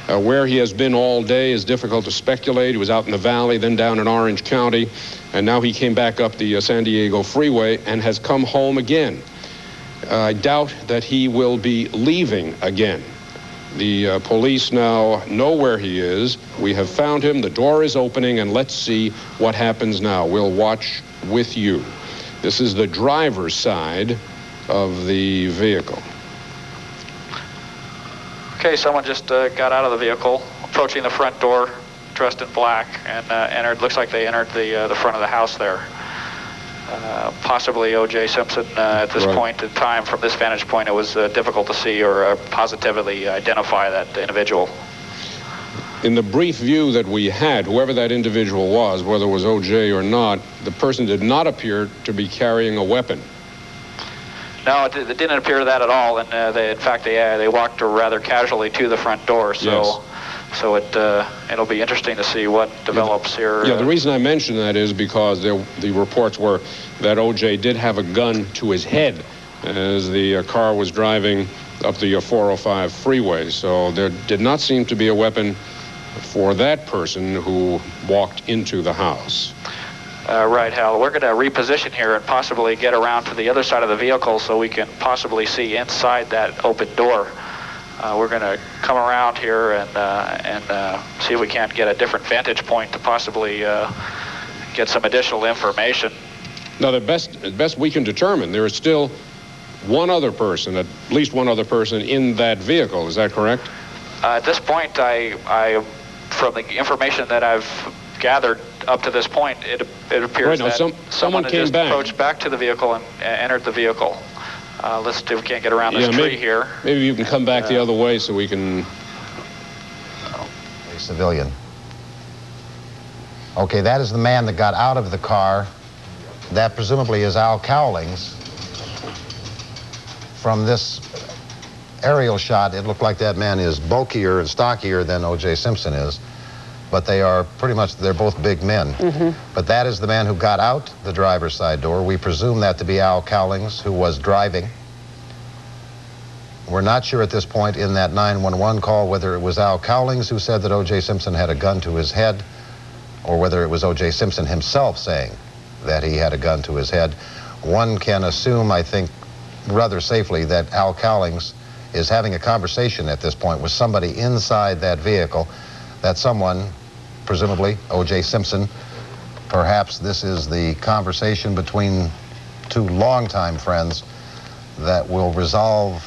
Where he has been all day is difficult to speculate. He was out in the valley, then down in Orange County, and now he came back up the San Diego Freeway and has come home again. I doubt that he will be leaving again. The police now know where he is. We have found him. The door is opening, and let's see what happens now. We'll watch with you. This is the driver's side of the vehicle. Okay, someone just got out of the vehicle, approaching the front door, dressed in black, and entered. Looks like they entered the front of the house there. Possibly O.J. Simpson at this point in time. From this vantage point, it was difficult to see or positively identify that individual. In the brief view that we had, whoever that individual was, whether it was O.J. or not, the person did not appear to be carrying a weapon. No, it didn't appear that at all, and in fact, they walked rather casually to the front door. So. Yes. So it'll be interesting to see what develops here. Yeah, the reason I mention that is because the reports were that O.J. did have a gun to his head as the car was driving up the 405 freeway. So there did not seem to be a weapon for that person who walked into the house. Right, Hal. We're going to reposition here and possibly get around to the other side of the vehicle so we can possibly see inside that open door. We're going to come around here and see if we can't get a different vantage point to possibly get some additional information. Now, the best we can determine, there is still one other person, at least one other person in that vehicle. Is that correct? At this point, I from the information that I've gathered up to this point, it appears that someone came back. Approached back to the vehicle and entered the vehicle. Let's see if we can't get around this tree here. Maybe you can come back the other way so we can... civilian. Okay, that is the man that got out of the car. That presumably is Al Cowlings. From this aerial shot, it looked like that man is bulkier and stockier than O.J. Simpson is. But they are pretty much, they're both big men. But that is the man who got out the driver's side door. We presume that to be Al Cowlings, who was driving. We're not sure at this point in that 911 call whether it was Al Cowlings who said that O.J. Simpson had a gun to his head, or whether it was O.J. Simpson himself saying that he had a gun to his head. One can assume, I think, rather safely that Al Cowlings is having a conversation at this point with somebody inside that vehicle, that someone, presumably O.J. Simpson, perhaps this is the conversation between two longtime friends that will resolve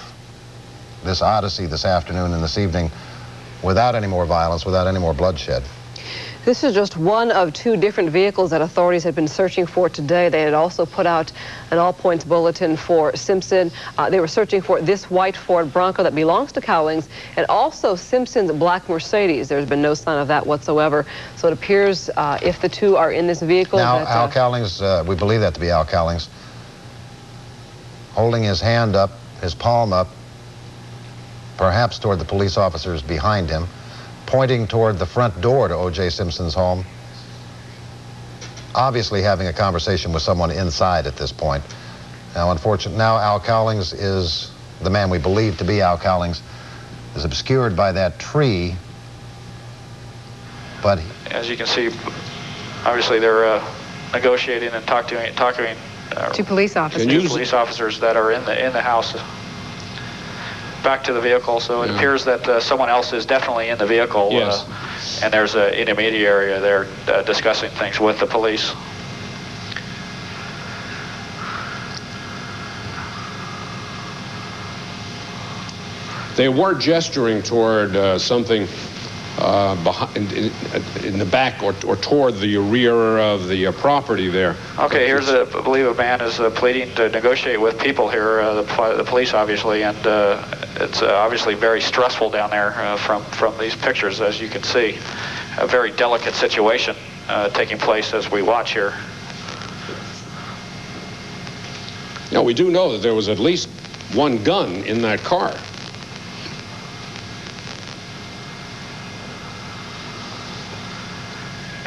this odyssey this afternoon and this evening without any more violence, without any more bloodshed. This is just one of 2 different vehicles that authorities had been searching for today. They had also put out an all-points bulletin for Simpson. They were searching for this white Ford Bronco that belongs to Cowlings, and also Simpson's black Mercedes. There's been no sign of that whatsoever. So it appears if the 2 are in this vehicle... Now, Al Cowlings, we believe that to be Al Cowlings, holding his hand up, his palm up, perhaps toward the police officers behind him, pointing toward the front door to O.J. Simpson's home, obviously having a conversation with someone inside at this point. Now, unfortunately, now Al Cowlings is the man we believe to be Al Cowlings, is obscured by that tree, but... As you can see, obviously they're negotiating and talking to police officers. To police officers that are in the house. Back to the vehicle, so it appears that someone else is definitely in the vehicle. Yes. And there's an intermediary there discussing things with the police. They were gesturing toward something behind, in the back or toward the rear of the property there. Okay, here's I believe a man is pleading to negotiate with people here, the police obviously, and it's obviously very stressful down there from these pictures, as you can see. A very delicate situation taking place as we watch here. Now, we do know that there was at least one gun in that car.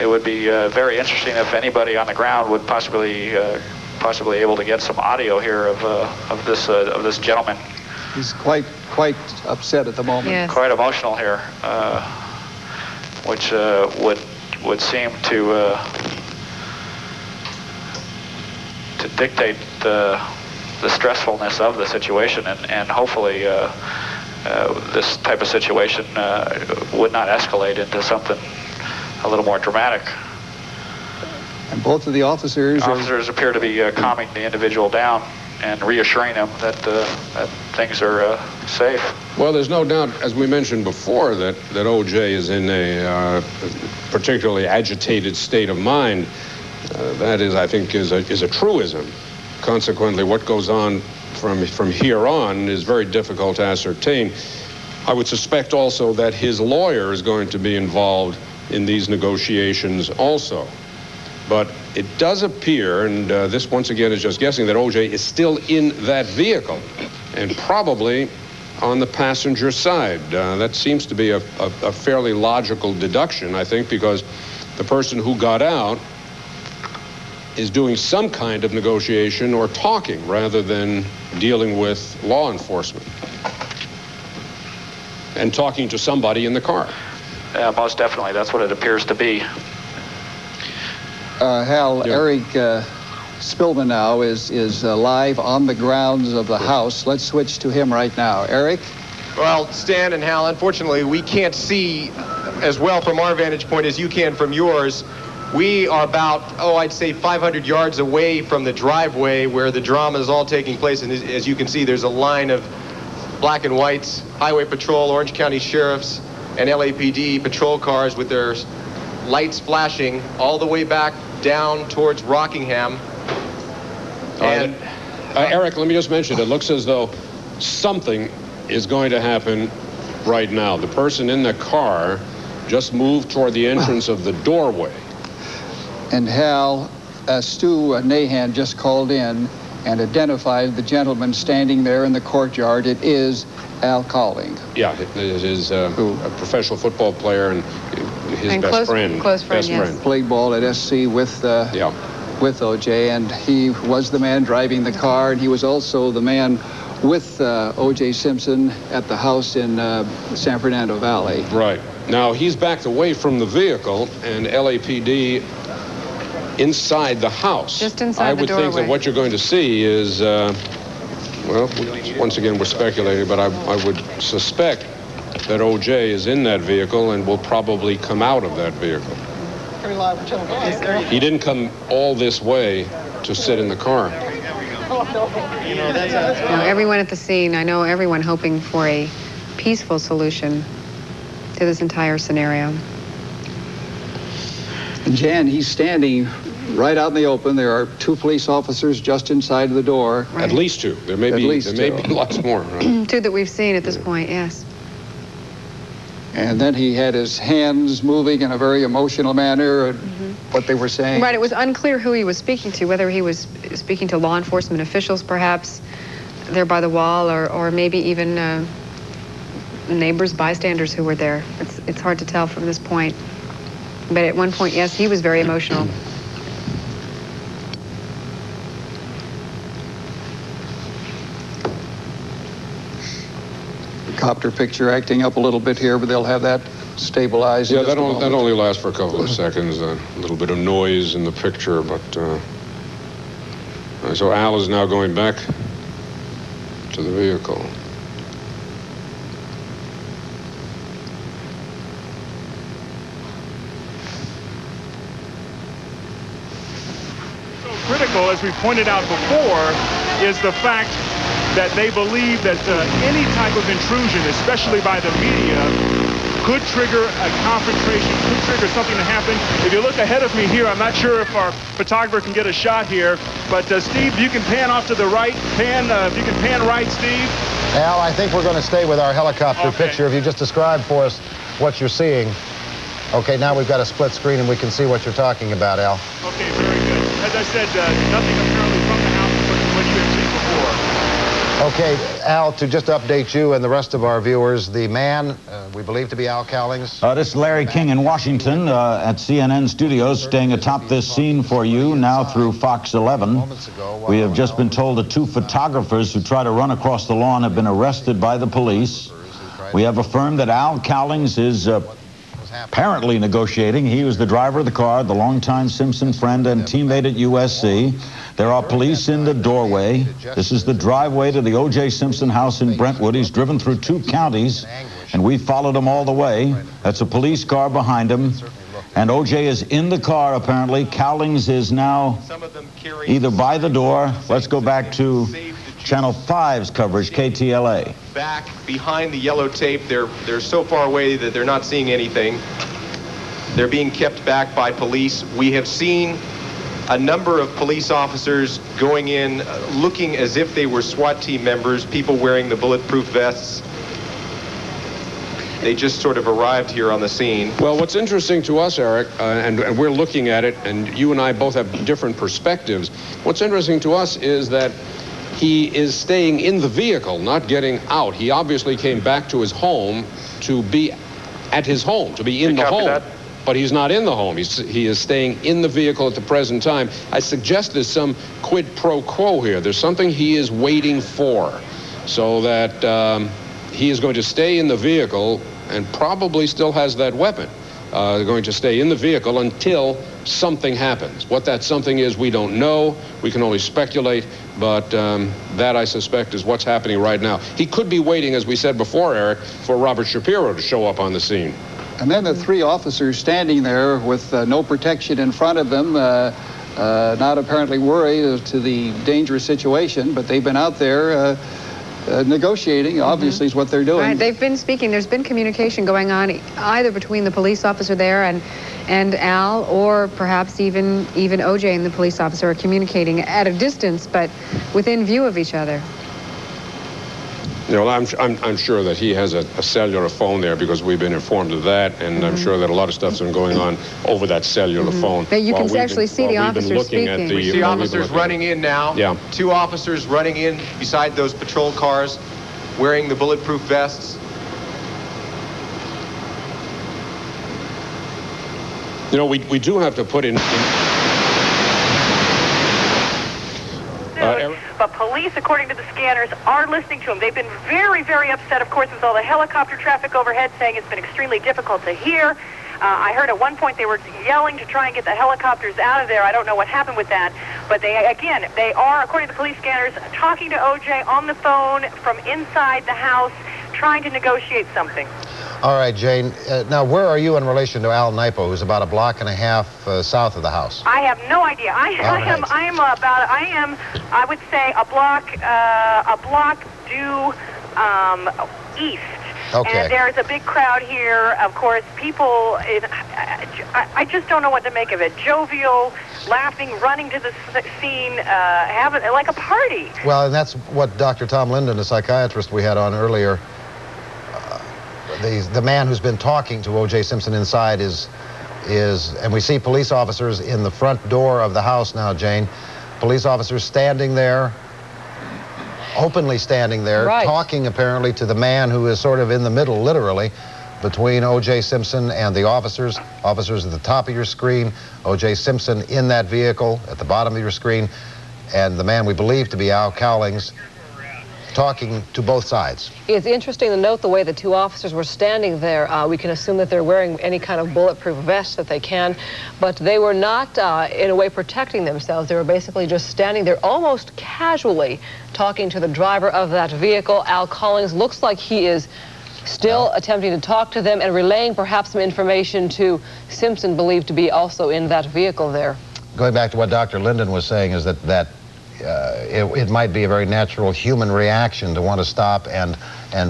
It would be very interesting if anybody on the ground would possibly able to get some audio here of this gentleman. He's quite upset at the moment. Yes. Quite emotional here, which would seem to dictate the stressfulness of the situation, and hopefully this type of situation would not escalate into something a little more dramatic. And both of the officers appear to be calming the individual down and reassuring him that things are safe. Well, there's no doubt, as we mentioned before, that O.J. is in a particularly agitated state of mind. That is, I think, is a truism. Consequently, what goes on from here on is very difficult to ascertain. I would suspect also that his lawyer is going to be involved in these negotiations also. But it does appear, and this once again is just guessing, that O.J. is still in that vehicle and probably on the passenger side. That seems to be a fairly logical deduction, I think, because the person who got out is doing some kind of negotiation or talking rather than dealing with law enforcement and talking to somebody in the car. Most definitely, that's what it appears to be. Hal, yeah. Eric Spillman now is live on the grounds of the house. Let's switch to him right now. Eric? Well, Stan and Hal, unfortunately, we can't see as well from our vantage point as you can from yours. We are about, I'd say 500 yards away from the driveway where the drama is all taking place. And as you can see, there's a line of black and whites, Highway Patrol, Orange County Sheriffs, and LAPD patrol cars with their lights flashing all the way back down towards Rockingham. And Eric, let me just mention, it looks as though something is going to happen right now. The person in the car just moved toward the entrance of the doorway. And Hal, Stu Nahan just called in and identified the gentleman standing there in the courtyard. It is Al Cowling. Yeah, it is a professional football player and his best friend. Close friend, yes. Played ball at SC with O.J., and he was the man driving the car, and he was also the man with O.J. Simpson at the house in San Fernando Valley. Right. Now, he's backed away from the vehicle, and LAPD inside the house. Just inside the doorway. I would think that what you're going to see is, well, once again, we're speculating, but I would suspect that O.J. is in that vehicle and will probably come out of that vehicle. He didn't come all this way to sit in the car. Now, everyone at the scene, I know everyone hoping for a peaceful solution to this entire scenario. Jan, he's standing right out in the open. There are 2 police officers just inside the door. Right. At least 2. There may be lots more. Right? 2 that we've seen at this point, yes. And then he had his hands moving in a very emotional manner, what they were saying. Right, it was unclear who he was speaking to, whether he was speaking to law enforcement officials, perhaps, there by the wall, or maybe even neighbors, bystanders who were there. It's hard to tell from this point. But at one point, yes, he was very emotional. Copter picture acting up a little bit here, but they'll have that stabilized. Yeah, that only lasts for a couple of seconds. A little bit of noise in the picture, but so Al is now going back to the vehicle. So critical, as we pointed out before, is the fact that they believe that any type of intrusion, especially by the media, could trigger a confrontation, could trigger something to happen. If you look ahead of me here, I'm not sure if our photographer can get a shot here, but Steve, you can pan off to the right. If you can pan right, Steve. Al, I think we're going to stay with our helicopter picture. If you just describe for us what you're seeing. Okay, now we've got a split screen and we can see what you're talking about, Al. Okay, very good. As I said, nothing apparently from the house, but what you had seen before. Okay, Al, to just update you and the rest of our viewers, the man we believe to be Al Cowlings. This is Larry King in Washington at CNN Studios, staying atop this scene for you now through Fox 11. We have just been told that 2 photographers who tried to run across the lawn have been arrested by the police. We have affirmed that Al Cowlings is apparently negotiating. He was the driver of the car, the longtime Simpson friend and teammate at USC. There are police in the doorway. This is the driveway to the O.J. Simpson house in Brentwood. He's driven through 2 counties, and we followed him all the way. That's a police car behind him. And O.J. is in the car, apparently. Cowlings is now either by the door. Let's go back to Channel 5's coverage, KTLA. Back behind the yellow tape, they're so far away that they're not seeing anything. They're being kept back by police. We have seen a number of police officers going in, looking as if they were SWAT team members, people wearing the bulletproof vests. They just sort of arrived here on the scene. Well, what's interesting to us, Eric, and we're looking at it, and you and I both have different perspectives. What's interesting to us is that he is staying in the vehicle, not getting out. He obviously came back to his home to be at his home, to be in the home. But he's not in the home. He is staying in the vehicle at the present time. I suggest there's some quid pro quo here. There's something he is waiting for, so that he is going to stay in the vehicle and probably still has that weapon. They're going to stay in the vehicle until something happens. What that something is, we don't know. We can only speculate, but that, I suspect, is what's happening right now. He could be waiting, as we said before, Eric, for Robert Shapiro to show up on the scene. And then the 3 officers standing there with no protection in front of them, not apparently worried to the dangerous situation, but they've been out there negotiating, obviously, is what they're doing. Right, they've been speaking. There's been communication going on either between the police officer there and Al, or perhaps even O.J. and the police officer are communicating at a distance, but within view of each other. You know, I'm sure that he has a cellular phone there because we've been informed of that, and I'm sure that a lot of stuff's been going on over that cellular phone. But you can actually see the officers speaking. We see officers running in now. Yeah. 2 officers running in beside those patrol cars, wearing the bulletproof vests. You know, we do have to put in but police, according to the scanners, are listening to him. They've been very, very upset, of course, with all the helicopter traffic overhead, saying it's been extremely difficult to hear. I heard at one point they were yelling to try and get the helicopters out of there. I don't know what happened with that. But they are, according to the police scanners, talking to O.J. on the phone from inside the house, trying to negotiate something. All right, Jane. Now, where are you in relation to Al Nipo, who's about a block and a half south of the house? I have no idea. I am, I would say, a block due east. Okay. And there's a big crowd here. Of course, people, I just don't know what to make of it. Jovial, laughing, running to the scene, having like a party. Well, and that's what Dr. Tom Linden, a psychiatrist we had on earlier, the man who's been talking to O.J. Simpson inside is, and we see police officers in the front door of the house now, Jane. Police officers standing there, openly standing there, right, talking apparently to the man who is sort of in the middle, literally, between O.J. Simpson and the officers. Officers at the top of your screen, O.J. Simpson in that vehicle at the bottom of your screen, and the man we believe to be Al Cowlings talking to both sides. It's interesting to note the way the 2 officers were standing there. We can assume that they're wearing any kind of bulletproof vest that they can, but they were not in a way protecting themselves. They were basically just standing there almost casually talking to the driver of that vehicle. Al Cowlings looks like he is still attempting to talk to them and relaying perhaps some information to Simpson, believed to be also in that vehicle there. Going back to what Dr. Linden was saying, is that it might be a very natural human reaction to want to stop and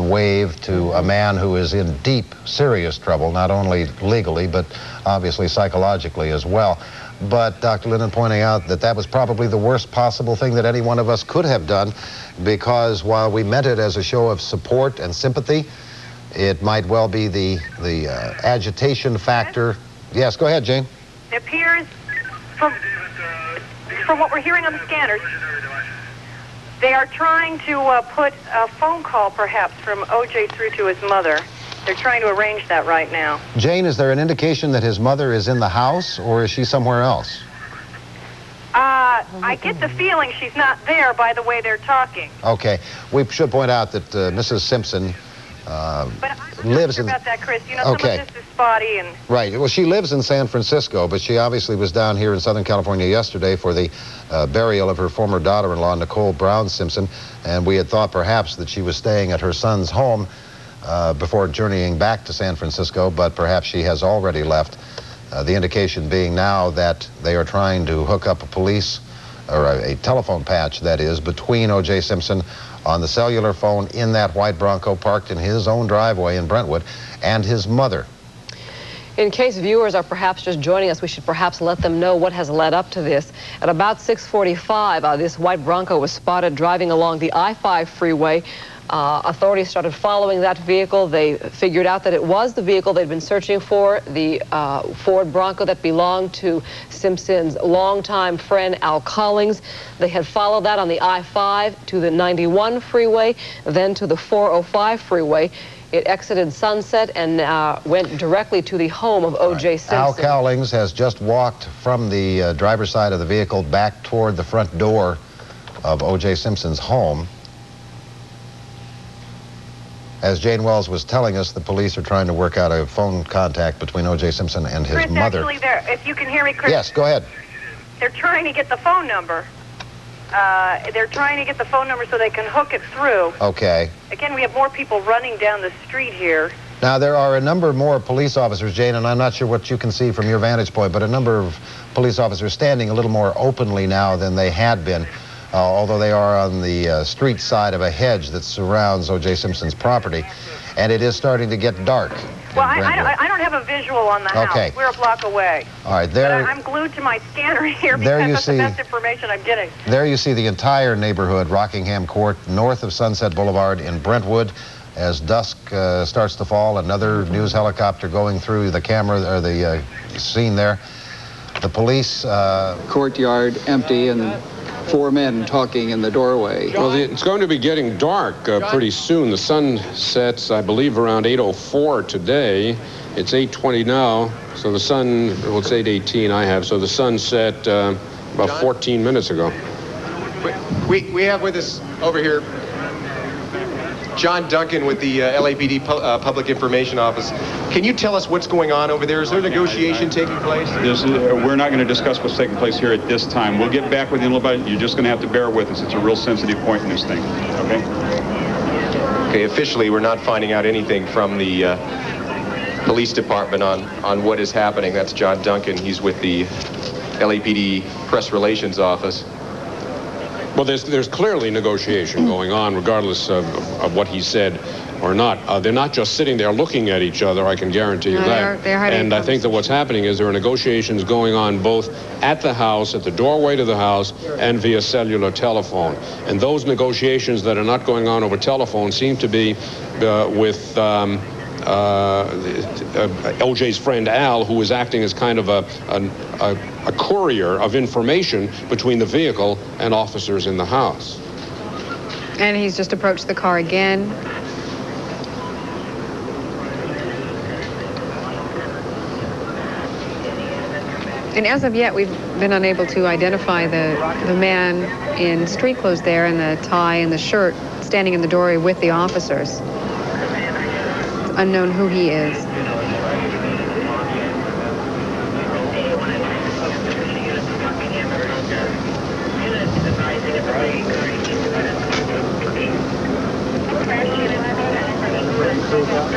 wave to a man who is in deep, serious trouble, not only legally, but obviously psychologically as well. But Dr. Linden pointing out that that was probably the worst possible thing that any one of us could have done, because while we meant it as a show of support and sympathy, it might well be the agitation factor. Yes, go ahead, Jane. It appears from what we're hearing on the scanners, they are trying to put a phone call perhaps from O.J. through to his mother. They're trying to arrange that right now. Jane, is there an indication that his mother is in the house, or is she somewhere else? I get the feeling she's not there by the way they're talking. Okay. We should point out that Mrs. Simpson but I'm lives not sure in... about that, Chris. You know, some of this is spotty and... Right. Well, she lives in San Francisco, but she obviously was down here in Southern California yesterday for the burial of her former daughter-in-law, Nicole Brown Simpson, and we had thought perhaps that she was staying at her son's home before journeying back to San Francisco, but perhaps she has already left. The indication being now that they are trying to hook up a police, or a telephone patch, that is, between O.J. Simpson on the cellular phone in that white Bronco parked in his own driveway in Brentwood, and his mother. In case viewers are perhaps just joining us, we should perhaps let them know what has led up to this. At about 6:45, this white Bronco was spotted driving along the I-5 freeway. Authorities started following that vehicle. They figured out that it was the vehicle they'd been searching for, the Ford Bronco that belonged to Simpson's longtime friend Al Cowlings. They had followed that on the I-5 to the 91 freeway, then to the 405 freeway. It exited Sunset and went directly to the home of O.J. Simpson. Al Cowlings has just walked from the driver's side of the vehicle back toward the front door of O.J. Simpson's home. As Jane Wells was telling us, the police are trying to work out a phone contact between O.J. Simpson and his Chris, mother. Actually, if you can hear me, Chris. Yes, go ahead. They're trying to get the phone number. They're trying to get the phone number so they can hook it through. Okay. Again, we have more people running down the street here. Now, there are a number more police officers, Jane, and I'm not sure what you can see from your vantage point, but a number of police officers standing a little more openly now than they had been, although they are on the street side of a hedge that surrounds O.J. Simpson's property, and it is starting to get dark. Well, I don't have a visual on the house. Okay. We're a block away. All right, there. But I'm glued to my scanner here There because you that's see- the best information I'm getting. There you see the entire neighborhood, Rockingham Court, north of Sunset Boulevard in Brentwood. As dusk starts to fall, another news helicopter going through the camera, or the scene there. The police... Courtyard empty and 4 men talking in the doorway. Well, it's going to be getting dark pretty soon. The sun sets, I believe, around 8:04 today. It's 8:20 now, so the sun, well, it's 8:18 I have, so the sun set about 14 minutes ago. We have with us over here John Duncan with the LAPD Public Information Office. Can you tell us what's going on over there? Is there negotiation taking place? We're not going to discuss what's taking place here at this time. We'll get back with you in a little bit. You're just going to have to bear with us. It's a real sensitive point in this thing, okay? Okay, officially, we're not finding out anything from the police department on what is happening. That's John Duncan. He's with the LAPD Press Relations Office. Well, there's clearly negotiation going on, regardless of what he said or not. They're not just sitting there looking at each other, I can guarantee you that. They're having and I think that what's happening is there are negotiations going on both at the house, at the doorway to the house, and via cellular telephone. And those negotiations that are not going on over telephone seem to be with OJ's friend Al, who is acting as kind of a courier of information between the vehicle and officers in the house. And he's just approached the car again. And as of yet, we've been unable to identify the man in street clothes there, and the tie and the shirt, standing in the doorway with the officers. It's unknown who he is.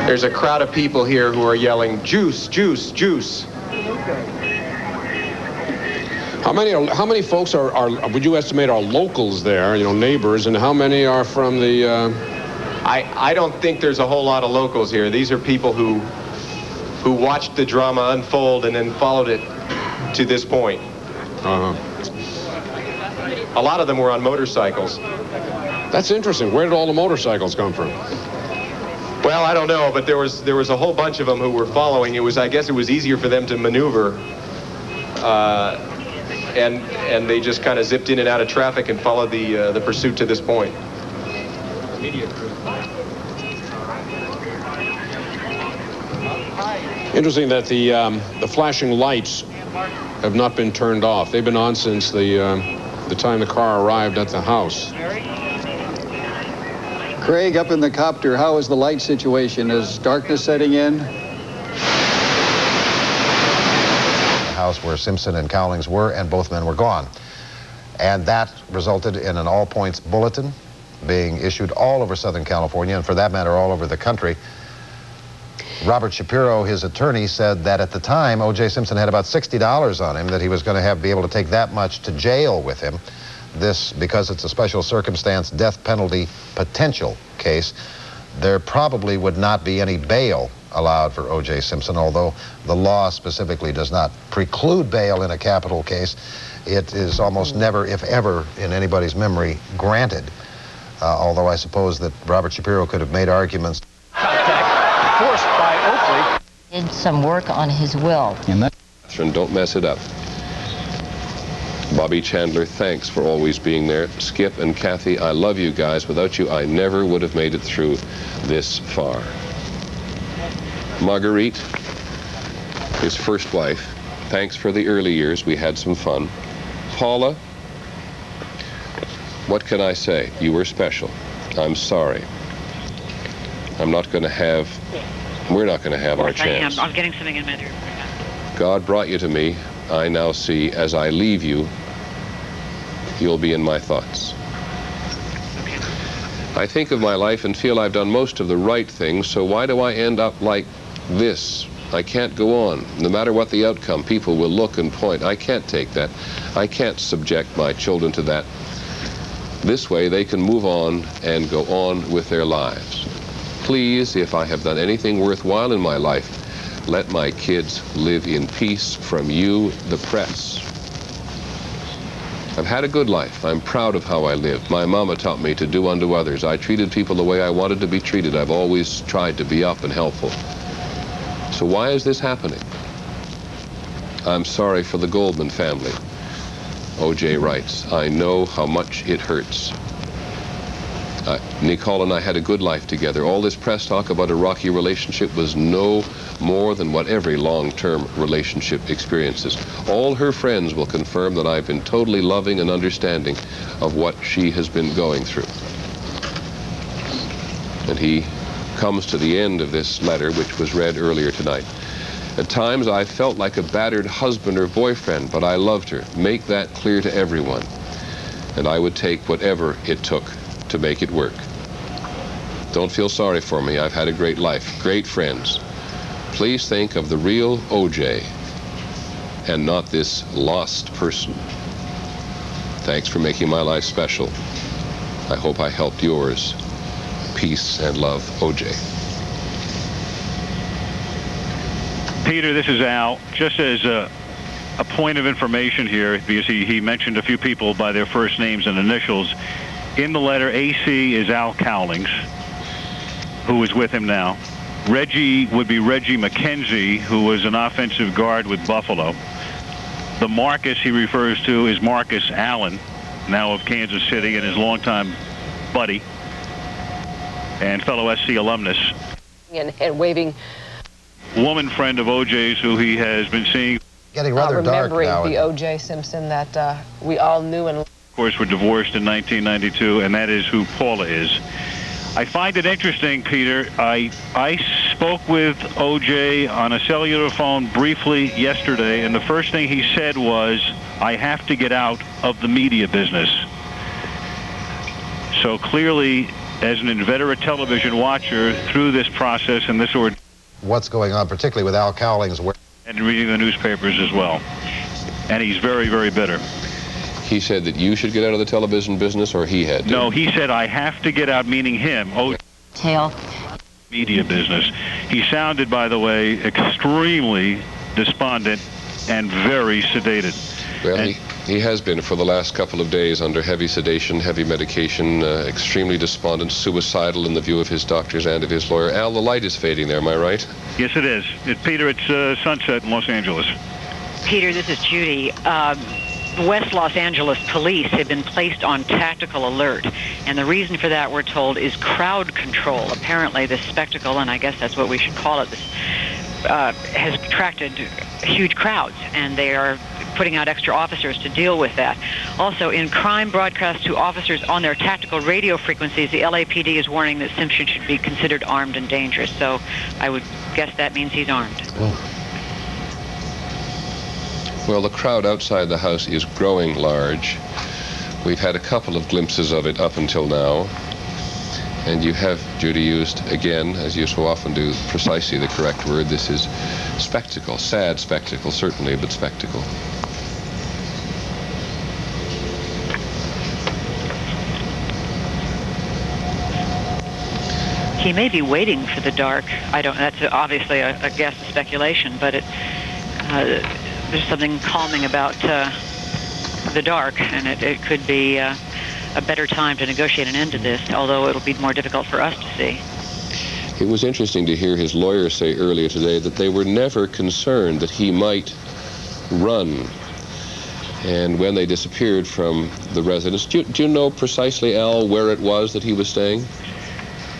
There's a crowd of people here who are yelling, "Juice, juice, juice." How many folks are would you estimate are locals there, you know, neighbors, and how many are from the... I don't think there's a whole lot of locals here. These are people who watched the drama unfold and then followed it to this point. A lot of them were on motorcycles. That's interesting. Where did all the motorcycles come from? Well, I don't know, but there was a whole bunch of them who were following. I guess it was easier for them to maneuver. And they just kind of zipped in and out of traffic and followed the pursuit to this point. Interesting that the flashing lights have not been turned off. They've been on since the time the car arrived at the house. Craig, up in the copter, how is the light situation? Is darkness setting in? House where Simpson and Cowlings were, and both men were gone. And that resulted in an all-points bulletin being issued all over Southern California, and for that matter, all over the country. Robert Shapiro, his attorney, said that at the time, O.J. Simpson had about $60 on him, that he was going to be able to take that much to jail with him. This, because it's a special circumstance death penalty potential case, there probably would not be any bail allowed for O.J. Simpson, although the law specifically does not preclude bail in a capital case. It is almost never, if ever, in anybody's memory, granted. Although I suppose that Robert Shapiro could have made arguments. Contact forced by Oakley. Did some work on his will. And don't mess it up. Bobby Chandler, thanks for always being there. Skip and Kathy, I love you guys. Without you, I never would have made it through this far. Marguerite, his first wife, thanks for the early years. We had some fun. Paula, what can I say? You were special. I'm sorry. We're not going to have our chance. I'm getting something in my ear. God brought you to me. I now see, as I leave you, you'll be in my thoughts. I think of my life and feel I've done most of the right things, so why do I end up like this? I can't go on. No matter what the outcome, people will look and point. I can't take that. I can't subject my children to that. This way, they can move on and go on with their lives. Please, if I have done anything worthwhile in my life, let my kids live in peace from you, the press. I've had a good life. I'm proud of how I lived. My mama taught me to do unto others. I treated people the way I wanted to be treated. I've always tried to be up and helpful. So why is this happening? I'm sorry for the Goldman family. O.J. writes, I know how much it hurts. Nicole and I had a good life together. All this press talk about a rocky relationship was no more than what every long-term relationship experiences. All her friends will confirm that I've been totally loving and understanding of what she has been going through. And he comes to the end of this letter, which was read earlier tonight. At times I felt like a battered husband or boyfriend, but I loved her. Make that clear to everyone. And I would take whatever it took to make it work. Don't feel sorry for me. I've had a great life, great friends. Please think of the real O.J. and not this lost person. Thanks for making my life special. I hope I helped yours. Peace and love, O.J. Peter, this is Al. Just as a point of information here, because he mentioned a few people by their first names and initials. In the letter, AC is Al Cowlings, who is with him now. Reggie would be Reggie McKenzie, who was an offensive guard with Buffalo. The Marcus he refers to is Marcus Allen, now of Kansas City, and his longtime buddy and fellow SC alumnus. And waving. Woman friend of OJ's who he has been seeing. Getting rather dark now. Remembering the O.J. Simpson that we all knew and... Of course, were divorced in 1992, and that is who Paula is. I find it interesting, Peter. I spoke with O.J. on a cellular phone briefly yesterday, and the first thing he said was, I have to get out of the media business. So clearly, as an inveterate television watcher through this process and this ordeal... What's going on, particularly with Al Cowlings? And reading the newspapers as well. And he's very, very bitter. He said that you should get out of the television business, or he had to? No, he said, I have to get out, meaning him. Media business. He sounded, by the way, extremely despondent and very sedated. Well, he has been for the last couple of days under heavy sedation, heavy medication, extremely despondent, suicidal in the view of his doctors and of his lawyer. Al, the light is fading there, am I right? Yes, it is. Peter, it's sunset in Los Angeles. Peter, this is Judy. West Los Angeles police have been placed on tactical alert, and the reason for that, we're told, is crowd control. Apparently this spectacle, and I guess that's what we should call it, has attracted huge crowds, and they are putting out extra officers to deal with that. Also, in crime broadcasts to officers on their tactical radio frequencies, the LAPD is warning that Simpson should be considered armed and dangerous, so I would guess that means he's armed. Oh. Well, the crowd outside the house is growing large. We've had a couple of glimpses of it up until now. And you have, Judy, used, again, as you so often do, precisely the correct word. This is spectacle. Sad spectacle, certainly, but spectacle. He may be waiting for the dark. That's obviously a guess, a speculation, but there's something calming about the dark, and it could be a better time to negotiate an end to this, although it'll be more difficult for us to see. It was interesting to hear his lawyer say earlier today that they were never concerned that he might run. And when they disappeared from the residence, do you know precisely, Al, where it was that he was staying?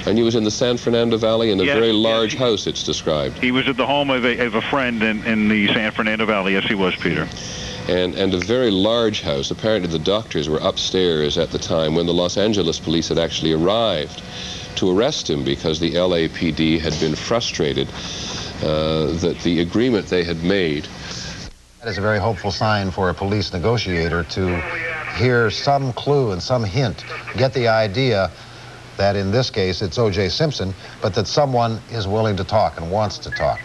And he was in the San Fernando Valley in a very large house, it's described. He was at the home of a friend in the San Fernando Valley. Yes, he was, Peter. And a very large house. Apparently the doctors were upstairs at the time when the Los Angeles police had actually arrived to arrest him because the LAPD had been frustrated that the agreement they had made. That is a very hopeful sign for a police negotiator to hear some clue and some hint, get the idea that in this case it's O.J. Simpson, but that someone is willing to talk and wants to talk.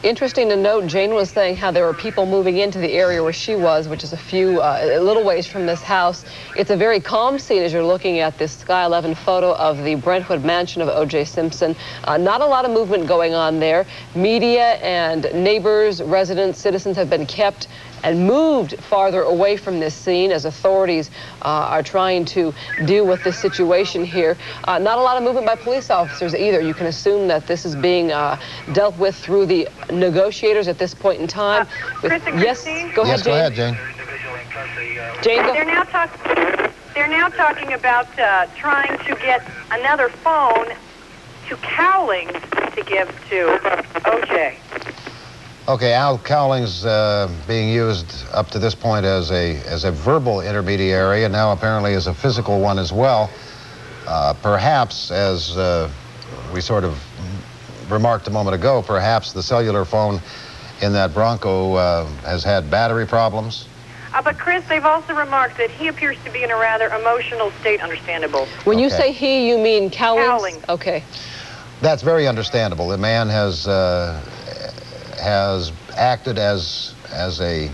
Interesting to note, Jane was saying how there were people moving into the area where she was, which is a little ways from this house. It's a very calm scene as you're looking at this Sky 11 photo of the Brentwood mansion of O.J. Simpson. Not a lot of movement going on there. Media and neighbors, residents, citizens have been kept and moved farther away from this scene as authorities are trying to deal with this situation here. Not a lot of movement by police officers either. You can assume that this is being dealt with through the negotiators at this point in time. Chris and yes, Christine? go ahead, Yes, go Jane. ahead, Jane. Jane, go. They're now talking about trying to get another phone to Cowlings to give to OJ. Okay, Al Cowlings being used up to this point as a verbal intermediary, and now apparently as a physical one as well. Perhaps, as we sort of remarked a moment ago, perhaps the cellular phone in that Bronco has had battery problems. But Chris, they've also remarked that he appears to be in a rather emotional state, understandable. When you say he, you mean Cowlings? Cowlings. Okay. That's very understandable. The man has acted as a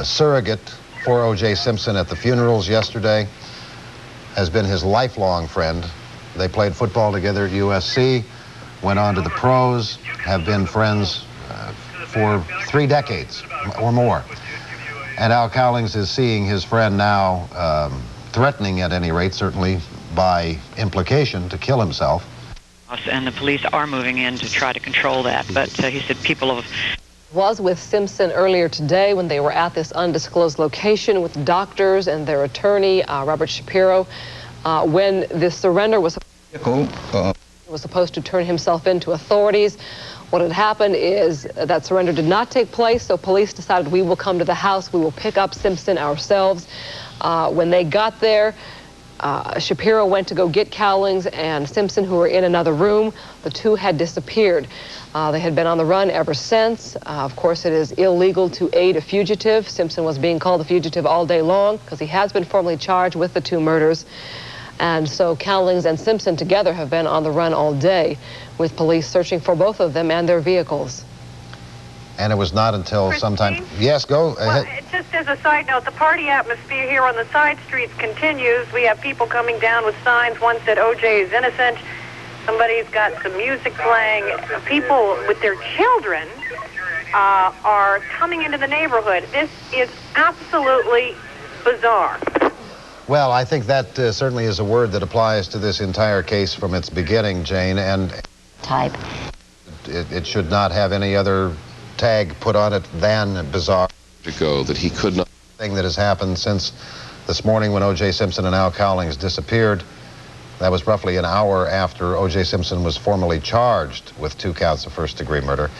surrogate for O.J. Simpson at the funerals yesterday, has been his lifelong friend. They played football together at USC, went on to the pros, have been friends for 3 decades or more. And Al Cowlings is seeing his friend now threatening, at any rate, certainly by implication, to kill himself. And the police are moving in to try to control that. But he said people have... Was with Simpson earlier today when they were at this undisclosed location with doctors and their attorney, Robert Shapiro, when this surrender was supposed to turn himself in to authorities. What had happened is that surrender did not take place, so police decided we will come to the house, we will pick up Simpson ourselves. When they got there, Shapiro went to go get Cowlings and Simpson, who were in another room. The two had disappeared. They had been on the run ever since. Of course, it is illegal to aid a fugitive. Simpson was being called a fugitive all day long because he has been formally charged with the 2 murders. And so Cowlings and Simpson together have been on the run all day, with police searching for both of them and their vehicles. And it was not until sometime... Yes, go ahead. Well, just as a side note, the party atmosphere here on the side streets continues. We have people coming down with signs. One said O.J. is innocent. Somebody's got some music playing. People with their children are coming into the neighborhood. This is absolutely bizarre. Well, I think that certainly is a word that applies to this entire case from its beginning, Jane, and it should not have any other tag put on it than bizarre. That he could not. Thing that has happened since this morning when O.J. Simpson and Al Cowlings disappeared. That was roughly an hour after O.J. Simpson was formally charged with 2 counts of first-degree murder.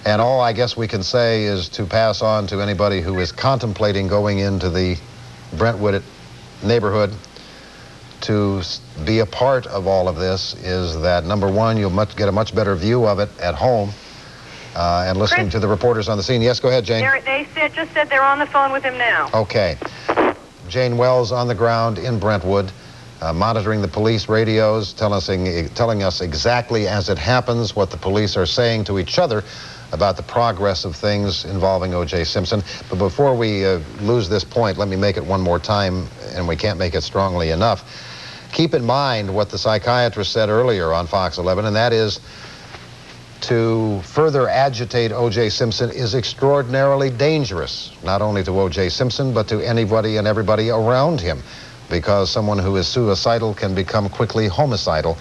And all I guess we can say is to pass on to anybody who is contemplating going into the Brentwood neighborhood to be a part of all of this is that, number one, you'll get a much better view of it at home and listening to the reporters on the scene. Yes, go ahead, Jane. They just said they're on the phone with him now. Okay. Jane Wells on the ground in Brentwood, monitoring the police radios, telling us exactly as it happens what the police are saying to each other about the progress of things involving O.J. Simpson. But before we lose this point, let me make it one more time, and we can't make it strongly enough. Keep in mind what the psychiatrist said earlier on Fox 11, and that is to further agitate O.J. Simpson is extraordinarily dangerous, not only to O.J. Simpson, but to anybody and everybody around him, because someone who is suicidal can become quickly homicidal.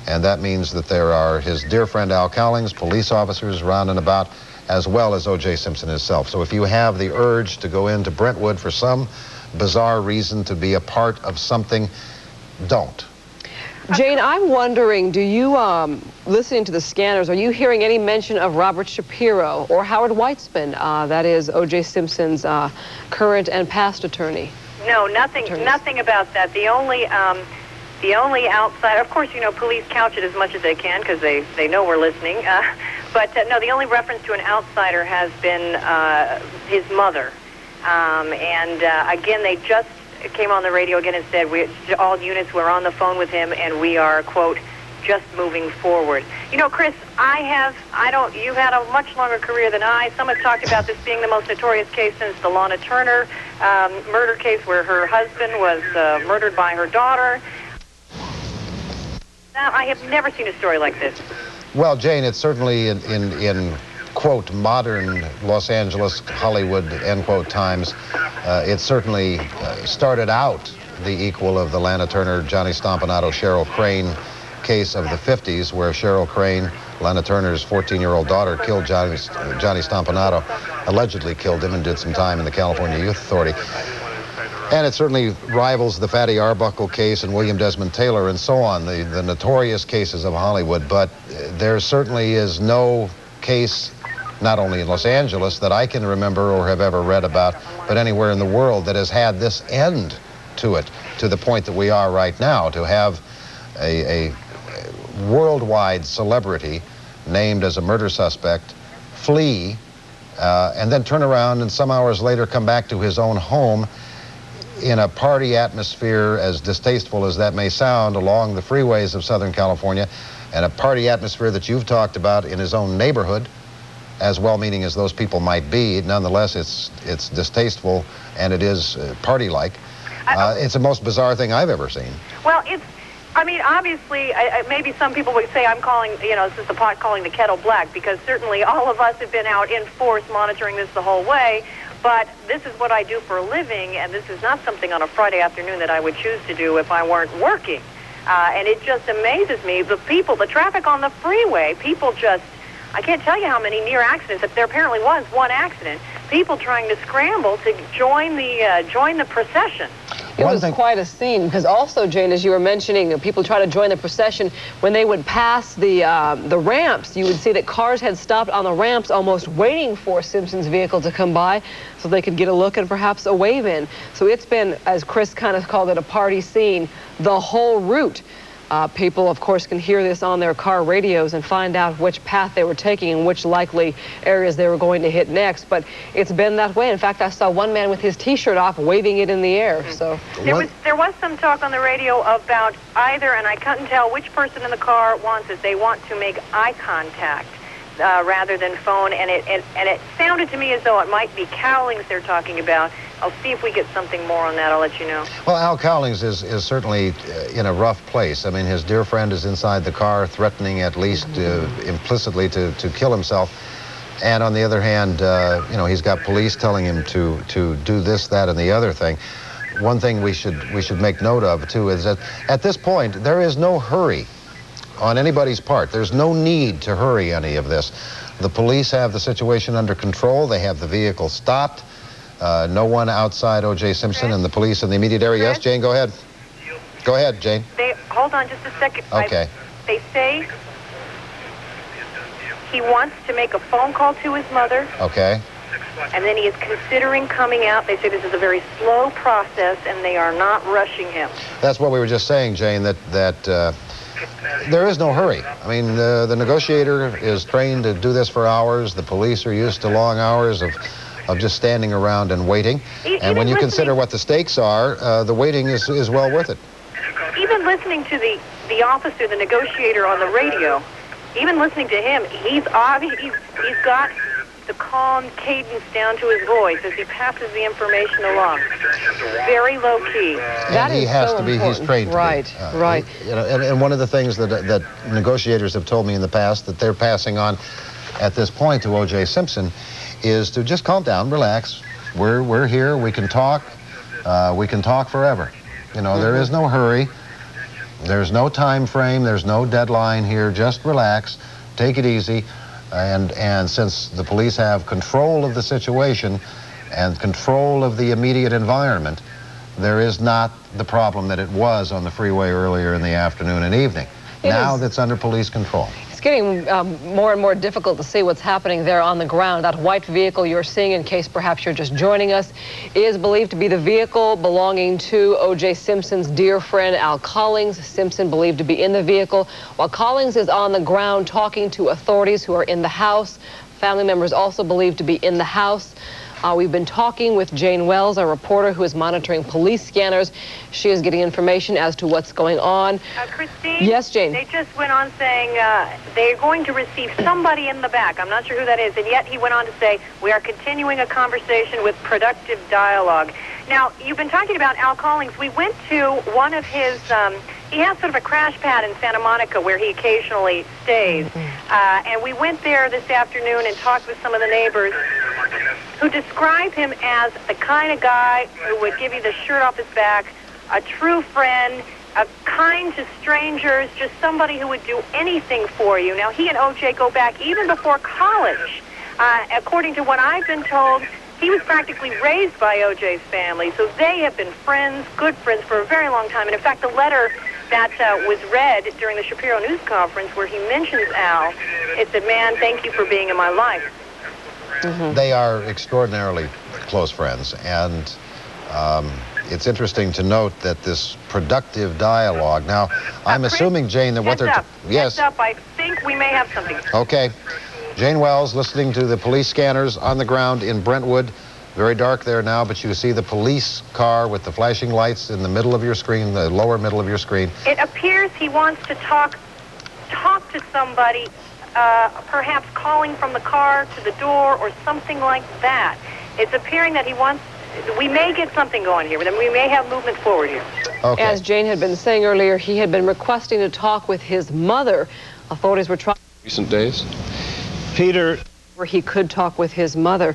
And that means that there are his dear friend Al Cowlings, police officers around and about, as well as O.J. Simpson himself. So if you have the urge to go into Brentwood for some bizarre reason to be a part of something, don't. Jane, I'm wondering, do you, listening to the scanners, are you hearing any mention of Robert Shapiro or Howard Weitzman, that is O.J. Simpson's current and past attorney? No, nothing about that. The only outside, of course, you know, police couch it as much as they can because they know we're listening. But no, the only reference to an outsider has been his mother. Again, they just came on the radio again and said all units were on the phone with him, and we are, quote, just moving forward. You know, Chris, you've had a much longer career than I. Some have talked about this being the most notorious case since the Lana Turner murder case, where her husband was murdered by her daughter. Now, I have never seen a story like this. Well, Jane, it's certainly in quote, modern Los Angeles, Hollywood, end quote, times, it certainly started out the equal of the Lana Turner, Johnny Stompanato, Cheryl Crane case of the 50s, where Cheryl Crane, Lana Turner's 14-year-old daughter, killed Johnny Stompanato, allegedly killed him, and did some time in the California Youth Authority. And it certainly rivals the Fatty Arbuckle case and William Desmond Taylor and so on, the notorious cases of Hollywood. But there certainly is no case, not only in Los Angeles, that I can remember or have ever read about, but anywhere in the world that has had this end to it, to the point that we are right now, to have a worldwide celebrity named as a murder suspect flee and then turn around and some hours later come back to his own home in a party atmosphere, as distasteful as that may sound, along the freeways of Southern California, and a party atmosphere that you've talked about in his own neighborhood, as well-meaning as those people might be. Nonetheless, it's distasteful, and it is party-like. It's the most bizarre thing I've ever seen. Well, I mean, obviously, maybe some people would say I'm calling, this is the pot calling the kettle black, because certainly all of us have been out in force monitoring this the whole way. But this is what I do for a living, and this is not something on a Friday afternoon that I would choose to do if I weren't working. And it just amazes me. The traffic on the freeway, I can't tell you how many near accidents. There apparently was one accident. People trying to scramble to join the procession. It was quite a scene, because also, Jane, as you were mentioning, people try to join the procession. When they would pass the ramps, you would see that cars had stopped on the ramps almost waiting for Simpson's vehicle to come by so they could get a look and perhaps a wave in. So it's been, as Chris kind of called it, a party scene the whole route. People, of course, can hear this on their car radios and find out which path they were taking and which likely areas they were going to hit next. But it's been that way. In fact, I saw one man with his T-shirt off waving it in the air. So there was some talk on the radio about either, and I couldn't tell which person in the car wants it. They want to make eye contact rather than phone, and it sounded to me as though it might be Cowlings they're talking about. I'll see if we get something more on that. I'll let you know. Well, Al Cowlings is certainly in a rough place. I mean, his dear friend is inside the car, threatening at least implicitly to kill himself. And on the other hand, he's got police telling him to do this, that, and the other thing. One thing we should make note of, too, is that at this point, there is no hurry on anybody's part. There's no need to hurry any of this. The police have the situation under control. They have the vehicle stopped. No one outside O.J. Simpson and the police in the immediate area. Yes, Jane, go ahead. Go ahead, Jane. Hold on just a second. Okay. They say he wants to make a phone call to his mother. Okay. And then he is considering coming out. They say this is a very slow process, and they are not rushing him. That's what we were just saying, Jane, that there is no hurry. I mean, the negotiator is trained to do this for hours. The police are used to long hours of just standing around and waiting. And when you consider what the stakes are, the waiting is well worth it. Even listening to the officer, the negotiator on the radio, even listening to him, he's got the calm cadence down to his voice as he passes the information along. Very low key. And he has to be, he's trained to be. Right. And one of the things that negotiators have told me in the past that they're passing on at this point to O.J. Simpson is to just calm down, relax. We're here. We can talk. We can talk forever. There is no hurry. There's no time frame. There's no deadline here. Just relax. Take it easy. And since the police have control of the situation and control of the immediate environment, there is not the problem that it was on the freeway earlier in the afternoon and evening. Now that's under police control. It's getting more and more difficult to see what's happening there on the ground. That white vehicle you're seeing, in case perhaps you're just joining us, is believed to be the vehicle belonging to O.J. Simpson's dear friend, Al Cowlings. Simpson believed to be in the vehicle, while Cowlings is on the ground talking to authorities who are in the house. Family members also believed to be in the house. We've been talking with Jane Wells, a reporter who is monitoring police scanners. She is getting information as to what's going on. Christine? Yes, Jane? They just went on saying they're going to receive somebody in the back. I'm not sure who that is. And yet he went on to say, we are continuing a conversation with productive dialogue. Now, you've been talking about Al Collins. We went to one of his, he has sort of a crash pad in Santa Monica where he occasionally stays. And we went there this afternoon and talked with some of the neighbors who describe him as the kind of guy who would give you the shirt off his back, a true friend, kind to strangers, just somebody who would do anything for you. Now, he and O.J. go back even before college. According to what I've been told, he was practically raised by O.J.'s family, so they have been friends, good friends, for a very long time. And in fact, the letter that was read during the Shapiro news conference where he mentions Al, it said, man, thank you for being in my life. They are extraordinarily close friends, and it's interesting to note that this productive dialogue. Now, I'm assuming, Jane, that what they're... Yes. Heads up, I think we may have something. Okay. Jane Wells listening to the police scanners on the ground in Brentwood. Very dark there now, but you see the police car with the flashing lights in the middle of your screen, the lower middle of your screen. It appears he wants to talk to somebody, perhaps calling from the car to the door or something like that. It's appearing that he wants... We may get something going here, but we may have movement forward here. Okay. As Jane had been saying earlier, he had been requesting to talk with his mother. Authorities were trying... Recent days? Peter... where he could talk with his mother.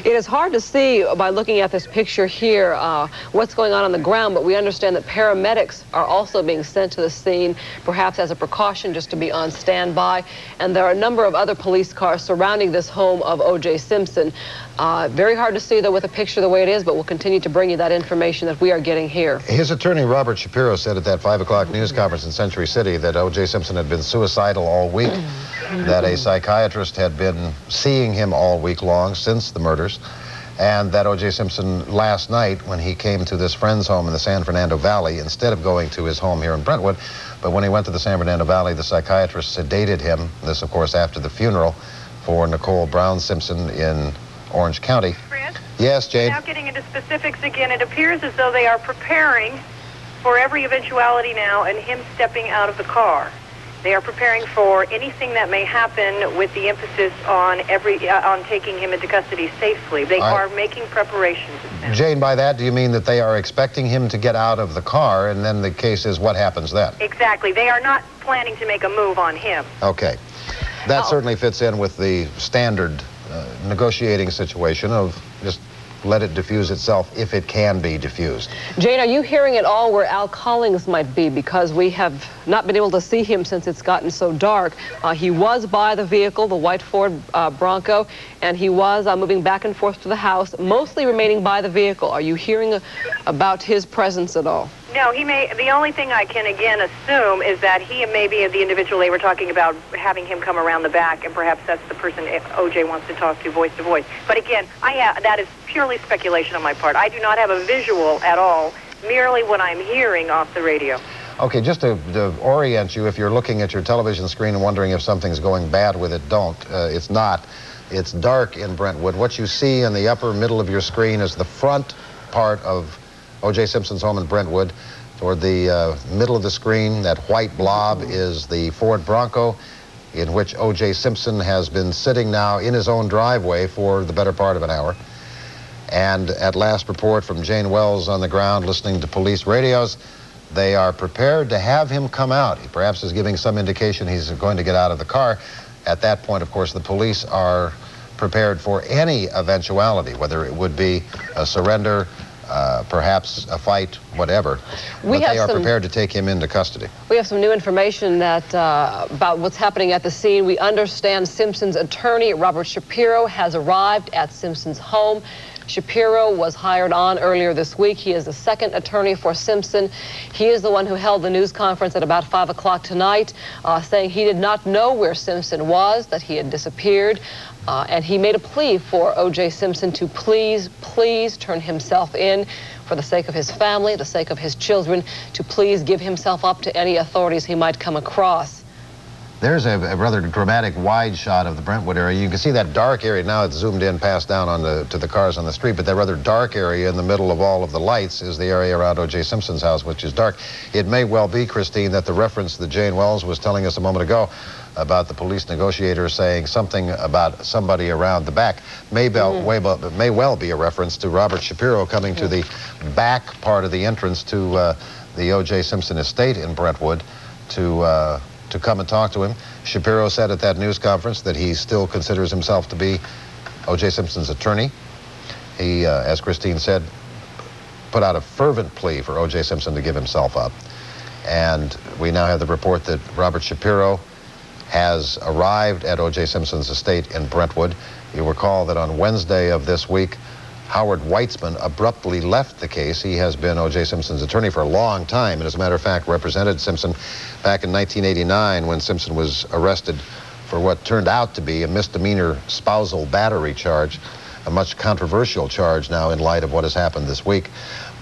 It is hard to see by looking at this picture here what's going on the ground, but we understand that paramedics are also being sent to the scene, perhaps as a precaution just to be on standby. And there are a number of other police cars surrounding this home of O.J. Simpson. Very hard to see, though, with a picture the way it is, but we'll continue to bring you that information that we are getting here. His attorney, Robert Shapiro, said at that 5 o'clock news conference in Century City that O.J. Simpson had been suicidal all week, that a psychiatrist had been seeing him all week long since the murders, and that O.J. Simpson last night, when he came to this friend's home in the San Fernando Valley, instead of going to his home here in Brentwood, but when he went to the San Fernando Valley, the psychiatrist sedated him, this, of course, after the funeral for Nicole Brown Simpson in Orange County. Chris? Yes, Jane? Now getting into specifics again, it appears as though they are preparing for every eventuality now and him stepping out of the car. They are preparing for anything that may happen with the emphasis on on taking him into custody safely. They are making preparations. Jane, by that, do you mean that they are expecting him to get out of the car, and then the case is what happens then? Exactly. They are not planning to make a move on him. Okay. That certainly fits in with the standard negotiating situation of just let it diffuse itself if it can be diffused. Jane, are you hearing at all where Al Collins might be? Because we have not been able to see him since it's gotten so dark. He was by the vehicle, the white Ford Bronco, and he was moving back and forth to the house, mostly remaining by the vehicle. Are you hearing about his presence at all? No, he may. The only thing I can again assume is that he may be the individual they were talking about, having him come around the back, and perhaps that's the person O.J. wants to talk to voice. But again, that is purely speculation on my part. I do not have a visual at all, merely what I'm hearing off the radio. Okay, just to orient you, if you're looking at your television screen and wondering if something's going bad with it, don't. It's not. It's dark in Brentwood. What you see in the upper middle of your screen is the front part of O.J. Simpson's home in Brentwood. Toward the middle of the screen, that white blob is the Ford Bronco in which O.J. Simpson has been sitting now in his own driveway for the better part of an hour. And at last report from Jane Wells on the ground listening to police radios, they are prepared to have him come out. He perhaps is giving some indication he's going to get out of the car. At that point, of course, the police are prepared for any eventuality, whether it would be a surrender, perhaps a fight, whatever. But they are prepared to take him into custody. We have some new information that about what's happening at the scene. We understand Simpson's attorney, Robert Shapiro, has arrived at Simpson's home. Shapiro was hired on earlier this week. He is the second attorney for Simpson. He is the one who held the news conference at about 5 o'clock tonight, saying he did not know where Simpson was, that he had disappeared. And he made a plea for O.J. Simpson to please turn himself in for the sake of his family, the sake of his children, to please give himself up to any authorities he might come across. There's a rather dramatic wide shot of the Brentwood area. You can see that dark area. Now it's zoomed in past down on to the cars on the street, but that rather dark area in the middle of all of the lights is the area around O.J. Simpson's house, which is dark. It may well be, Christine, that the reference that Jane Wells was telling us a moment ago about the police negotiator saying something about somebody around the back may well be a reference to Robert Shapiro coming to the back part of the entrance to the O.J. Simpson estate in Brentwood to come and talk to him. Shapiro said at that news conference that he still considers himself to be O.J. Simpson's attorney. He, as Christine said, put out a fervent plea for O.J. Simpson to give himself up. And we now have the report that Robert Shapiro has arrived at O.J. Simpson's estate in Brentwood. You'll recall that on Wednesday of this week, Howard Weitzman abruptly left the case. He has been O.J. Simpson's attorney for a long time, and as a matter of fact, represented Simpson back in 1989 when Simpson was arrested for what turned out to be a misdemeanor spousal battery charge, a much controversial charge now in light of what has happened this week.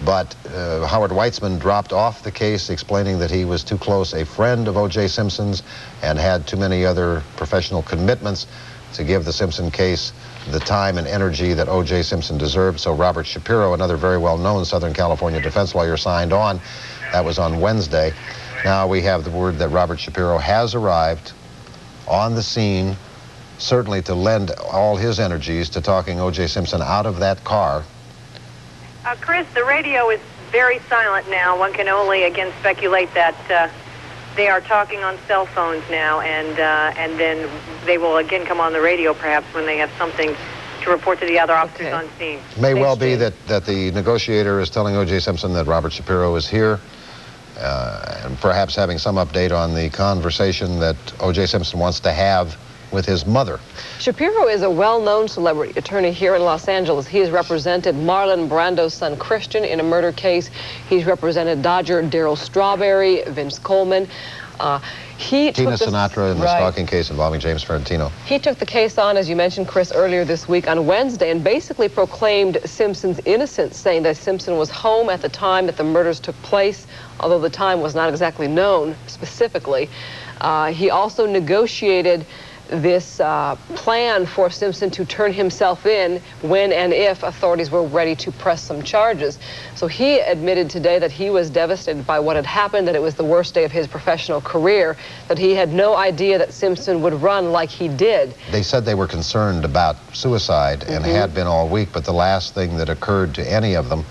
But Howard Weitzman dropped off the case, explaining that he was too close a friend of O.J. Simpson's and had too many other professional commitments to give the Simpson case the time and energy that O.J. Simpson deserved. So Robert Shapiro, another very well-known Southern California defense lawyer, signed on. That was on Wednesday. Now we have the word that Robert Shapiro has arrived on the scene, certainly to lend all his energies to talking O.J. Simpson out of that car. Chris, the radio is very silent now. One can only, again, speculate that they are talking on cell phones now, and then they will again come on the radio perhaps when they have something to report to the other officers on scene. May well be that the negotiator is telling O.J. Simpson that Robert Shapiro is here, and perhaps having some update on the conversation that O.J. Simpson wants to have with his mother. Shapiro is a well-known celebrity attorney here in Los Angeles. He has represented Marlon Brando's son Christian in a murder case. He's represented Dodger Darryl Strawberry, Vince Coleman. Tina Sinatra in the stalking case involving James Ferrantino. He took the case on, as you mentioned, Chris, earlier this week on Wednesday and basically proclaimed Simpson's innocence, saying that Simpson was home at the time that the murders took place, although the time was not exactly known specifically. He also negotiated this plan for Simpson to turn himself in when and if authorities were ready to press some charges. So he admitted today that he was devastated by what had happened, that it was the worst day of his professional career, that he had no idea that Simpson would run like he did. They said they were concerned about suicide and had been all week, but the last thing that occurred to any of them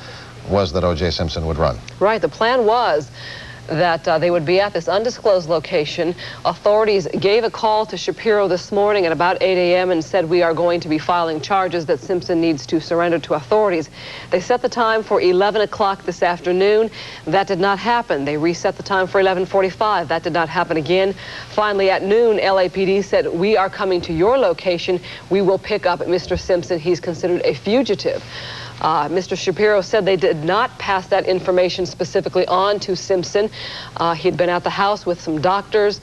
was that O.J. Simpson would run. Right, the plan was that they would be at this undisclosed location. Authorities gave a call to Shapiro this morning at about 8 a.m. and said, we are going to be filing charges that Simpson needs to surrender to authorities. They set the time for 11 o'clock this afternoon. That did not happen. They reset the time for 11:45. That did not happen again. Finally, at noon, LAPD said, we are coming to your location. We will pick up Mr. Simpson. He's considered a fugitive. Mr. Shapiro said they did not pass that information specifically on to Simpson. He'd been at the house with some doctors.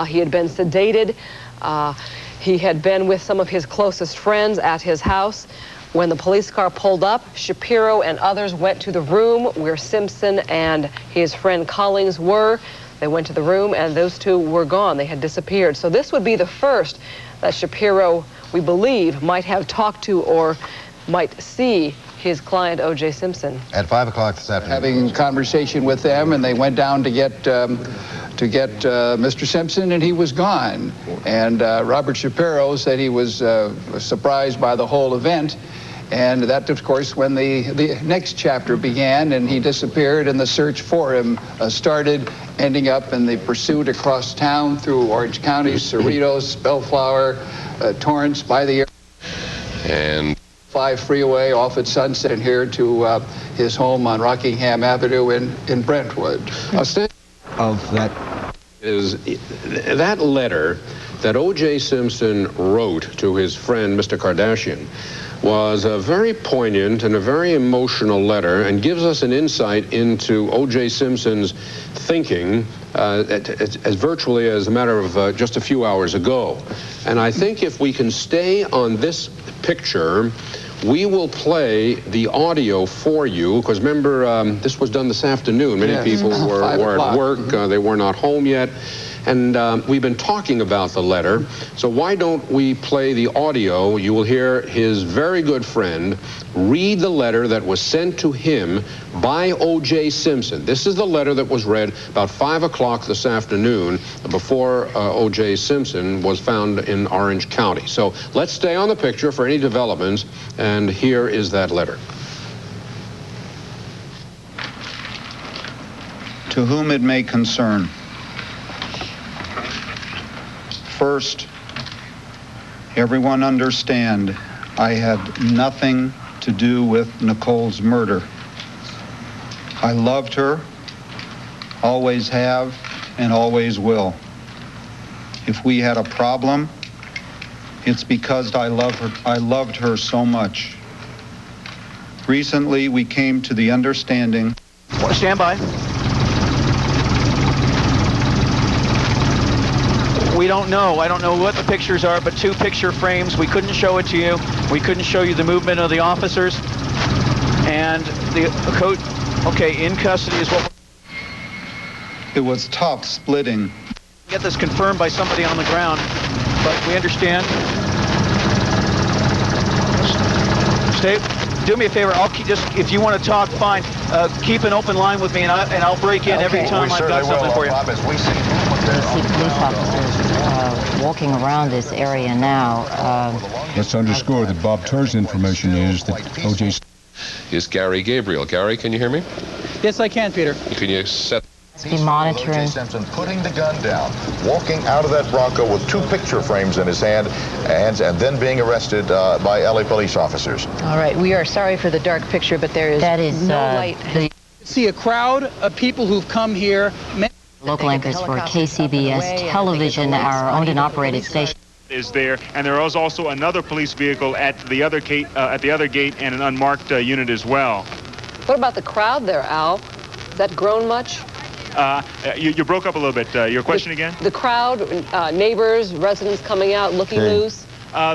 He had been sedated. He had been with some of his closest friends at his house. When the police car pulled up, Shapiro and others went to the room where Simpson and his friend Collings were. They went to the room and those two were gone. They had disappeared. So this would be the first that Shapiro, we believe, might have talked to or might see his client, O.J. Simpson. At 5 o'clock this afternoon. Having a conversation with them, and they went down to get Mr. Simpson, and he was gone. And Robert Shapiro said he was surprised by the whole event. And that, of course, when the next chapter began, and he disappeared, and the search for him started, ending up in the pursuit across town through Orange County, Cerritos, Bellflower, Torrance, by the air. And 5 Freeway off at Sunset and here to his home on Rockingham Avenue in Brentwood. Of that is that letter that O.J. Simpson wrote to his friend, Mr. Kardashian, was a very poignant and a very emotional letter and gives us an insight into O.J. Simpson's thinking as virtually as a matter of just a few hours ago. And I think if we can stay on this picture, we will play the audio for you, because remember, this was done this afternoon. Many people were at work. They were not home yet. And we've been talking about the letter, so why don't we play the audio? You will hear his very good friend read the letter that was sent to him by O.J. Simpson. This is the letter that was read about 5 o'clock this afternoon before O.J. Simpson was found in Orange County. So let's stay on the picture for any developments, and here is that letter. To whom it may concern. First, everyone understand I had nothing to do with Nicole's murder. I loved her, always have, and always will. If we had a problem, it's because I loved her so much. Recently, we came to the understanding. Stand by. We don't know. I don't know what the pictures are, but 2 picture frames. We couldn't show it to you. We couldn't show you the movement of the officers. And the code, okay, in custody is what. It was tough splitting. Get this confirmed by somebody on the ground, but we understand. Stay. Do me a favor. I'll keep just, if you want to talk, fine. Keep an open line with me, and I'll break in every time I've got something for you. We see police officers walking around this area now. Let's underscore that Bob Turr's information is that O.J. is Gary Gabriel. Gary, can you hear me? Yes, I can, Peter. Can you set... Be monitoring. O.J. Simpson putting the gun down, walking out of that Bronco with 2 picture frames in his hands, and then being arrested by LA police officers. All right, we are sorry for the dark picture, but there is no light. See a crowd of people who've come here. Local anchors for KCBS Television, our owned and operated station. Is there, and there is also another police vehicle at the other gate, and an unmarked unit as well. What about the crowd there, Al? Has that grown much? You broke up a little bit. Your question again? The crowd, neighbors, residents coming out, looking loose.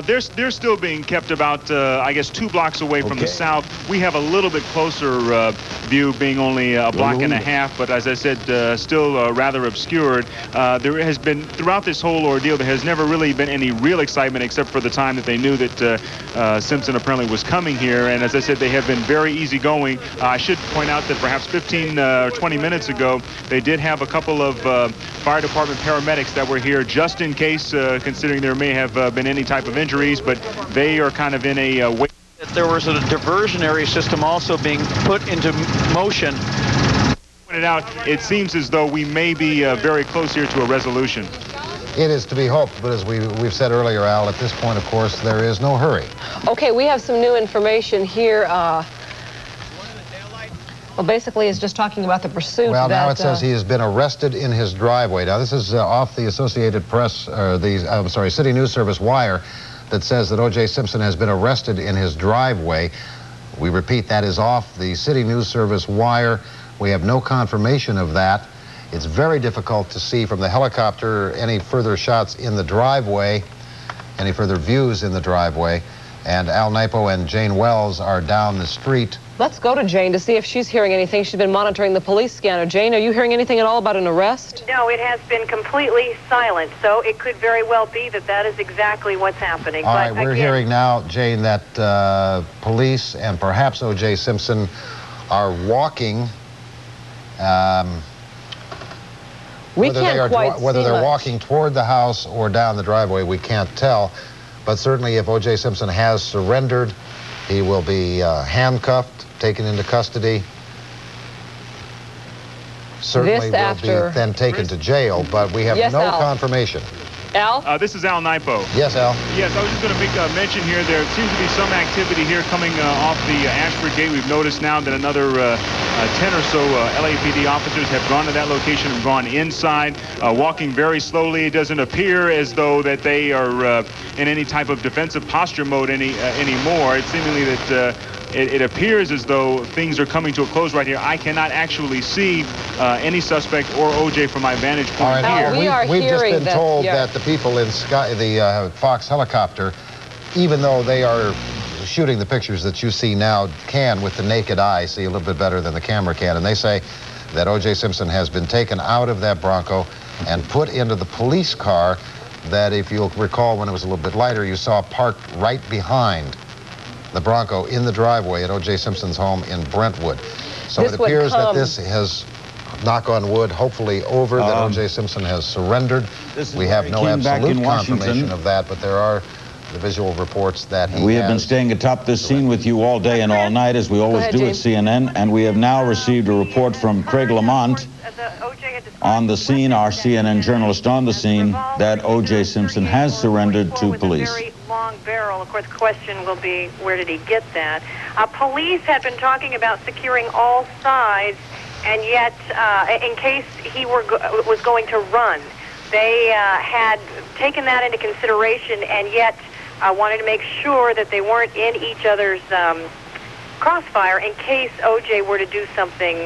They're still being kept about, I guess, 2 blocks away from the south. We have a little bit closer view, being only a block and a half, but as I said, still rather obscured. There has been, throughout this whole ordeal, there has never really been any real excitement except for the time that they knew that Simpson apparently was coming here, and as I said, they have been very easygoing. I should point out that perhaps 15 or 20 minutes ago, they did have a couple of fire department paramedics that were here just in case, considering there may have been any type of injuries, but they are kind of in a wait. There was a diversionary system also being put into motion. Pointed out, it seems as though we may be very close here to a resolution. It is to be hoped, but as we've said earlier, Al, at this point, of course, there is no hurry. Okay, we have some new information here. Well, basically, it's just talking about the pursuit. Well, now it says he has been arrested in his driveway. Now, this is off the Associated Press, City News Service wire that says that O.J. Simpson has been arrested in his driveway. We repeat, that is off the City News Service wire. We have no confirmation of that. It's very difficult to see from the helicopter any further shots in the driveway, any further views in the driveway. And Al Naipo and Jane Wells are down the street. Let's go to Jane to see if she's hearing anything. She's been monitoring the police scanner. Jane, are you hearing anything at all about an arrest? No, it has been completely silent, so it could very well be that that is exactly what's happening. All right, we're hearing now, Jane, that police and perhaps O.J. Simpson are walking. Whether they're walking toward the house or down the driveway, we can't tell. But certainly if O.J. Simpson has surrendered, he will be handcuffed, taken into custody. Certainly will be then taken to jail, but we have no confirmation. Al? This is Al Naipo. Yes, Al. Yes, I was just going to make a mention here. There seems to be some activity here coming off the Ashford Gate. We've noticed now that another 10 or so LAPD officers have gone to that location and gone inside, walking very slowly. It doesn't appear as though that they are in any type of defensive posture mode anymore. It's seemingly that it appears as though things are coming to a close right here. I cannot actually see any suspect or OJ from my vantage point here. We've just been told that the people in the Fox helicopter, even though they are shooting the pictures that you see now, can, with the naked eye, see a little bit better than the camera can. And they say that O.J. Simpson has been taken out of that Bronco and put into the police car that, if you'll recall, when it was a little bit lighter, you saw parked right behind the Bronco in the driveway at O.J. Simpson's home in Brentwood. So it appears that this has, knock on wood, hopefully over, that O.J. Simpson has surrendered. We have no absolute confirmation of that, but there are the visual reports that he We have been staying atop this scene with you all day and all night, as we always do at CNN, and we have now received a report from Craig Lamont on the scene, our CNN journalist on the scene, that O.J. Simpson has surrendered to police. Very long barrel. Of course, the question will be, where did he get that? Police had been talking about securing all sides, and yet, in case he was going to run, they had taken that into consideration, and yet wanted to make sure that they weren't in each other's crossfire in case O.J. were to do something,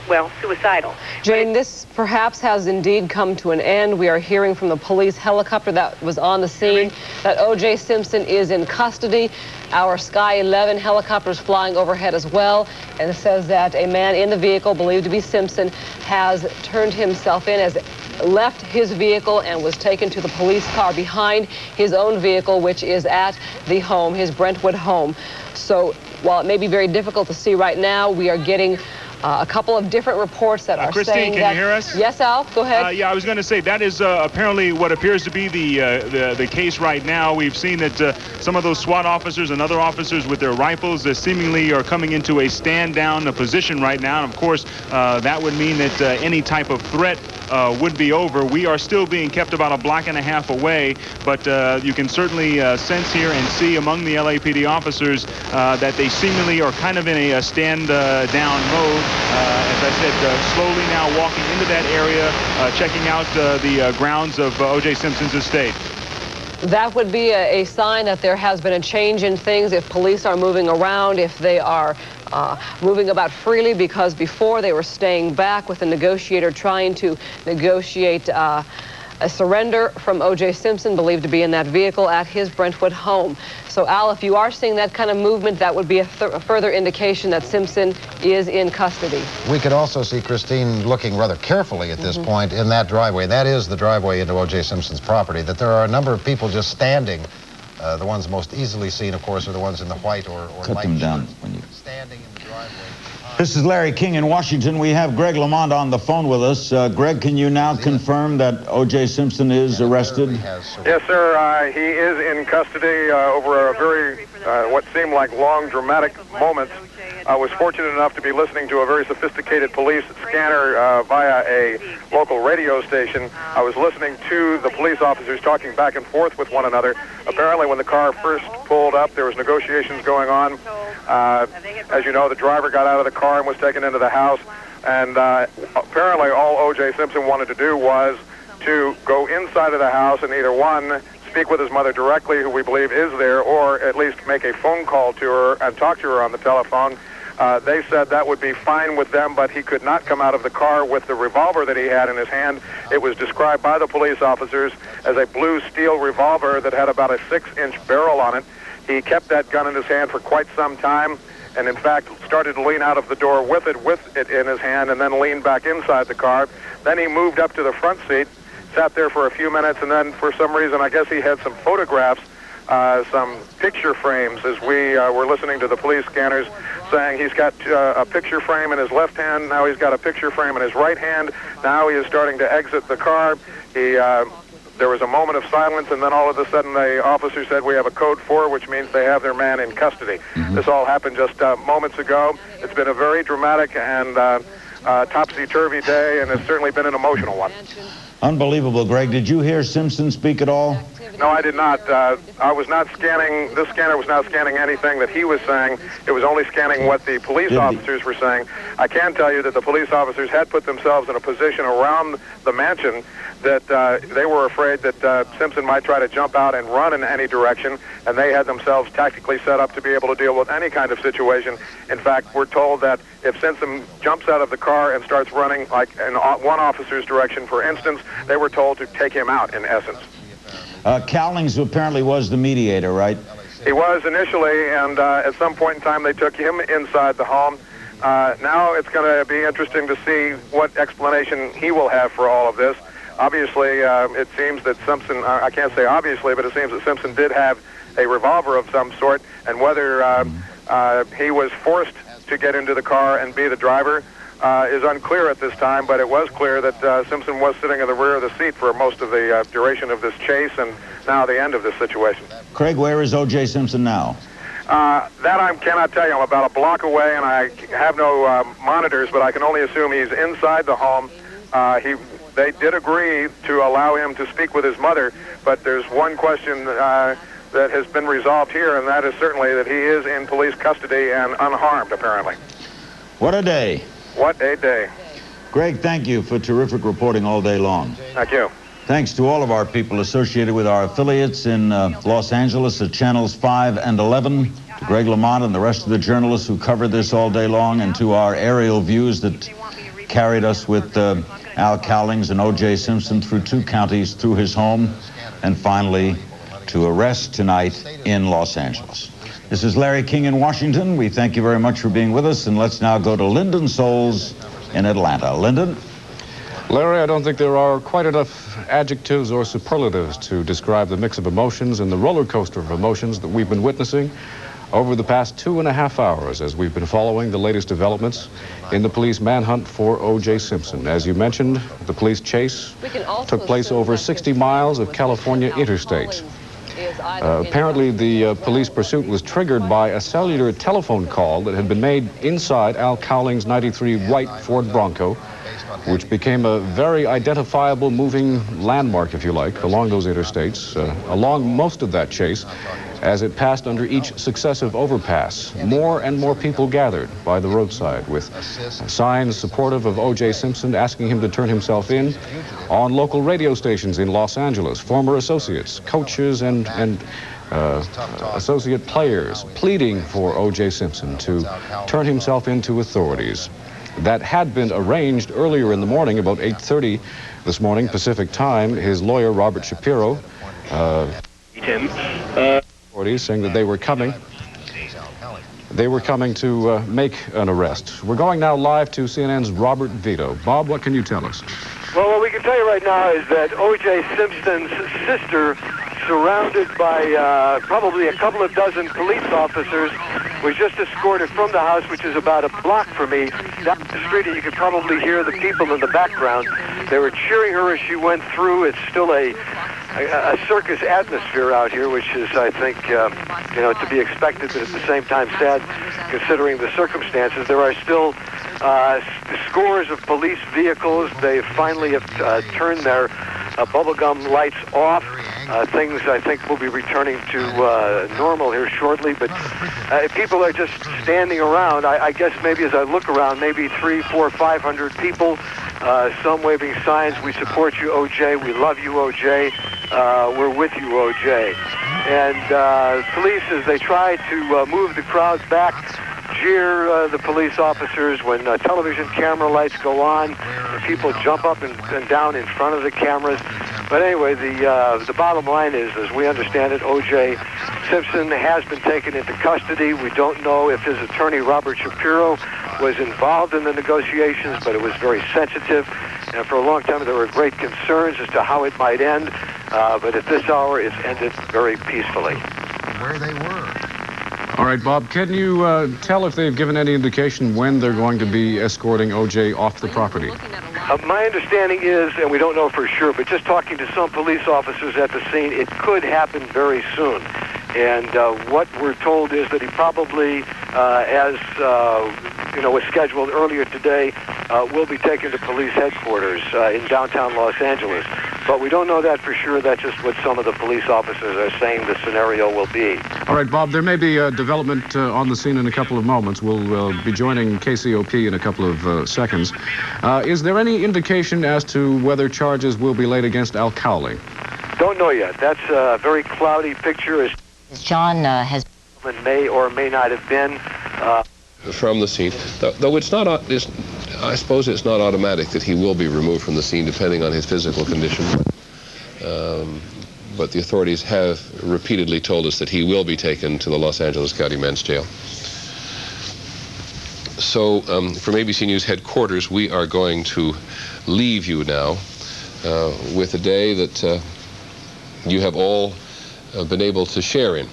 well, suicidal. Jane, this perhaps has indeed come to an end. We are hearing from the police helicopter that was on the scene that O.J. Simpson is in custody. Our Sky 11 helicopter is flying overhead as well, and it says that a man in the vehicle, believed to be Simpson, has turned himself in, has left his vehicle and was taken to the police car behind his own vehicle, which is at the home, his Brentwood home. So while it may be very difficult to see right now, we are getting a couple of different reports that are Christine, saying that... can you hear us? Yes, Al, go ahead. Yeah, I was going to say that is apparently what appears to be the case right now. We've seen that some of those SWAT officers and other officers with their rifles seemingly are coming into a stand-down position right now. And of course, that would mean that any type of threat would be over. We are still being kept about a block and a half away, but you can certainly sense here and see among the LAPD officers that they seemingly are kind of in a stand-down mode. As I said, slowly now walking into that area, checking out the grounds of O.J. Simpson's estate. That would be a sign that there has been a change in things if police are moving around, if they are moving about freely, because before they were staying back with a negotiator trying to negotiate a surrender from O.J. Simpson, believed to be in that vehicle at his Brentwood home. So, Al, if you are seeing that kind of movement, that would be a further indication that Simpson is in custody. We could also see Christine looking rather carefully at this point in that driveway. That is the driveway into O.J. Simpson's property, that there are a number of people just standing. The ones most easily seen, of course, are the ones in the white or Cut light them down shirts, when you... standing in the driveway. This is Larry King in Washington. We have Greg Lamont on the phone with us. Greg, can you now confirm that O.J. Simpson is arrested? Yes, sir. He is in custody over a very, what seemed like long, dramatic moments. I was fortunate enough to be listening to a very sophisticated police scanner via a local radio station. I was listening to the police officers talking back and forth with one another. Apparently, when the car first pulled up, there was negotiations going on. As you know, the driver got out of the car and was taken into the house. And apparently, all O.J. Simpson wanted to do was to go inside of the house and either, one, speak with his mother directly, who we believe is there, or at least make a phone call to her and talk to her on the telephone. They said that would be fine with them, but he could not come out of the car with the revolver that he had in his hand. It was described by the police officers as a blue steel revolver that had about a 6-inch barrel on it. He kept that gun in his hand for quite some time, and in fact started to lean out of the door with it in his hand, and then leaned back inside the car. Then he moved up to the front seat, sat there for a few minutes, and then for some reason, I guess he had some photographs, some picture frames, as we were listening to the police scanners saying he's got a picture frame in his left hand, now he's got a picture frame in his right hand, now he is starting to exit the car. There was a moment of silence, and then all of a sudden the officer said, "We have a code 4, which means they have their man in custody." This all happened just moments ago. It's been a very dramatic and topsy-turvy day, and it's certainly been an emotional one. Unbelievable, Greg. Did you hear Simpson speak at all? No, I did not. I was not scanning, this scanner was not scanning anything that he was saying. It was only scanning what the police officers were saying. I can tell you that the police officers had put themselves in a position around the mansion that they were afraid that Simpson might try to jump out and run in any direction, and they had themselves tactically set up to be able to deal with any kind of situation. In fact, we're told that if Simpson jumps out of the car and starts running, like in one officer's direction, for instance, they were told to take him out, in essence. Cowlings apparently was the mediator, right? He was initially, and at some point in time they took him inside the home. Now it's going to be interesting to see what explanation he will have for all of this. Obviously, it seems that Simpson, I can't say obviously, but it seems that Simpson did have a revolver of some sort, and whether he was forced to get into the car and be the driver is unclear at this time, but it was clear that Simpson was sitting in the rear of the seat for most of the duration of this chase and now the end of this situation. Craig, where is O.J. Simpson now? That I cannot tell you. I'm about a block away, and I have no monitors, but I can only assume he's inside the home. They did agree to allow him to speak with his mother, but there's one question that has been resolved here, and that is certainly that he is in police custody and unharmed, apparently. What a day. What a day. Greg, thank you for terrific reporting all day long. Thank you. Thanks to all of our people associated with our affiliates in Los Angeles at Channels 5 and 11, to Greg Lamont and the rest of the journalists who covered this all day long, and to our aerial views that carried us with Al Cowlings and O.J. Simpson through 2 counties, through his home, and finally to arrest tonight in Los Angeles. This is Larry King in Washington. We thank you very much for being with us, and let's now go to Lyndon Souls in Atlanta. Lyndon? Larry, I don't think there are quite enough adjectives or superlatives to describe the mix of emotions and the roller coaster of emotions that we've been witnessing over the past 2.5 hours as we've been following the latest developments in the police manhunt for O.J. Simpson. As you mentioned, the police chase took place over 60 miles of California interstates. Apparently, the police pursuit was triggered by a cellular telephone call that had been made inside Al Cowlings' 93 white Ford Bronco, which became a very identifiable moving landmark, if you like, along those interstates, along most of that chase. As it passed under each successive overpass, more and more people gathered by the roadside with signs supportive of O.J. Simpson, asking him to turn himself in. On local radio stations in Los Angeles, former associates, coaches, and associate players pleading for O.J. Simpson to turn himself into authorities. That had been arranged earlier in the morning, about 8:30 this morning, Pacific time. His lawyer, Robert Shapiro, saying that they were coming. They were coming to make an arrest. We're going now live to CNN's Robert Vito. Bob, what can you tell us? Well, what we can tell you right now is that O.J. Simpson's sister, surrounded by probably a couple of dozen police officers, was just escorted from the house, which is about a block from me, down the street, and you could probably hear the people in the background. They were cheering her as she went through. It's still a circus atmosphere out here, which is, I think, to be expected, but at the same time sad, considering the circumstances. There are still scores of police vehicles. They finally have turned their bubblegum lights off. Things, I think, will be returning to normal here shortly, but people are just standing around. I guess maybe as I look around, maybe 300, 400, 500 people, some waving signs, "We support you, O.J., we love you, O.J., we're with you, O.J." And police, as they try to move the crowds back, jeer the police officers when television camera lights go on, and people jump up and down in front of the cameras. But anyway, the bottom line is, as we understand it, O.J. Simpson has been taken into custody. We don't know if his attorney, Robert Shapiro, was involved in the negotiations, but it was very sensitive. And for a long time, there were great concerns as to how it might end. But at this hour, it's ended very peacefully. Where they were. All right, Bob, can you tell if they've given any indication when they're going to be escorting O.J. off the property? My understanding is, and we don't know for sure, but just talking to some police officers at the scene, it could happen very soon. And what we're told is that he probably, as was scheduled earlier today, will be taken to police headquarters in downtown Los Angeles. But we don't know that for sure. That's just what some of the police officers are saying the scenario will be. All right, Bob, there may be a development on the scene in a couple of moments. We'll be joining KCOP in a couple of seconds. Is there any indication as to whether charges will be laid against Al Cowling? Don't know yet. That's a very cloudy picture. John has... May or may not have been. From the scene, though it's not... I suppose it's not automatic that he will be removed from the scene depending on his physical condition. But the authorities have repeatedly told us that he will be taken to the Los Angeles County Men's Jail. So from ABC News headquarters, we are going to leave you now with a day that you have all been able to share in,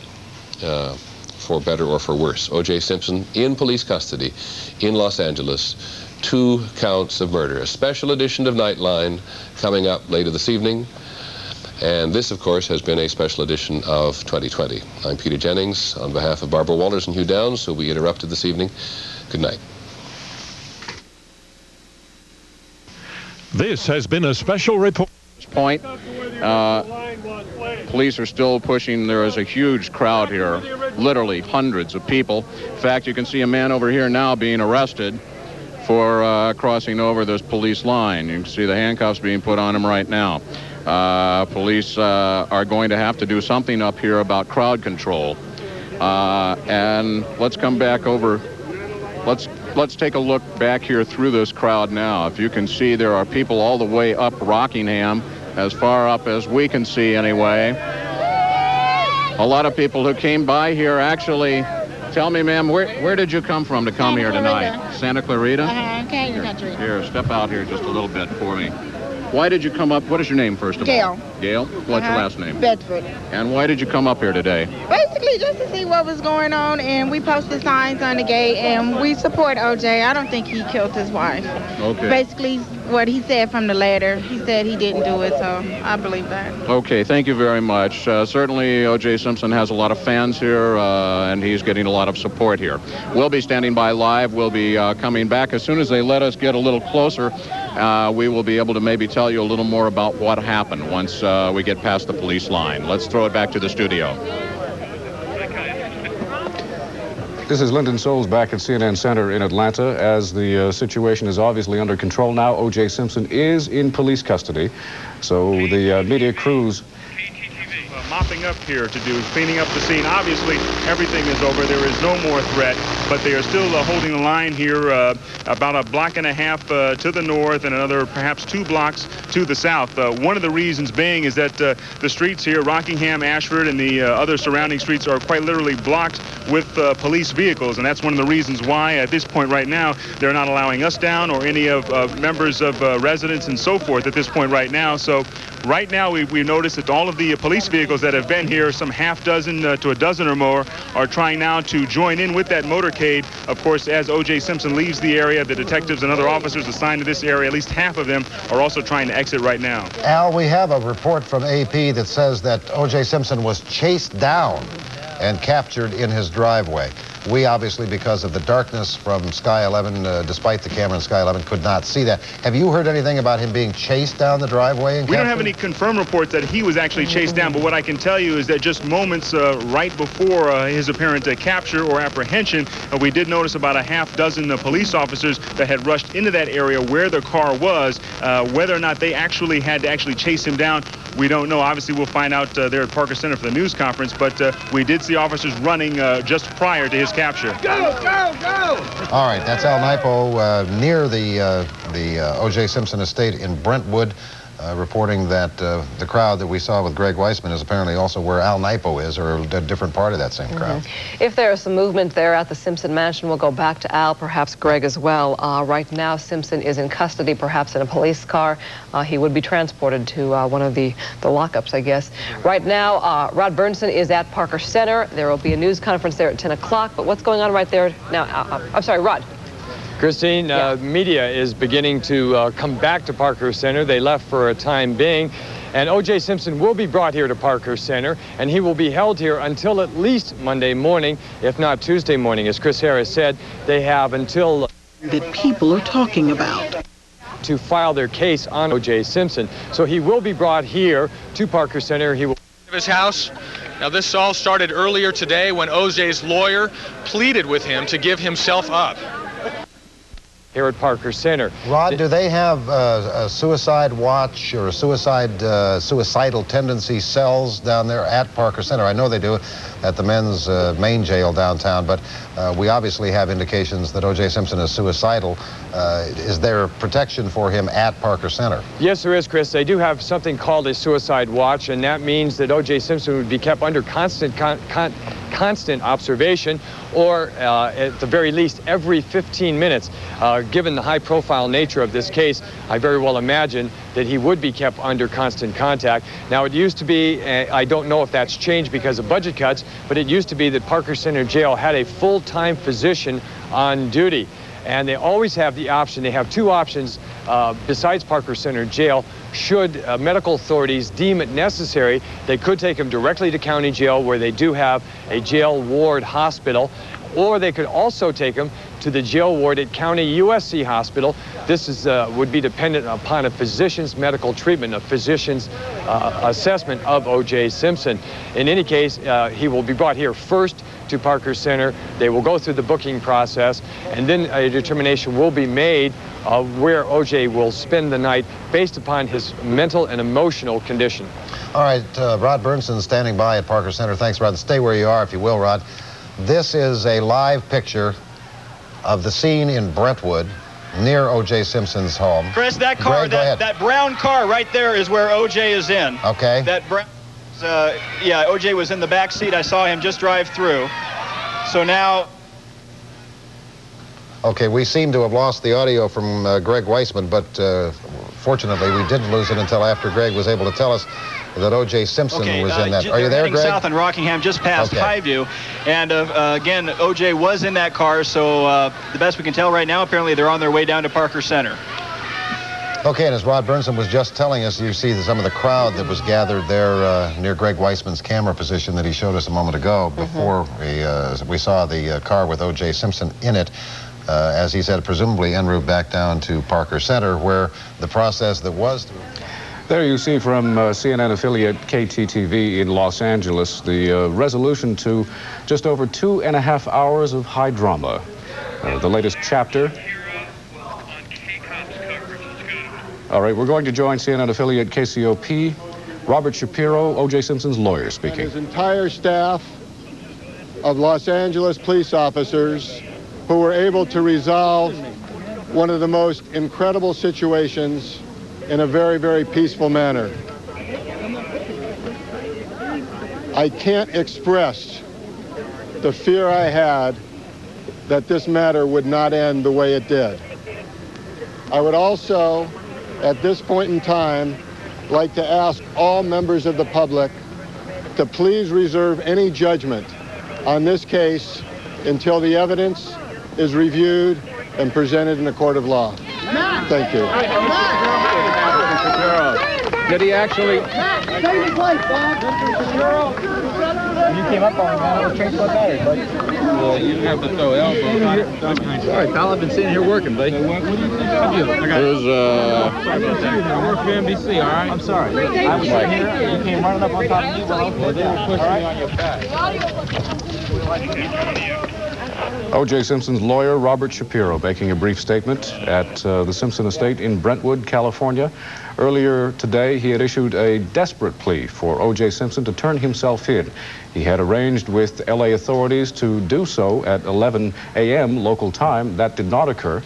for better or for worse. O.J. Simpson in police custody in Los Angeles, 2 counts of murder. A special edition of Nightline coming up later this evening. And this, of course, has been a special edition of 2020. I'm Peter Jennings. On behalf of Barbara Walters and Hugh Downs, who we interrupted this evening, good night. This has been a special report. Point. Police are still pushing. There is a huge crowd here, literally hundreds of people. In fact, you can see a man over here now being arrested for crossing over this police line. You can see the handcuffs being put on him right now. Police are going to have to do something up here about crowd control. And let's come back over. Let's take a look back here through this crowd now. If you can see, there are people all the way up Rockingham, as far up as we can see anyway. A lot of people who came by here actually. Tell me, ma'am, where did you come from to come here tonight? Santa Clarita? Canyon Country. Here, step out here just a little bit for me. Why did you come up? What is your name, first of all? Gail. What's your last name? Bedford. And why did you come up here today? Basically, just to see what was going on, and we posted signs on the gate, and we support O.J. I don't think he killed his wife. Okay. Basically, what he said from the letter, he said he didn't do it, so I believe that. Okay, thank you very much. Certainly, O.J. Simpson has a lot of fans here, and he's getting a lot of support here. We'll be standing by live. We'll be coming back. As soon as they let us get a little closer, we will be able to maybe tell you a little more about what happened once we get past the police line. Let's throw it back to the studio. This is Lyndon Souls back at CNN Center in Atlanta. As the situation is obviously under control now, O.J. Simpson is in police custody. So the media crews mopping up here to do, cleaning up the scene. Obviously, everything is over. There is no more threat, but they are still holding the line here about a block and a half to the north and another perhaps 2 blocks to the south. One of the reasons being is that the streets here, Rockingham, Ashford, and the other surrounding streets are quite literally blocked with police vehicles, and that's one of the reasons why at this point right now they're not allowing us down or any of members of residents and so forth at this point right now. So right now we noticed that all of the police vehicles that have been here, some half dozen to a dozen or more, are trying now to join in with that motorcade. Of course, as O.J. Simpson leaves the area, the detectives and other officers assigned to this area, at least half of them, are also trying to exit right now. Al, we have a report from AP that says that O.J. Simpson was chased down and captured in his driveway. We obviously, because of the darkness from Sky 11, despite the camera in Sky 11, could not see that. Have you heard anything about him being chased down the driveway and We don't have any confirmed reports that he was actually chased down, but what I can tell you is that just moments right before his apparent capture or apprehension, we did notice about a half dozen police officers that had rushed into that area where the car was. Whether or not they actually had to chase him down, we don't know. Obviously, we'll find out there at Parker Center for the news conference, but we did see officers running just prior to his capture. Go, go, go! All right, that's Al Nipo near the O.J. Simpson estate in Brentwood, reporting that the crowd that we saw with Greg Weissman is apparently also where Al Nipo is, or a different part of that same crowd. If there is some movement there at the Simpson mansion, we'll go back to Al, perhaps Greg as well. Right now, Simpson is in custody, perhaps in a police car. He would be transported to one of the lockups, I guess. Right now, Rod Bernson is at Parker Center. There will be a news conference there at 10 o'clock. But what's going on right there now? I'm sorry, Rod. Christine, media is beginning to come back to Parker Center. They left for a time being. And O.J. Simpson will be brought here to Parker Center, and he will be held here until at least Monday morning, if not Tuesday morning. As Chris Harris said, they have until that people are talking about to file their case on O.J. Simpson. So he will be brought here to Parker Center. He will his house. Now, this all started earlier today when O.J.'s lawyer pleaded with him to give himself up. Here at Parker Center. Rod, do they have a suicide watch or suicidal tendency cells down there at Parker Center? I know they do at the men's main jail downtown, but we obviously have indications that O.J. Simpson is suicidal. Is there protection for him at Parker Center? Yes, there is, Chris. They do have something called a suicide watch, and that means that O.J. Simpson would be kept under constant constant observation, or at the very least every 15 minutes. Given the high-profile nature of this case, I very well imagine that he would be kept under constant contact. Now, it used to be, I don't know if that's changed because of budget cuts, but it used to be that Parker Center Jail had a full-time physician on duty. And they always have the option, they have two options besides Parker Center Jail. Should medical authorities deem it necessary, they could take him directly to county jail, where they do have a jail ward hospital, or they could also take him to the jail ward at County USC Hospital. This is, would be dependent upon a physician's medical treatment, a physician's assessment of O.J. Simpson. In any case, he will be brought here first to Parker Center. They will go through the booking process, and then a determination will be made of where O.J. will spend the night based upon his mental and emotional condition. All right, Rod Bernson standing by at Parker Center. Thanks, Rod. Stay where you are, if you will, Rod. This is a live picture of the scene in Brentwood near O.J. Simpson's home. Chris, that car, that brown car right there is where O.J. is in. Okay. That brown, yeah, O.J. was in the back seat. I saw him just drive through. So now... Okay, we seem to have lost the audio from Greg Weissman, but fortunately we didn't lose it until after Greg was able to tell us that O.J. Simpson was in that. Are you there, Greg? South in Rockingham, just past Highview. And again, O.J. was in that car, so the best we can tell right now, apparently they're on their way down to Parker Center. Okay, and as Rod Bernson was just telling us, you see some of the crowd that was gathered there near Greg Weissman's camera position that he showed us a moment ago before we saw the car with O.J. Simpson in it. As he said, presumably en route back down to Parker Center, where the process that was... There you see from CNN affiliate KTTV in Los Angeles the resolution to just over 2.5 hours of high drama. The latest chapter. All right, we're going to join CNN affiliate KCOP, Robert Shapiro, O.J. Simpson's lawyer, speaking. And his entire staff of Los Angeles police officers who were able to resolve one of the most incredible situations in a very, very peaceful manner. I can't express the fear I had that this matter would not end the way it did. I would also, at this point in time, like to ask all members of the public to please reserve any judgment on this case until the evidence is reviewed and presented in a court of law. Thank you. Did he actually? You came up on me, man. I was trained for battery, buddy. Well, you didn't have to throw elbows. Sorry, pal. I've been sitting here working, buddy. What do you think I do? There's, I work for NBC, all right? I'm sorry. I was right here. You came running up on top of me while they were pushing me on your back. O.J. Simpson's lawyer, Robert Shapiro, making a brief statement at the Simpson estate in Brentwood, California. Earlier today, he had issued a desperate plea for O.J. Simpson to turn himself in. He had arranged with L.A. authorities to do so at 11 a.m. local time. That did not occur.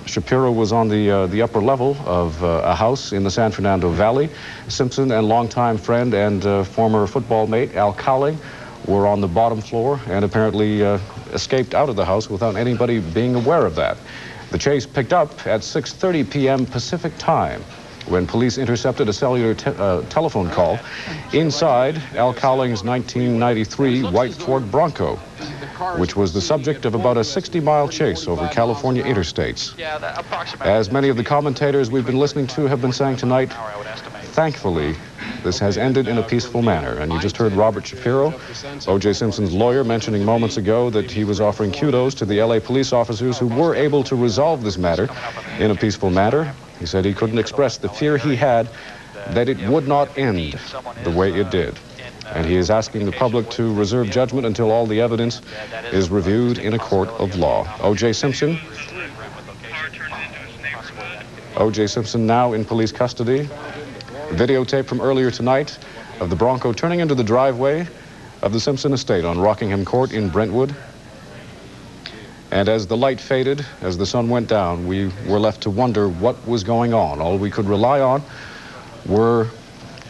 Shapiro was on the upper level of a house in the San Fernando Valley. Simpson and longtime friend and former football mate Al Cowling were on the bottom floor and apparently escaped out of the house without anybody being aware of that. The chase picked up at 6:30 p.m. Pacific time when police intercepted a cellular telephone call inside Al Cowling's 1993 white Ford Bronco, which was the subject of about a 60-mile chase over California interstates. As many of the commentators we've been listening to have been saying tonight, thankfully, this has ended in a peaceful manner. And you just heard Robert Shapiro, O.J. Simpson's lawyer, mentioning moments ago that he was offering kudos to the L.A. police officers who were able to resolve this matter in a peaceful manner. He said he couldn't express the fear he had that it would not end the way it did. And he is asking the public to reserve judgment until all the evidence is reviewed in a court of law. O.J. Simpson. O.J. Simpson now in police custody. Videotape from earlier tonight of the Bronco turning into the driveway of the Simpson estate on Rockingham Court in Brentwood. And as the light faded, as the sun went down, we were left to wonder what was going on. All we could rely on were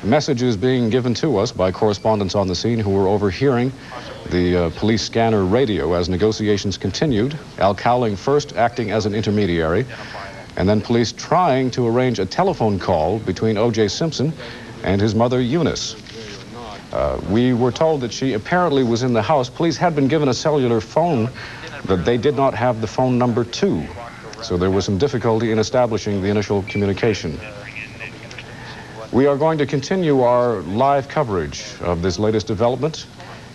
messages being given to us by correspondents on the scene who were overhearing the police scanner radio as negotiations continued. Al Cowling first acting as an intermediary, and then police trying to arrange a telephone call between O.J. Simpson and his mother, Eunice. We were told that she apparently was in the house. Police had been given a cellular phone, but they did not have the phone number 2. So there was some difficulty in establishing the initial communication. We are going to continue our live coverage of this latest development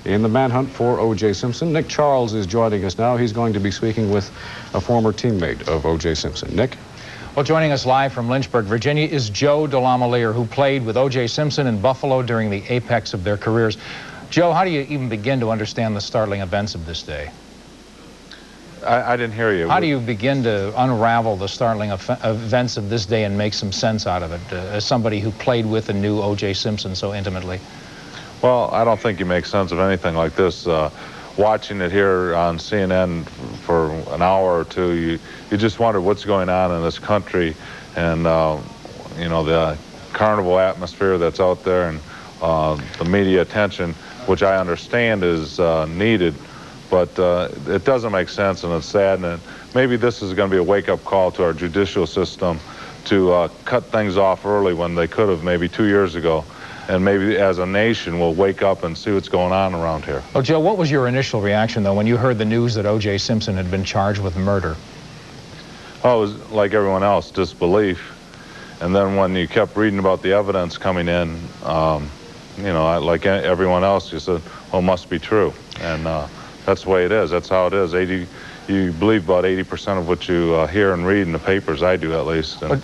in the manhunt for O.J. Simpson. Nick Charles is joining us now. He's going to be speaking with a former teammate of O.J. Simpson. Nick? Well, joining us live from Lynchburg, Virginia, is Joe DeLaMoliere, who played with O.J. Simpson in Buffalo during the apex of their careers. Joe, how do you even begin to understand the startling events of this day? I didn't hear you. How do you begin to unravel the startling events of this day and make some sense out of it, as somebody who played with and knew O.J. Simpson so intimately? Well, I don't think you make sense of anything like this. Watching it here on CNN for an hour or two, you just wonder what's going on in this country, and you know, the carnival atmosphere that's out there, and the media attention, which I understand is needed, but it doesn't make sense, and it's sad. And maybe this is going to be a wake-up call to our judicial system to cut things off early when they could have maybe 2 years ago. And maybe as a nation, we'll wake up and see what's going on around here. Well, Joe, what was your initial reaction, though, when you heard the news that O.J. Simpson had been charged with murder? Oh, it was like everyone else, disbelief. And then when you kept reading about the evidence coming in, you know, like everyone else, you said, well, it must be true. And that's the way it is. That's how it is. You believe about 80% of what you hear and read in the papers. I do, at least. And,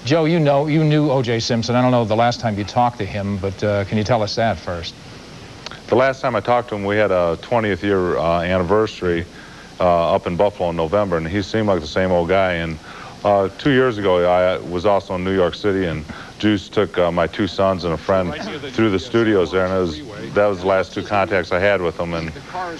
Joe, you knew O.J. Simpson. I don't know the last time you talked to him, but can you tell us that first? The last time I talked to him, we had a 20th year anniversary up in Buffalo in November, and he seemed like the same old guy. And 2 years ago, I was also in New York City, and Juice took my 2 sons and a friend through the studios there, and that was the last 2 contacts I had with him, and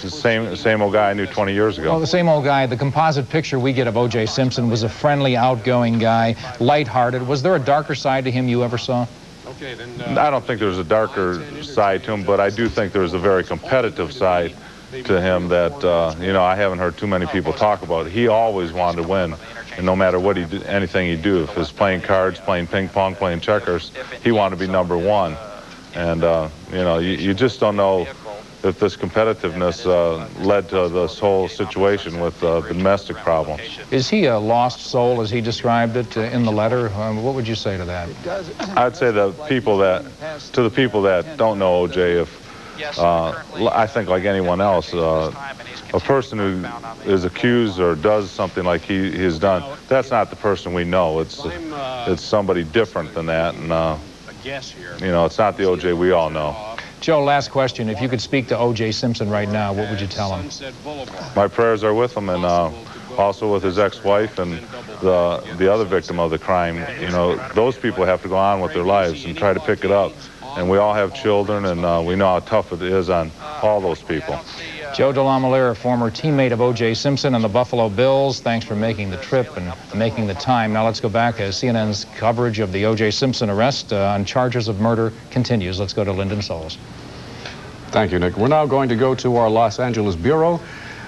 the same old guy I knew 20 years ago. Well, the same old guy. The composite picture we get of O.J. Simpson was a friendly, outgoing guy, lighthearted. Was there a darker side to him you ever saw? I don't think there's a darker side to him, but I do think there's a very competitive side to him that, you know, I haven't heard too many people talk about. He always wanted to win. And no matter what he did, anything he'd do, if it was playing cards, playing ping pong, playing checkers, he wanted to be #1. And, you know, you just don't know if this competitiveness led to this whole situation with the domestic problems. Is he a lost soul, as he described it in the letter? What would you say to that? I'd say to the people that don't know O.J., I think like anyone else, a person who is accused or does something like he has done, that's not the person we know. It's somebody different than that, and you know, it's not the O.J. we all know. Joe, last question. If you could speak to O.J. Simpson right now, what would you tell him? My prayers are with him, and also with his ex-wife and the other victim of the crime. You know, those people have to go on with their lives and try to pick it up. And we all have children, and we know how tough it is on all those people. Joe DeLaMoliere, a former teammate of O.J. Simpson and the Buffalo Bills, thanks for making the trip and making the time. Now let's go back as CNN's coverage of the O.J. Simpson arrest on charges of murder continues. Let's go to Lyndon Solis. Thank you, Nick. We're now going to go to our Los Angeles bureau,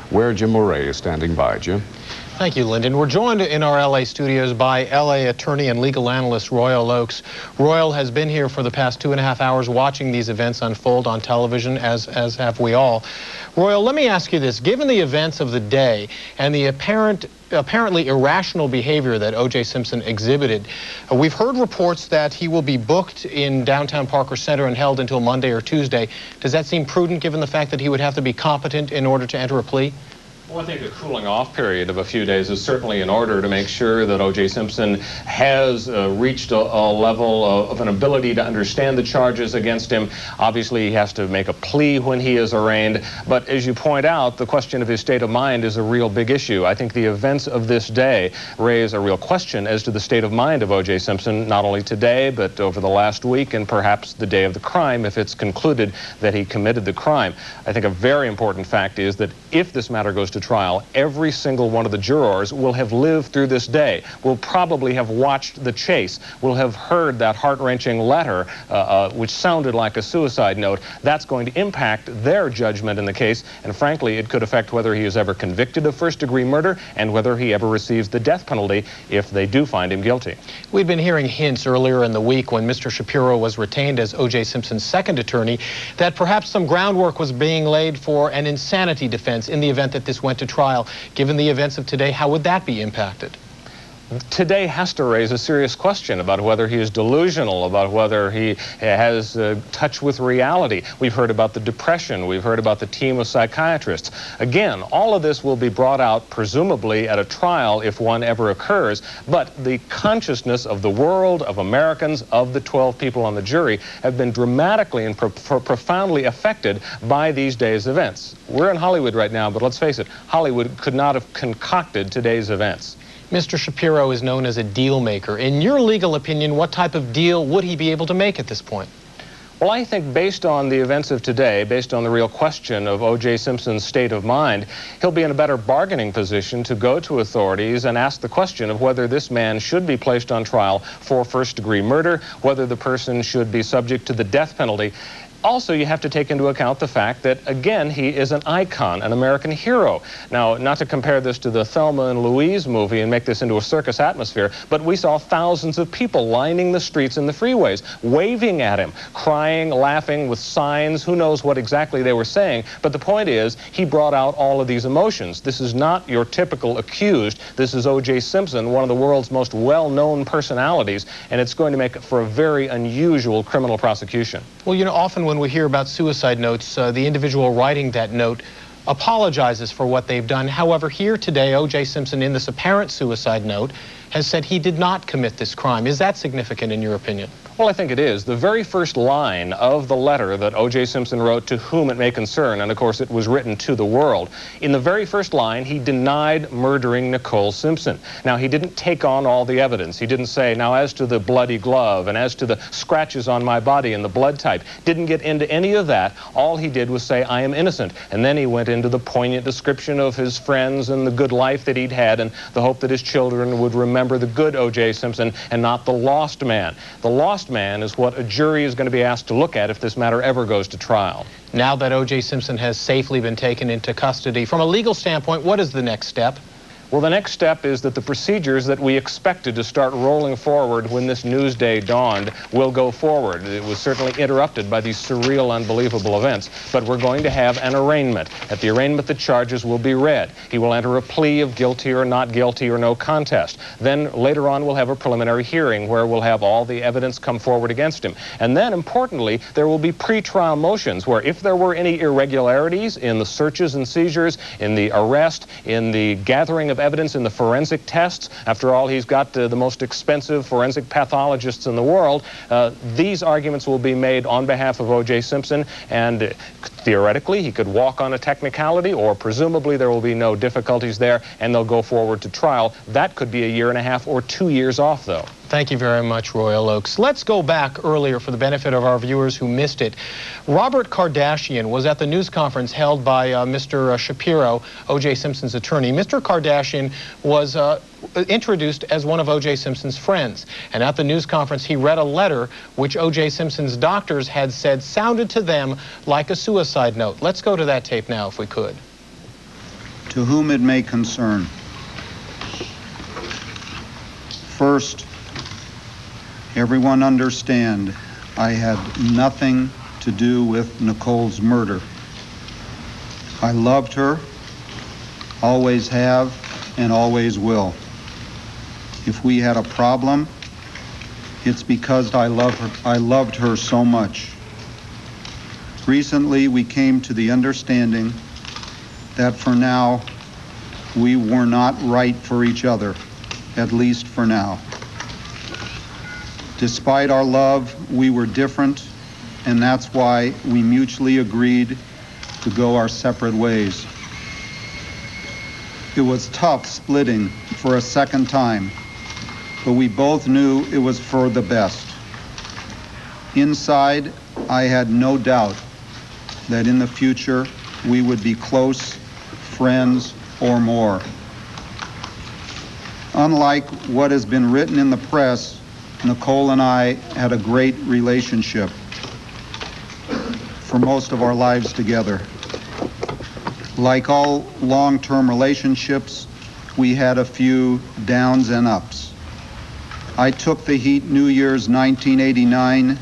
where Jim Moret is standing by. Jim? Thank you, Lyndon. We're joined in our L.A. studios by L.A. attorney and legal analyst Royal Oakes. Royal has been here for the past 2.5 hours watching these events unfold on television, as have we all. Royal, let me ask you this. Given the events of the day and the apparently irrational behavior that O.J. Simpson exhibited, we've heard reports that he will be booked in downtown Parker Center and held until Monday or Tuesday. Does that seem prudent given the fact that he would have to be competent in order to enter a plea? Well, I think a cooling off period of a few days is certainly in order to make sure that O.J. Simpson has reached a level of an ability to understand the charges against him. Obviously, he has to make a plea when he is arraigned. But as you point out, the question of his state of mind is a real big issue. I think the events of this day raise a real question as to the state of mind of O.J. Simpson, not only today, but over the last week and perhaps the day of the crime, if it's concluded that he committed the crime. I think a very important fact is that if this matter goes to trial, every single one of the jurors will have lived through this day, will probably have watched the chase, will have heard that heart-wrenching letter, which sounded like a suicide note. That's going to impact their judgment in the case, and frankly, it could affect whether he is ever convicted of first-degree murder and whether he ever receives the death penalty if they do find him guilty. We'd been hearing hints earlier in the week when Mr. Shapiro was retained as O.J. Simpson's second attorney that perhaps some groundwork was being laid for an insanity defense in the event that this went to trial. Given the events of today, how would that be impacted? Today has to raise a serious question about whether he is delusional, about whether he has touch with reality. We've heard about the depression. We've heard about the team of psychiatrists. Again, all of this will be brought out, presumably, at a trial if one ever occurs. But the consciousness of the world, of Americans, of the 12 people on the jury, have been dramatically and profoundly affected by these days' events. We're in Hollywood right now, but let's face it, Hollywood could not have concocted today's events. Mr. Shapiro is known as a deal maker. In your legal opinion, what type of deal would he be able to make at this point? Well, I think based on the events of today, based on the real question of O.J. Simpson's state of mind, he'll be in a better bargaining position to go to authorities and ask the question of whether this man should be placed on trial for first-degree murder, whether the person should be subject to the death penalty. Also, you have to take into account the fact that, again, he is an icon, an American hero. Now, not to compare this to the Thelma and Louise movie and make this into a circus atmosphere, but we saw thousands of people lining the streets and the freeways, waving at him, crying, laughing, with signs. Who knows what exactly they were saying? But the point is, he brought out all of these emotions. This is not your typical accused. This is O.J. Simpson, one of the world's most well-known personalities, and it's going to make it for a very unusual criminal prosecution. Well, you know, often when we hear about suicide notes, the individual writing that note apologizes for what they've done. However, here today, O.J. Simpson, in this apparent suicide note, has said he did not commit this crime. Is that significant in your opinion? Well, I think it is. The very first line of the letter that O.J. Simpson wrote to whom it may concern, and of course it was written to the world, in the very first line he denied murdering Nicole Simpson. Now, he didn't take on all the evidence. He didn't say, now as to the bloody glove and as to the scratches on my body and the blood type, didn't get into any of that. All he did was say, I am innocent. And then he went into the poignant description of his friends and the good life that he'd had and the hope that his children would remember the good O.J. Simpson and not the lost man. The lost man is what a jury is going to be asked to look at if this matter ever goes to trial. Now that O.J. Simpson has safely been taken into custody, from a legal standpoint, what is the next step? Well, the next step is that the procedures that we expected to start rolling forward when this news day dawned will go forward. It was certainly interrupted by these surreal, unbelievable events, but we're going to have an arraignment. At the arraignment, the charges will be read. He will enter a plea of guilty or not guilty or no contest. Then later on, we'll have a preliminary hearing where we'll have all the evidence come forward against him. And then, importantly, there will be pretrial motions where if there were any irregularities in the searches and seizures, in the arrest, in the gathering of evidence, in the forensic tests. After all, he's got the most expensive forensic pathologists in the world. These arguments will be made on behalf of O.J. Simpson, and theoretically, he could walk on a technicality, or presumably there will be no difficulties there, and they'll go forward to trial. That could be a year and a half or 2 years off, though. Thank you very much, Royal Oaks. Let's go back earlier for the benefit of our viewers who missed it. Robert Kardashian was at the news conference held by Mr. Shapiro, O.J. Simpson's attorney. Mr. Kardashian was introduced as one of O.J. Simpson's friends. And at the news conference, he read a letter which O.J. Simpson's doctors had said sounded to them like a suicide note. Let's go to that tape now, if we could. To whom it may concern. First, everyone understand I had nothing to do with Nicole's murder. I loved her, always have, and always will. If we had a problem, it's because I loved her so much. Recently, we came to the understanding that for now, we were not right for each other, at least for now. Despite our love, we were different, and that's why we mutually agreed to go our separate ways. It was tough splitting for a second time, but we both knew it was for the best. Inside, I had no doubt that in the future we would be close friends or more. Unlike what has been written in the press, Nicole and I had a great relationship for most of our lives together. Like all long-term relationships, we had a few downs and ups. I took the heat New Year's 1989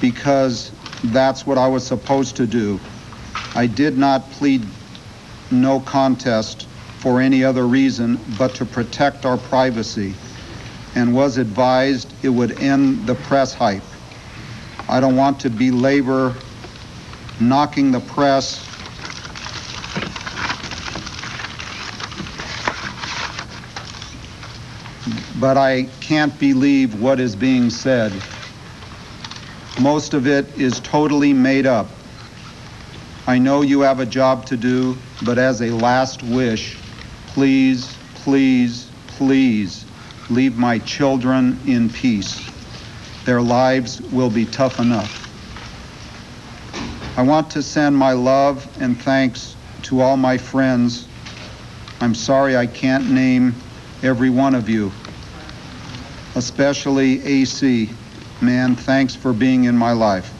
because that's what I was supposed to do. I did not plead no contest for any other reason but to protect our privacy, and was advised it would end the press hype. I don't want to belabor knocking the press but I can't believe what is being said. Most of it is totally made up. I know you have a job to do, but as a last wish, please, please, please leave my children in peace. Their lives will be tough enough. I want to send my love and thanks to all my friends. I'm sorry I can't name every one of you, especially AC. Man, thanks for being in my life.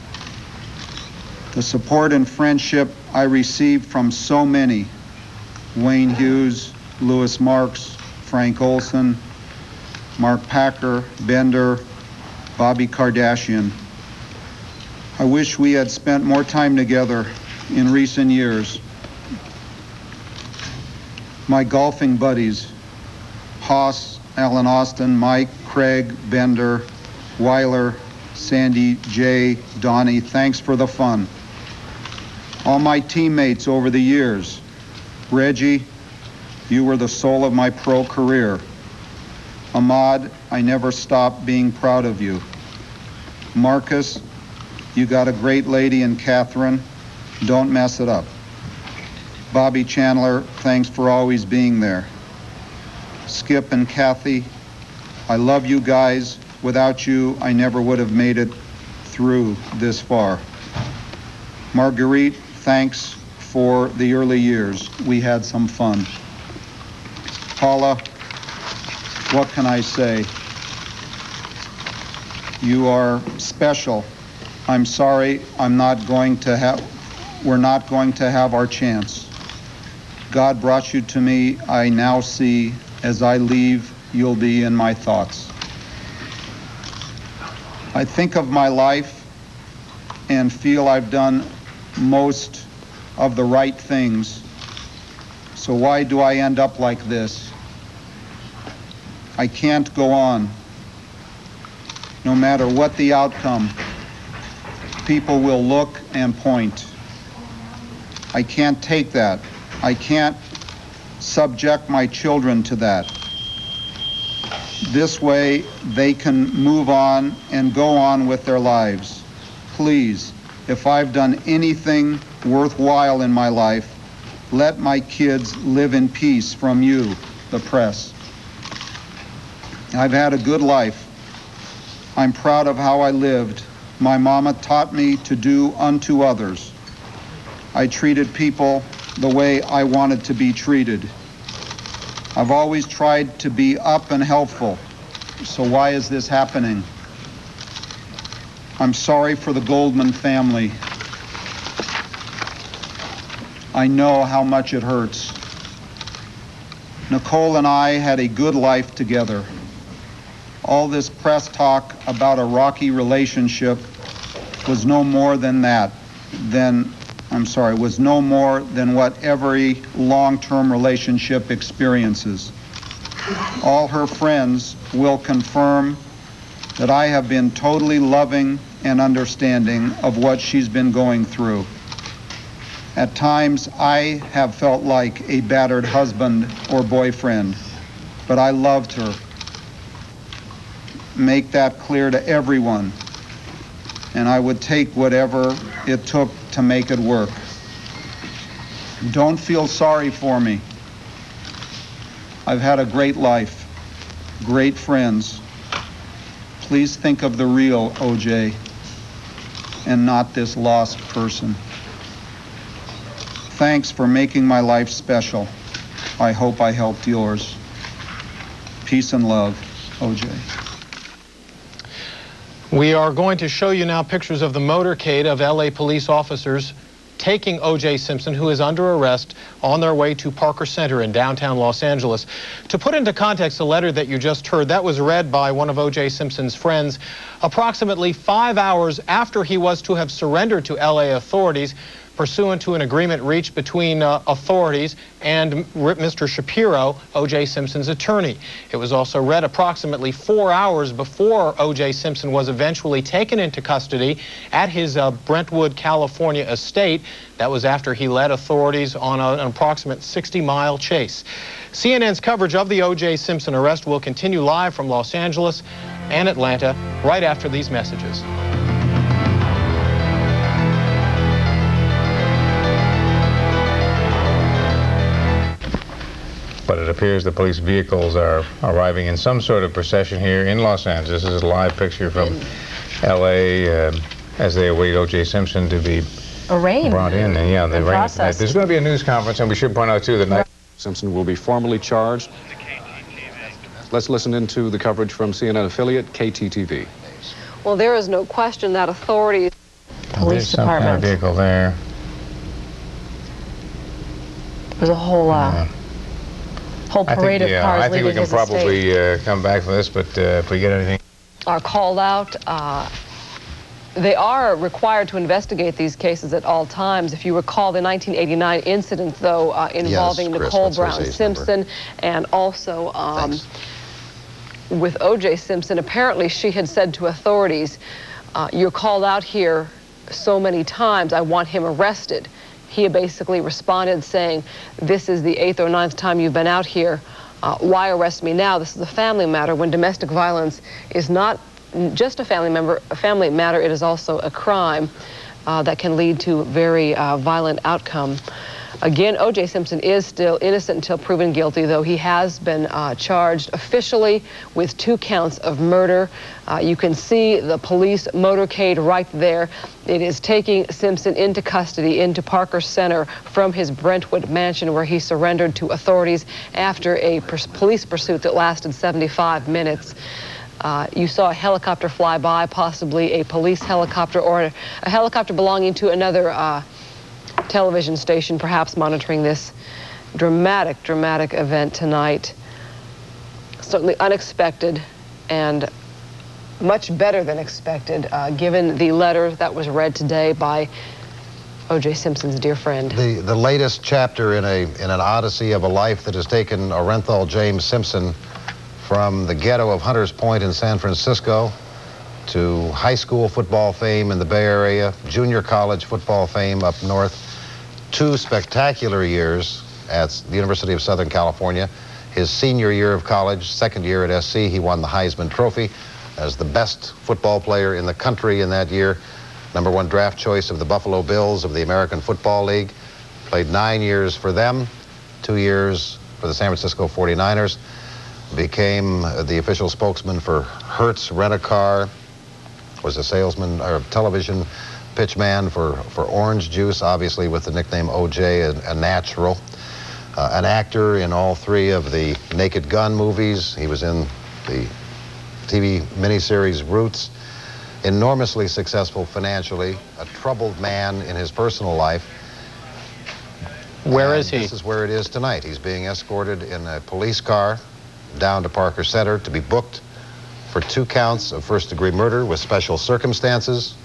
The support and friendship I received from so many, Wayne Hughes, Louis Marks, Frank Olson, Mark Packer, Bender, Bobby Kardashian. I wish we had spent more time together in recent years. My golfing buddies, Haas, Alan Austin, Mike, Craig, Bender, Weiler, Sandy, Jay, Donnie, thanks for the fun. All my teammates over the years, Reggie, you were the soul of my pro career. Ahmad, I never stopped being proud of you. Marcus, you got a great lady in Catherine. Don't mess it up. Bobby Chandler, thanks for always being there. Skip and Kathy, I love you guys. Without you, I never would have made it through this far. Marguerite, thanks for the early years. We had some fun. Paula, what can I say? You are special. I'm sorry we're not going to have our chance. God brought you to me. I now see, as I leave, you'll be in my thoughts. I think of my life and feel I've done most of the right things. So why do I end up like this? I can't go on. No matter what the outcome, people will look and point. I can't take that. I can't subject my children to that. This way, they can move on and go on with their lives. Please, if I've done anything worthwhile in my life, let my kids live in peace from you, the press. I've had a good life. I'm proud of how I lived. My mama taught me to do unto others. I treated people the way I wanted to be treated. I've always tried to be up and helpful. So why is this happening? I'm sorry for the Goldman family. I know how much it hurts. Nicole and I had a good life together. All this press talk about a rocky relationship was no more than that, was no more than what every long-term relationship experiences. All her friends will confirm that I have been totally loving and understanding of what she's been going through. At times, I have felt like a battered husband or boyfriend, but I loved her. Make that clear to everyone, and I would take whatever it took to make it work. Don't feel sorry for me. I've had a great life, great friends. Please think of the real OJ and not this lost person. Thanks for making my life special. I hope I helped yours. Peace and love, O.J. We are going to show you now pictures of the motorcade of LA police officers taking O.J. Simpson, who is under arrest, on their way to Parker Center in downtown Los Angeles. To put into context the letter that you just heard, that was read by one of O.J. Simpson's friends approximately 5 hours after he was to have surrendered to LA authorities, pursuant to an agreement reached between authorities and Mr. Shapiro, O.J. Simpson's attorney. It was also read approximately 4 hours before O.J. Simpson was eventually taken into custody at his Brentwood, California estate. That was after he led authorities on an approximate 60-mile chase. CNN's coverage of the O.J. Simpson arrest will continue live from Los Angeles and Atlanta right after these messages. But it appears the police vehicles are arriving in some sort of procession here in Los Angeles. This is a live picture from L.A. As they await O.J. Simpson to be brought in. And yeah, they arraigned tonight. There's going to be a news conference, and we should point out, too, that Simpson will be formally charged. Let's listen into the coverage from CNN affiliate KTTV. Well, there is no question that authorities... Police department. Some kind of vehicle there. There's a whole... whole parade of cars I think we can probably come back from this, but if we get anything... Are called out. They are required to investigate these cases at all times. If you recall the 1989 incident, though, involving Nicole Brown Simpson and also with O.J. Simpson, apparently she had said to authorities, you're called out here so many times, I want him arrested. He basically responded saying, this is the 8th or 9th time you've been out here. Why arrest me now? This is a family matter. When domestic violence is not just a family matter, it is also a crime that can lead to very violent outcome. Again, O.J. Simpson is still innocent until proven guilty, though he has been charged officially with 2 counts of murder. You can see the police motorcade right there. It is taking Simpson into custody, into Parker Center from his Brentwood mansion, where he surrendered to authorities after a police pursuit that lasted 75 minutes. You saw a helicopter fly by, possibly a police helicopter or a helicopter belonging to another television station, perhaps monitoring this dramatic event tonight. Certainly unexpected and much better than expected, given the letter that was read today by O.J. Simpson's dear friend. The latest chapter in an odyssey of a life that has taken Orenthal James Simpson from the ghetto of Hunters Point in San Francisco to high school football fame in the Bay Area, junior college football fame up north, 2 spectacular years at the University of Southern California. His senior year of college, second year at SC, he won the Heisman Trophy as the best football player in the country in that year. #1 draft choice of the Buffalo Bills of the American Football League. Played 9 years for them, 2 years for the San Francisco 49ers. Became the official spokesman for Hertz Rent-A-Car. Was a salesman or television pitchman for Orange Juice, obviously with the nickname OJ, a natural. An actor in all 3 of the Naked Gun movies. He was in the TV miniseries Roots. Enormously successful financially, a troubled man in his personal life. Where is he? This is where it is tonight. He's being escorted in a police car down to Parker Center to be booked for 2 counts of first-degree murder with special circumstances.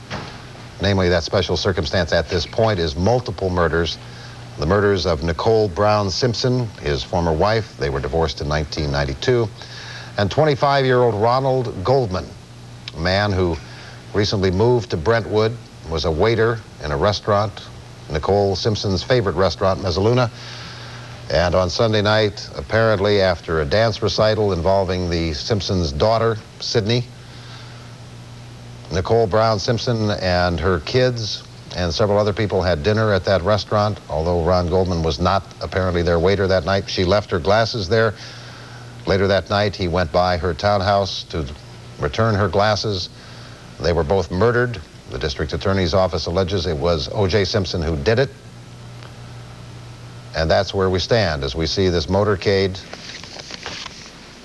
Namely, that special circumstance at this point is multiple murders. The murders of Nicole Brown Simpson, his former wife. They were divorced in 1992. And 25-year-old Ronald Goldman, a man who recently moved to Brentwood, was a waiter in a restaurant, Nicole Simpson's favorite restaurant, Mezzaluna. And on Sunday night, apparently after a dance recital involving the Simpsons' daughter, Sydney, Nicole Brown Simpson and her kids and several other people had dinner at that restaurant, although Ron Goldman was not apparently their waiter that night. She left her glasses there. Later that night, he went by her townhouse to return her glasses. They were both murdered. The district attorney's office alleges it was O.J. Simpson who did it. And that's where we stand as we see this motorcade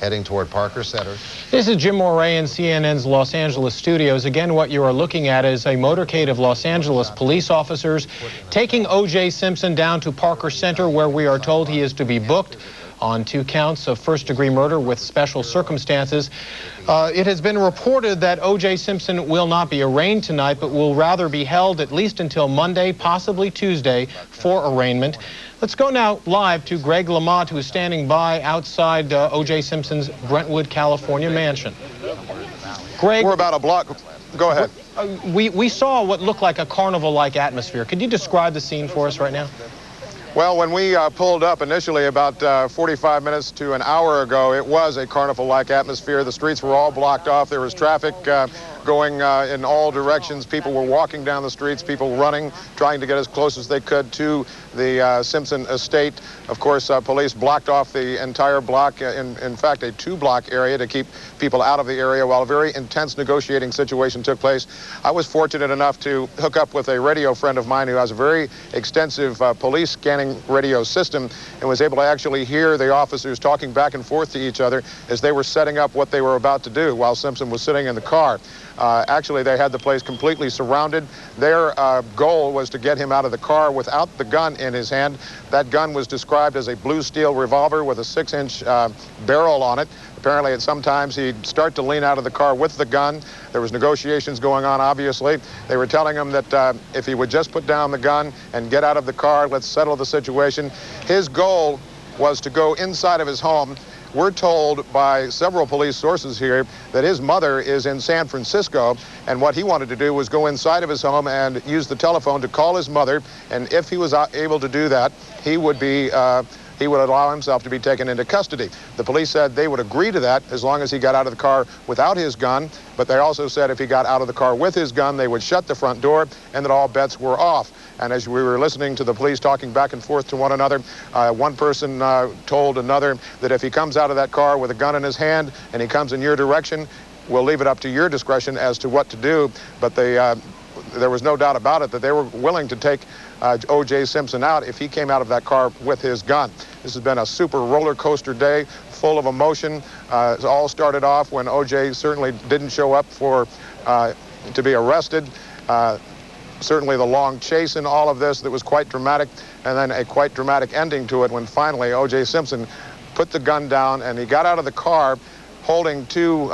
heading toward Parker Center. This is Jim Moray in CNN's Los Angeles studios. Again, what you are looking at is a motorcade of Los Angeles police officers taking O.J. Simpson down to Parker Center, where we are told he is to be booked on 2 counts of first-degree murder with special circumstances. It has been reported that O.J. Simpson will not be arraigned tonight, but will rather be held at least until Monday, possibly Tuesday, for arraignment. Let's go now live to Greg Lamont, who is standing by outside O.J. Simpson's Brentwood, California mansion. Greg, we're about a block. Go ahead. We saw what looked like a carnival-like atmosphere. Could you describe the scene for us right now? Well, when we pulled up initially about 45 minutes to an hour ago, it was a carnival-like atmosphere. The streets were all blocked off. There was traffic going in all directions. People were walking down the streets, people running, trying to get as close as they could to the Simpson estate. Of course, police blocked off the entire block, in fact, a 2-block area to keep people out of the area while a very intense negotiating situation took place. I was fortunate enough to hook up with a radio friend of mine who has a very extensive police scanning radio system and was able to actually hear the officers talking back and forth to each other as they were setting up what they were about to do while Simpson was sitting in the car. Actually, they had the place completely surrounded. Their goal was to get him out of the car without the gun in his hand. That gun was described as a blue steel revolver with a 6-inch barrel on it. Apparently, at sometimes he'd start to lean out of the car with the gun. There was negotiations going on, obviously. They were telling him that if he would just put down the gun and get out of the car, let's settle the situation. His goal was to go inside of his home. We're told by several police sources here that his mother is in San Francisco, and what he wanted to do was go inside of his home and use the telephone to call his mother, and if he was able to do that, he would allow himself to be taken into custody. The police said they would agree to that as long as he got out of the car without his gun, but they also said if he got out of the car with his gun, they would shut the front door and that all bets were off. And as we were listening to the police talking back and forth to one another, one person told another that if he comes out of that car with a gun in his hand and he comes in your direction, we'll leave it up to your discretion as to what to do. But there was no doubt about it that they were willing to take O.J. Simpson out if he came out of that car with his gun. This has been a super roller coaster day, full of emotion. It all started off when O.J. certainly didn't show up to be arrested. Certainly the long chase in all of this that was quite dramatic, and then a quite dramatic ending to it when finally O.J. Simpson put the gun down and he got out of the car holding 2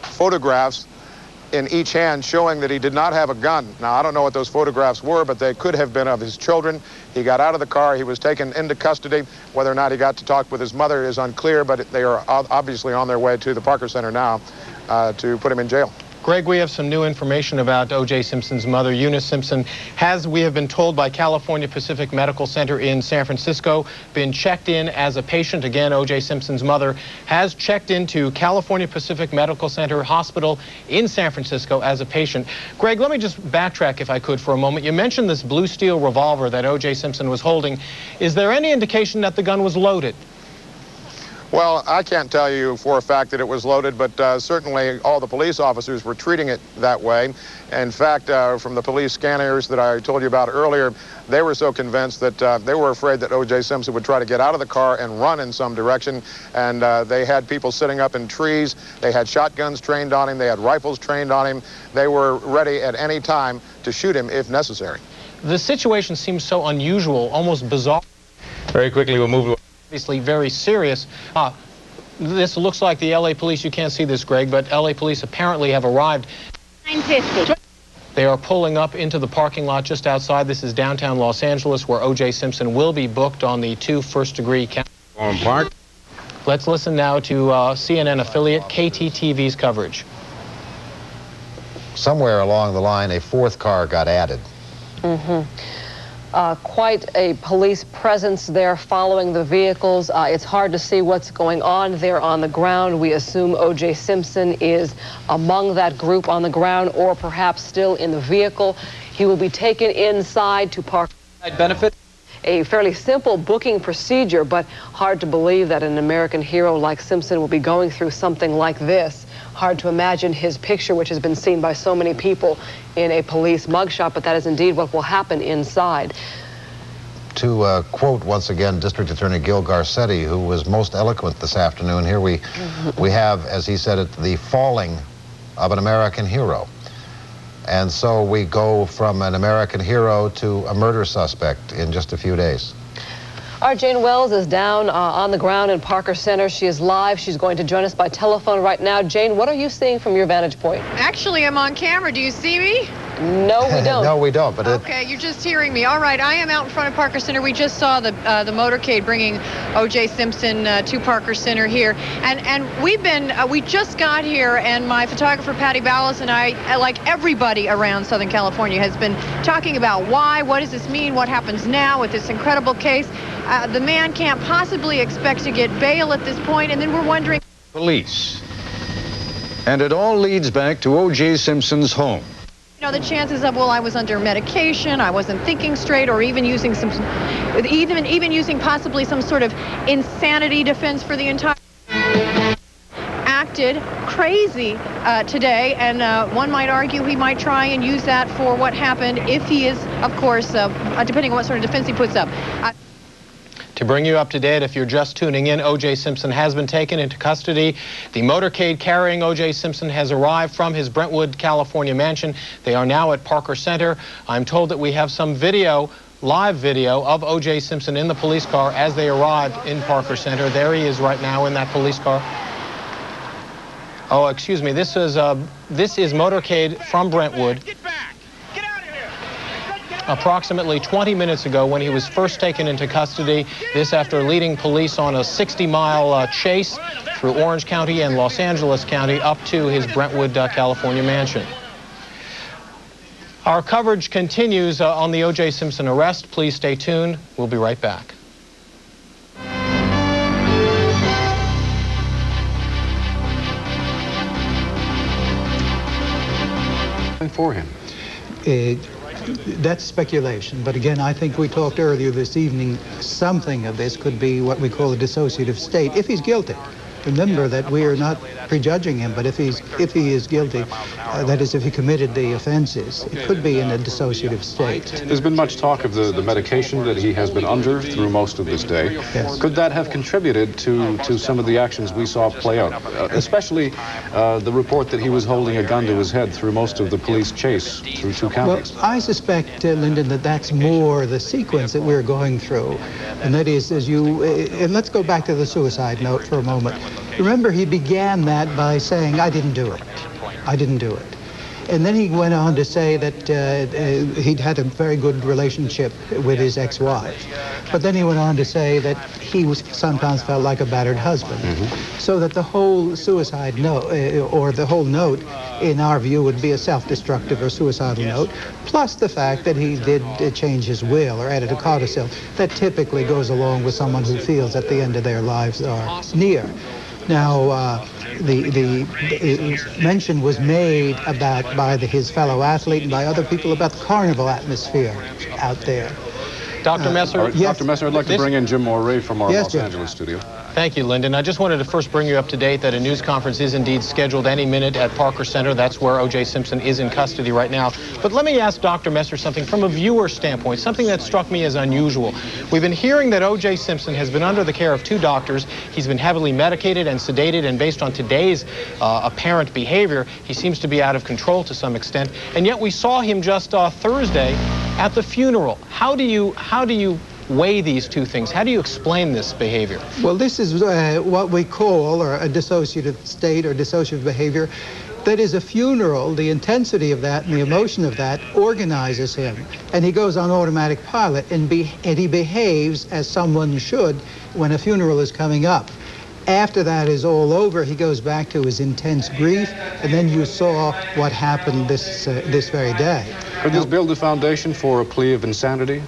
photographs in each hand showing that he did not have a gun. Now, I don't know what those photographs were, but they could have been of his children. He got out of the car. He was taken into custody. Whether or not he got to talk with his mother is unclear, but they are obviously on their way to the Parker Center now to put him in jail. Greg, we have some new information about O.J. Simpson's mother. Eunice Simpson has, we have been told by California Pacific Medical Center in San Francisco, been checked in as a patient. Again, O.J. Simpson's mother has checked into California Pacific Medical Center Hospital in San Francisco as a patient. Greg, let me just backtrack, if I could, for a moment. You mentioned this blue steel revolver that O.J. Simpson was holding. Is there any indication that the gun was loaded? Well, I can't tell you for a fact that it was loaded, but certainly all the police officers were treating it that way. In fact, from the police scanners that I told you about earlier, they were so convinced that they were afraid that O.J. Simpson would try to get out of the car and run in some direction. And they had people sitting up in trees. They had shotguns trained on him. They had rifles trained on him. They were ready at any time to shoot him if necessary. The situation seems so unusual, almost bizarre. Very quickly, we'll move to... Obviously very serious. This looks like the L.A. police. You can't see this, Greg, but L.A. police apparently have arrived. 950. They are pulling up into the parking lot just outside. This is downtown Los Angeles, where O.J. Simpson will be booked on the 2 first-degree counts. Let's listen now to CNN affiliate KTTV's coverage. Somewhere along the line, a 4th car got added. Quite a police presence there following the vehicles. It's hard to see what's going on there on the ground. We assume O.J. Simpson is among that group on the ground or perhaps still in the vehicle. He will be taken inside to Park. Benefit? A fairly simple booking procedure, but hard to believe that an American hero like Simpson will be going through something like this. Hard to imagine his picture, which has been seen by so many people in a police mugshot, but that is indeed what will happen inside. to quote once again District Attorney Gil Garcetti, who was most eloquent this afternoon. Here we have, as he said it, the falling of an American hero. And so we go from an American hero to a murder suspect in just a few days. All right, Jane Wells is down on the ground in Parker Center. She is live. She's going to join us by telephone right now. Jane, what are you seeing from your vantage point? Actually, I'm on camera. Do you see me? No, we don't. No, we don't. But okay, you're just hearing me. All right, I am out in front of Parker Center. We just saw the motorcade bringing O.J. Simpson to Parker Center here, and we just got here, and my photographer Patty Ballas and I, like everybody around Southern California, has been talking about why, what does this mean, what happens now with this incredible case. The man can't possibly expect to get bail at this point, and then we're wondering. Police, and it all leads back to O.J. Simpson's home. You know, the chances of, well, I was under medication, I wasn't thinking straight, or even using even using possibly some sort of insanity defense for the entire acted crazy today, and one might argue he might try and use that for what happened if he is, of course, depending on what sort of defense he puts up. To bring you up to date, if you're just tuning in, O.J. Simpson has been taken into custody. The motorcade carrying O.J. Simpson has arrived from his Brentwood, California mansion. They are now at Parker Center. I'm told that we have some video, live video, of O.J. Simpson in the police car as they arrived in Parker Center. There he is right now in that police car. Oh, excuse me. This is motorcade from Brentwood. Approximately 20 minutes ago when he was first taken into custody, this after leading police on a 60-mile chase through Orange County and Los Angeles County up to his Brentwood, California mansion. Our coverage continues on the O.J. Simpson arrest. Please stay tuned. We'll be right back. For him. That's speculation, but again, I think we talked earlier this evening, something of this could be what we call a dissociative state, if he's guilty. Remember that we are not prejudging him, but if he is guilty, that is, if he committed the offenses, it could be in a dissociative state. There's been much talk of the medication that he has been under through most of this day. Yes. Could that have contributed to some of the actions we saw play out, especially the report that he was holding a gun to his head through most of the police chase through 2 counties? Well, I suspect, Lyndon, that that's more the sequence that we're going through. And that is, and let's go back to the suicide note for a moment. Remember, he began that by saying, I didn't do it. I didn't do it. And then he went on to say that he'd had a very good relationship with his ex-wife. But then he went on to say that he sometimes felt like a battered husband. So that the whole suicide note, or the whole note, in our view, would be a self-destructive or suicidal note, plus the fact that he did change his will or added a codicil. That typically goes along with someone who feels that the end of their lives are near. Now, the mention was made by his fellow athlete and by other people about the carnival atmosphere out there. Dr. Messer? Dr. Messer, I'd like to bring in Jim Moray from our Los Angeles studio. Thank you, Lyndon. I just wanted to first bring you up to date that a news conference is indeed scheduled any minute at Parker Center. That's where O.J. Simpson is in custody right now. But let me ask Dr. Messer something from a viewer standpoint, something that struck me as unusual. We've been hearing that O.J. Simpson has been under the care of 2 doctors. He's been heavily medicated and sedated, and based on today's apparent behavior, he seems to be out of control to some extent. And yet we saw him just Thursday at the funeral. How do you weigh these 2 things? How do you explain this behavior? Well, this is what we call a dissociative state or dissociative behavior. That is, a funeral, the intensity of that and the emotion of that organizes him. And he goes on automatic pilot and he behaves as someone should when a funeral is coming up. After that is all over, he goes back to his intense grief, and then you saw what happened this very day. Could this build a foundation for a plea of insanity?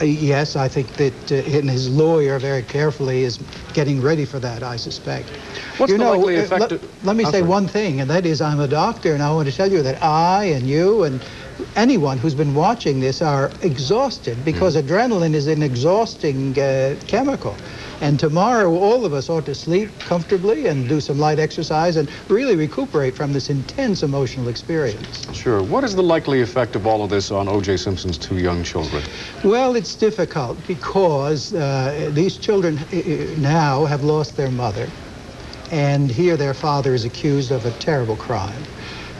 Yes, I think that and his lawyer very carefully is getting ready for that, I suspect. What's the likely effect? Let me say one thing, and that is I'm a doctor, and I want to tell you that I and you and anyone who's been watching this are exhausted, because adrenaline is an exhausting chemical. And tomorrow, all of us ought to sleep comfortably and do some light exercise and really recuperate from this intense emotional experience. Sure. What is the likely effect of all of this on O.J. Simpson's 2 young children? Well, it's difficult because these children now have lost their mother, and here their father is accused of a terrible crime.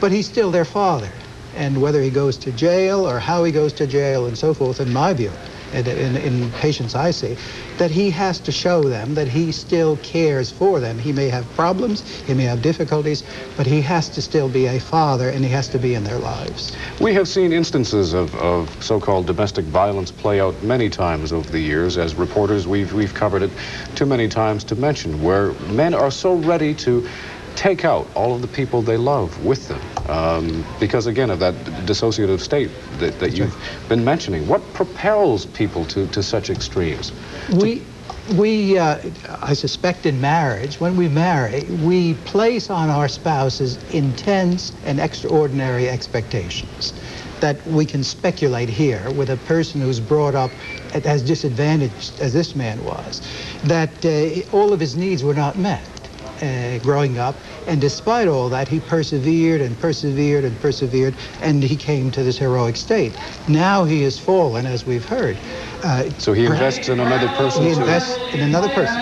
But he's still their father, and whether he goes to jail or how he goes to jail and so forth, in my view, in patients I see, that he has to show them that he still cares for them. He may have problems, he may have difficulties, but he has to still be a father, and he has to be in their lives. We have seen instances of so-called domestic violence play out many times over the years. As reporters, we've covered it too many times to mention, where men are so ready to take out all of the people they love with them because, again, of that dissociative state that you've been mentioning. What propels people to such extremes? I suspect in marriage, when we marry, we place on our spouses intense and extraordinary expectations that we can speculate here with a person who's brought up as disadvantaged as this man was, that all of his needs were not met growing up, and despite all that, he persevered and persevered and persevered, and he came to this heroic state. Now he has fallen, as we've heard. So he invests in another person? He invests in another person.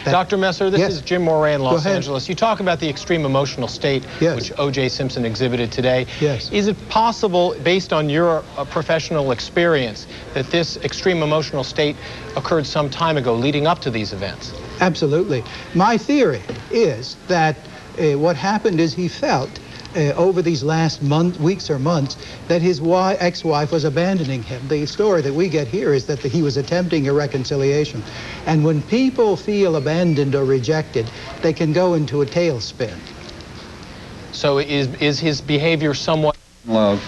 Dr. Messer, this is Jim Moray in Los ahead. Angeles. You talk about the extreme emotional state which O.J. Simpson exhibited today. Yes. Is it possible, based on your professional experience, that this extreme emotional state occurred some time ago, leading up to these events? Absolutely. My theory is that what happened is he felt over these last weeks or months that his ex-wife was abandoning him. The story that we get here is that he was attempting a reconciliation. And when people feel abandoned or rejected, they can go into a tailspin. So is his behavior somewhat low?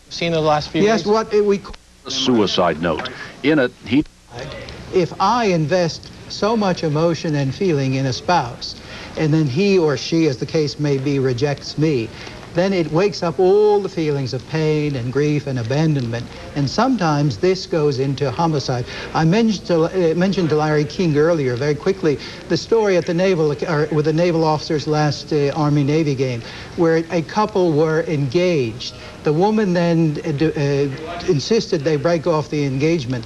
Seen the last few Yes, days? what we A suicide note. In it, he... If I invest so much emotion and feeling in a spouse, and then he or she, as the case may be, rejects me, then it wakes up all the feelings of pain and grief and abandonment. And sometimes this goes into homicide. I mentioned to Larry King earlier, very quickly, the story at the with the naval officers' last Army-Navy game, where a couple were engaged. The woman then insisted they break off the engagement.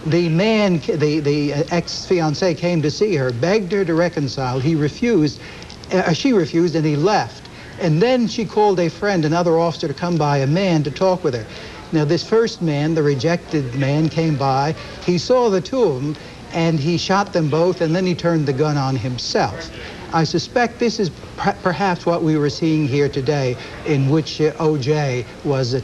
The man, the ex-fiancé, came to see her, begged her to reconcile. He refused. She refused, and he left. And then she called a friend, another officer, to come by, a man, to talk with her. Now, this first man, the rejected man, came by. He saw the two of them, and he shot them both, and then he turned the gun on himself. I suspect this is perhaps what we were seeing here today, in which O.J. was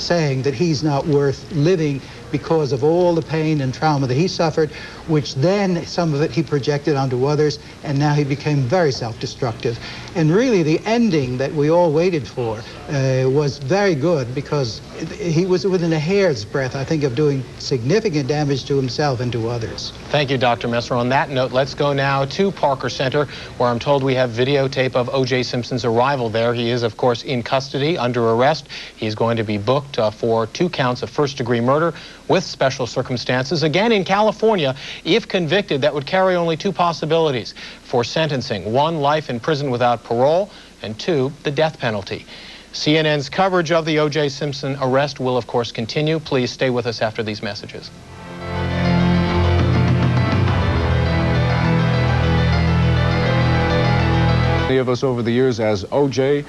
saying that he's not worth living because of all the pain and trauma that he suffered, which then some of it he projected onto others, and now he became very self-destructive. And really the ending that we all waited for was very good, because he was within a hair's breadth, I think, of doing significant damage to himself and to others. Thank you, Dr. Messer. On that note, let's go now to Parker Center, where I'm told we have videotape of O.J. Simpson's arrival there. He is, of course, in custody, under arrest. He's going to be booked for 2 counts of first-degree murder with special circumstances. Again, in California, if convicted, that would carry only 2 possibilities for sentencing. 1, life in prison without parole, and 2, the death penalty. CNN's coverage of the O.J. Simpson arrest will, of course, continue. Please stay with us after these messages. Many of us over the years, as O.J.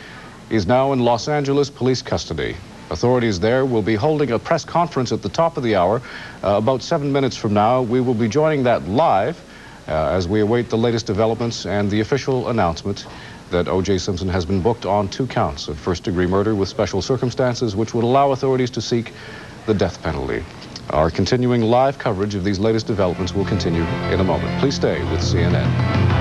is now in Los Angeles police custody. Authorities there will be holding a press conference at the top of the hour. About 7 minutes from now, we will be joining that live as we await the latest developments and the official announcement that O.J. Simpson has been booked on 2 counts of first-degree murder with special circumstances, which would allow authorities to seek the death penalty. Our continuing live coverage of these latest developments will continue in a moment. Please stay with CNN.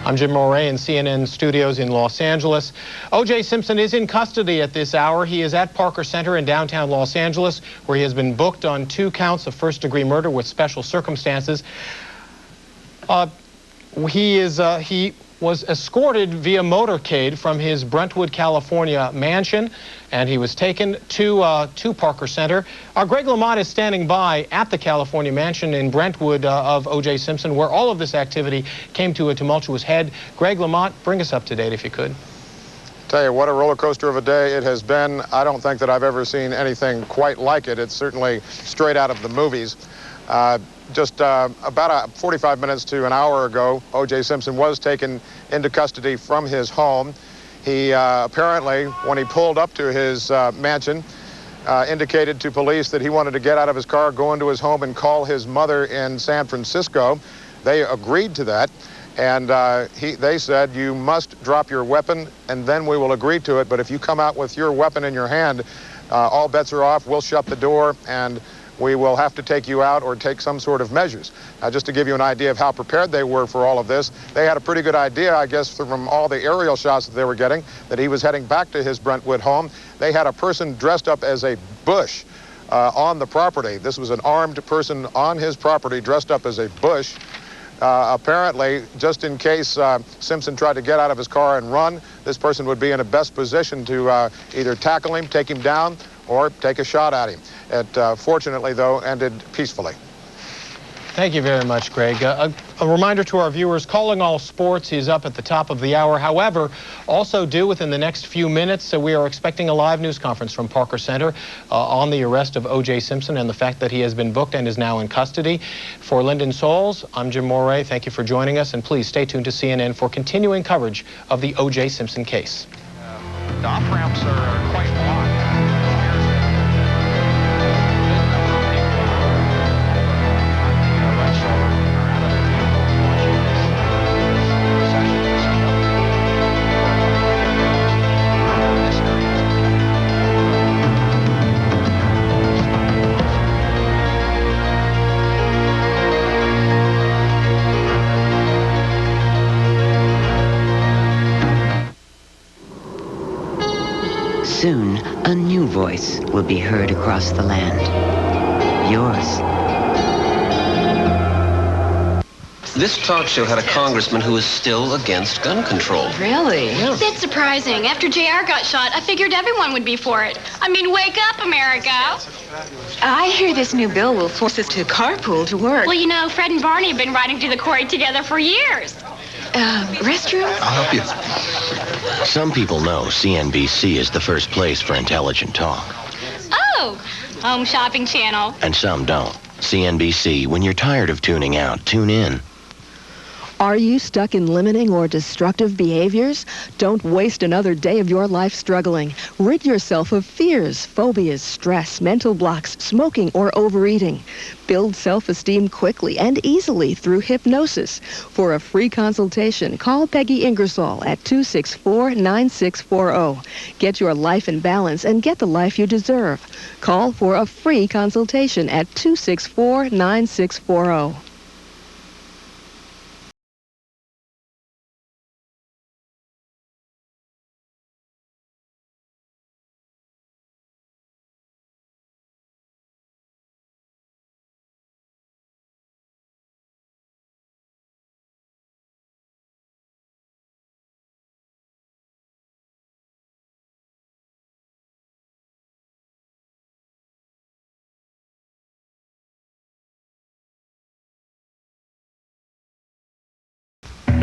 I'm Jim Moray in CNN studios in Los Angeles. O.J. Simpson is in custody at this hour. He is at Parker Center in downtown Los Angeles, where he has been booked on 2 counts of first-degree murder with special circumstances. He was escorted via motorcade from his Brentwood, California mansion, and he was taken to Parker Center. Our Greg Lamont is standing by at the California mansion in Brentwood of O.J. Simpson, where all of this activity came to a tumultuous head. Greg Lamont, bring us up to date if you could. Tell you what a roller coaster of a day it has been. I don't think that I've ever seen anything quite like it. It's certainly straight out of the movies. Just about 45 minutes to an hour ago, O.J. Simpson was taken into custody from his home. He apparently, when he pulled up to his mansion, indicated to police that he wanted to get out of his car, go into his home, and call his mother in San Francisco. They agreed to that, and they said, you must drop your weapon, and then we will agree to it. But if you come out with your weapon in your hand, all bets are off. We'll shut the door, and we will have to take you out or take some sort of measures. Now, just to give you an idea of how prepared they were for all of this, they had a pretty good idea, I guess, from all the aerial shots that they were getting, that he was heading back to his Brentwood home. They had a person dressed up as a bush on the property. This was an armed person on his property dressed up as a bush. Apparently, just in case Simpson tried to get out of his car and run, this person would be in a best position to either tackle him, take him down, or take a shot at him. It, fortunately, though, ended peacefully. Thank you very much, Greg. A reminder to our viewers, Calling All Sports is up at the top of the hour. However, also due within the next few minutes, we are expecting a live news conference from Parker Center on the arrest of O.J. Simpson and the fact that he has been booked and is now in custody. For Lyndon Souls, I'm Jim Moray. Thank you for joining us, and please stay tuned to CNN for continuing coverage of the O.J. Simpson case. The off-ramps are quite blocked. Soon, a new voice will be heard across the land. Yours. This talk show had a congressman who was still against gun control. Really? Yeah. That's surprising. After JR got shot, I figured everyone would be for it. I mean, wake up, America. I hear this new bill will force us to carpool to work. Well, you know, Fred and Barney have been riding to the quarry together for years. Restroom? I'll help you. Some people know CNBC is the first place for intelligent talk. Oh, Home Shopping Channel. And some don't. CNBC, when you're tired of tuning out, tune in. Are you stuck in limiting or destructive behaviors? Don't waste another day of your life struggling. Rid yourself of fears, phobias, stress, mental blocks, smoking, or overeating. Build self-esteem quickly and easily through hypnosis. For a free consultation, call Peggy Ingersoll at 264-9640. Get your life in balance and get the life you deserve. Call for a free consultation at 264-9640.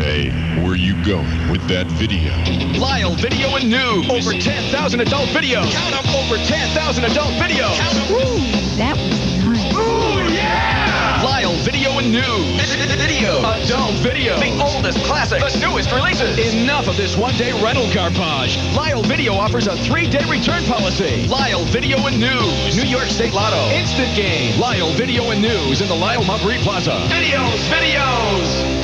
Hey, where you going with that video? Lyle Video and News. Over 10,000 adult videos. Count them, over 10,000 adult videos. Ooh, that was nice. Ooh, yeah! Lyle Video and News. Video. Adult video. The oldest classics. The newest releases. Enough of this one-day rental garbage. Lyle Video offers a 3-day return policy. Lyle Video and News. New York State Lotto. Instant Game. Lyle Video and News in the Lyle Mumbree Plaza. Videos, videos.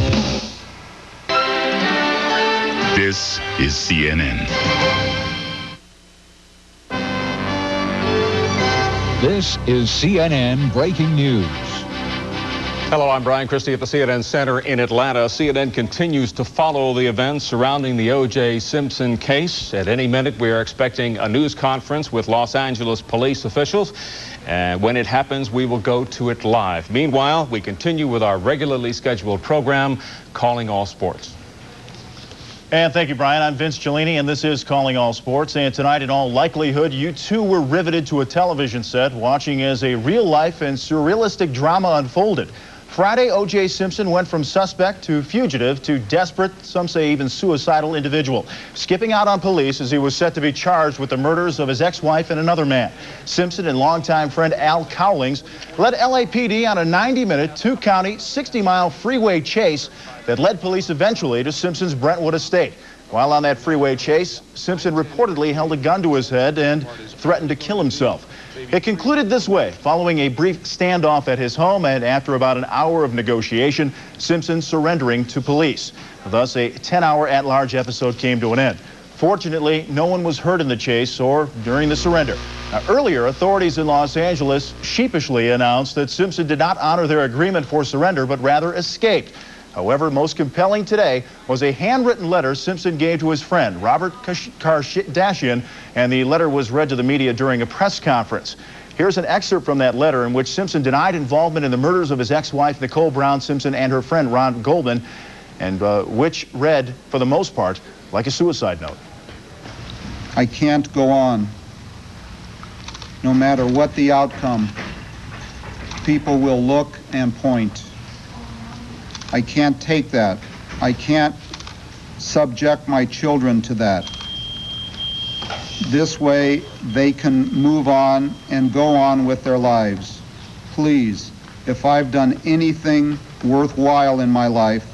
This is CNN. This is CNN Breaking News. Hello, I'm Brian Christie at the CNN Center in Atlanta. CNN continues to follow the events surrounding the O.J. Simpson case. At any minute, we are expecting a news conference with Los Angeles police officials. And when it happens, we will go to it live. Meanwhile, we continue with our regularly scheduled program, Calling All Sports. And thank you, Brian. I'm Vince Cellini, and this is Calling All Sports. And tonight, in all likelihood, you too were riveted to a television set, watching as a real-life and surrealistic drama unfolded. Friday, O.J. Simpson went from suspect to fugitive to desperate, some say even suicidal individual, skipping out on police as he was set to be charged with the murders of his ex-wife and another man. Simpson and longtime friend Al Cowlings led LAPD on a 90-minute, two-county, 60-mile freeway chase that led police eventually to Simpson's Brentwood estate. While on that freeway chase, Simpson reportedly held a gun to his head and threatened to kill himself. It concluded this way, following a brief standoff at his home and after about an hour of negotiation, Simpson surrendering to police. Thus, a 10-hour at-large episode came to an end. Fortunately, no one was hurt in the chase or during the surrender. Now, earlier, authorities in Los Angeles sheepishly announced that Simpson did not honor their agreement for surrender, but rather escaped. However, most compelling today was a handwritten letter Simpson gave to his friend, Robert Kardashian, and the letter was read to the media during a press conference. Here's an excerpt from that letter in which Simpson denied involvement in the murders of his ex-wife, Nicole Brown Simpson, and her friend, Ron Goldman, and which read, for the most part, like a suicide note. I can't go on. No matter what the outcome, people will look and point. I can't take that. I can't subject my children to that. This way, they can move on and go on with their lives. Please, if I've done anything worthwhile in my life,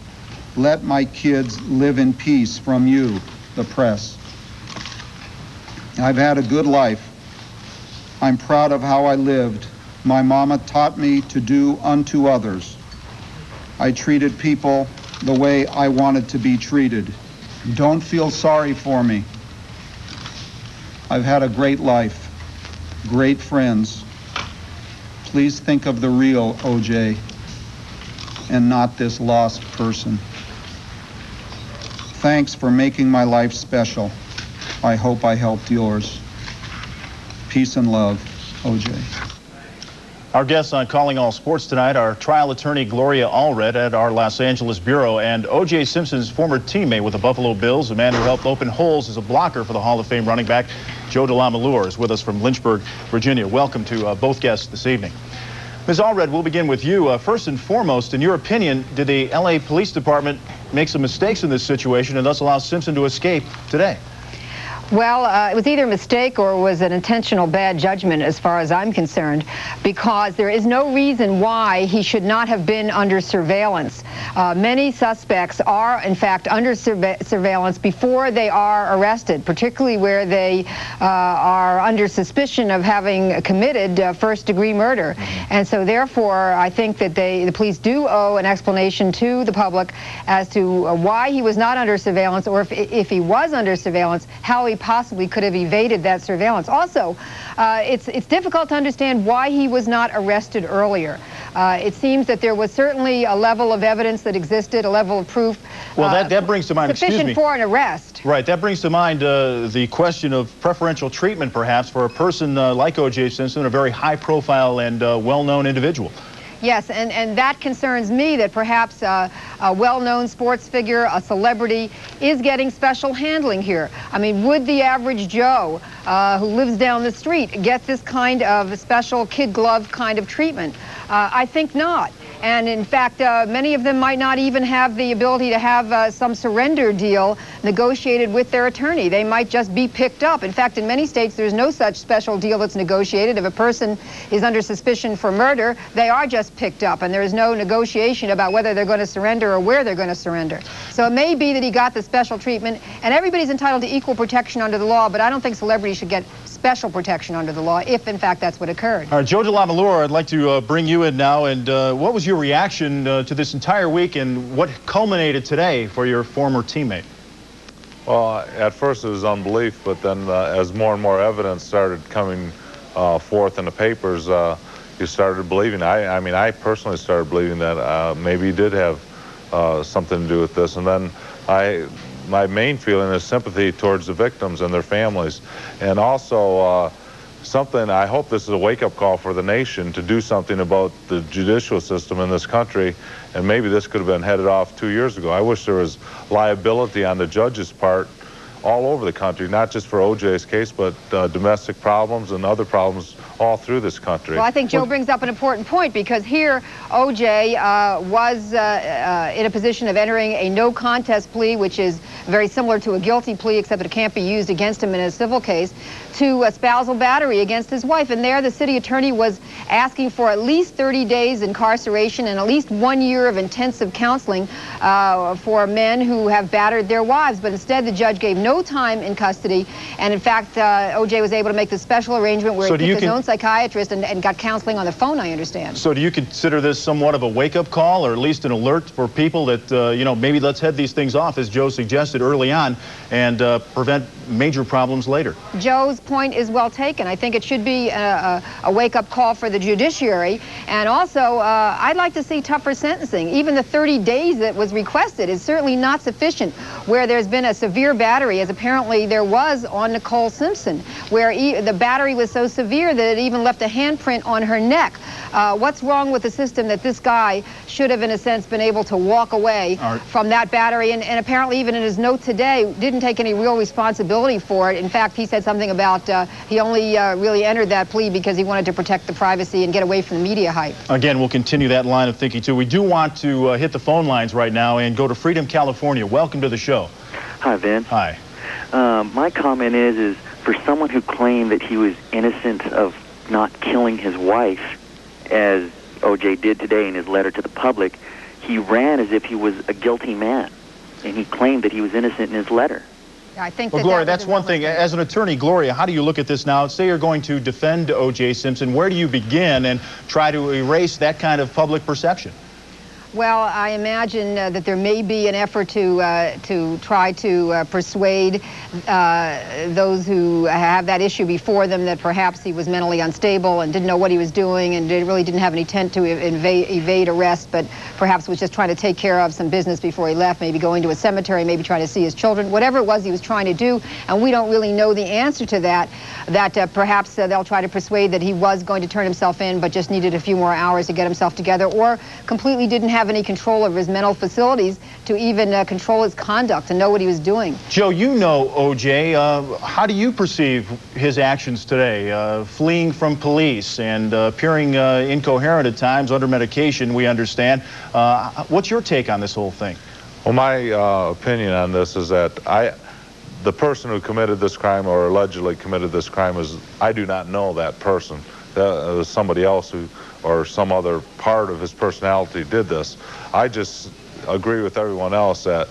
let my kids live in peace from you, the press. I've had a good life. I'm proud of how I lived. My mama taught me to do unto others. I treated people the way I wanted to be treated. Don't feel sorry for me. I've had a great life, great friends. Please think of the real O.J. and not this lost person. Thanks for making my life special. I hope I helped yours. Peace and love, O.J. Our guests on Calling All Sports tonight are trial attorney Gloria Allred at our Los Angeles bureau and O.J. Simpson's former teammate with the Buffalo Bills, a man who helped open holes as a blocker for the Hall of Fame running back, Joe DeLamalure, is with us from Lynchburg, Virginia. Welcome to both guests this evening. Ms. Allred, we'll begin with you. First and foremost, in your opinion, did the L.A. Police Department make some mistakes in this situation and thus allow Simpson to escape today? Well, it was either a mistake or it was an intentional bad judgment as far as I'm concerned, because there is no reason why he should not have been under surveillance. Many suspects are, in fact, under surveillance before they are arrested, particularly where they are under suspicion of having committed first-degree murder. And so, therefore, I think that the police do owe an explanation to the public as to why he was not under surveillance, or if he was under surveillance, how he possibly could have evaded that surveillance. Also, it's difficult to understand why he was not arrested earlier. It seems that there was certainly a level of evidence that existed, a level of proof. Well, that brings to mind, sufficient for an arrest. Right, that brings to mind the question of preferential treatment, perhaps, for a person like O.J. Simpson, a very high-profile and well-known individual. Yes, and that concerns me, that perhaps a well-known sports figure, a celebrity, is getting special handling here. I mean, would the average Joe who lives down the street get this kind of special kid glove kind of treatment? I think not. And in fact, many of them might not even have the ability to have some surrender deal negotiated with their attorney. They might just be picked up. In fact, in many states, there's no such special deal that's negotiated. If a person is under suspicion for murder, they are just picked up, and there is no negotiation about whether they're going to surrender or where they're going to surrender. So it may be that he got the special treatment, and everybody's entitled to equal protection under the law, but I don't think celebrities should get special protection under the law, if in fact that's what occurred. All right, Joe DeLamalure, I'd like to bring you in now, and what was your reaction to this entire week, and what culminated today for your former teammate? Well, at first it was unbelief, but then as more and more evidence started coming forth in the papers, you started believing. I mean, I personally started believing that maybe he did have something to do with this, and then my main feeling is sympathy towards the victims and their families, and also something, I hope this is a wake-up call for the nation to do something about the judicial system in this country, and maybe this could have been headed off 2 years ago. I wish there was liability on the judge's part all over the country, not just for O.J.'s case, but domestic problems and other problems all through this country. Well, I think Joe brings up an important point, because here O.J. was in a position of entering a no-contest plea, which is very similar to a guilty plea, except that it can't be used against him in a civil case, to a spousal battery against his wife. And there the city attorney was asking for at least 30 days incarceration and at least 1 year of intensive counseling for men who have battered their wives. But instead, the judge gave no time in custody. And in fact, O.J. was able to make the special arrangement where he took his own psychiatrist and got counseling on the phone, I understand. So do you consider this somewhat of a wake-up call, or at least an alert for people that, you know, maybe let's head these things off, as Joe suggested early on, and prevent major problems later? Joe's point is well taken. I think it should be a wake-up call for the judiciary. And also, I'd like to see tougher sentencing. Even the 30 days that was requested is certainly not sufficient, where there's been a severe battery, as apparently there was on Nicole Simpson, where the battery was so severe that it even left a handprint on her neck. What's wrong with the system that this guy should have, in a sense, been able to walk away from that battery, and apparently even in his note today didn't take any real responsibility for it. In fact, he said something about he only really entered that plea because he wanted to protect the privacy and get away from the media hype. Again, we'll continue that line of thinking, too. We do want to hit the phone lines right now and go to Freedom, California. Welcome to the show. Hi, Vince. Hi. My comment is for someone who claimed that he was innocent of not killing his wife, as O.J. did today in his letter to the public, he ran as if he was a guilty man, and he claimed that he was innocent in his letter. I think well, Gloria, that's one thing. As an attorney, Gloria, how do you look at this now? Say you're going to defend O.J. Simpson. Where do you begin and try to erase that kind of public perception? Well, I imagine that there may be an effort to try to persuade those who have that issue before them that perhaps he was mentally unstable and didn't know what he was doing and really didn't have any intent to evade arrest, but perhaps was just trying to take care of some business before he left, maybe going to a cemetery, maybe trying to see his children, whatever it was he was trying to do. And we don't really know the answer to that, perhaps they'll try to persuade that he was going to turn himself in but just needed a few more hours to get himself together, or completely didn't have any control over his mental facilities to even control his conduct and know what he was doing. Joe, you know O.J. How do you perceive his actions today? Fleeing from police and appearing incoherent at times, under medication, we understand. What's your take on this whole thing? Well, my opinion on this is that the person who committed this crime or allegedly committed this crime I do not know that person. Somebody else who, or some other part of his personality did this. I just agree with everyone else that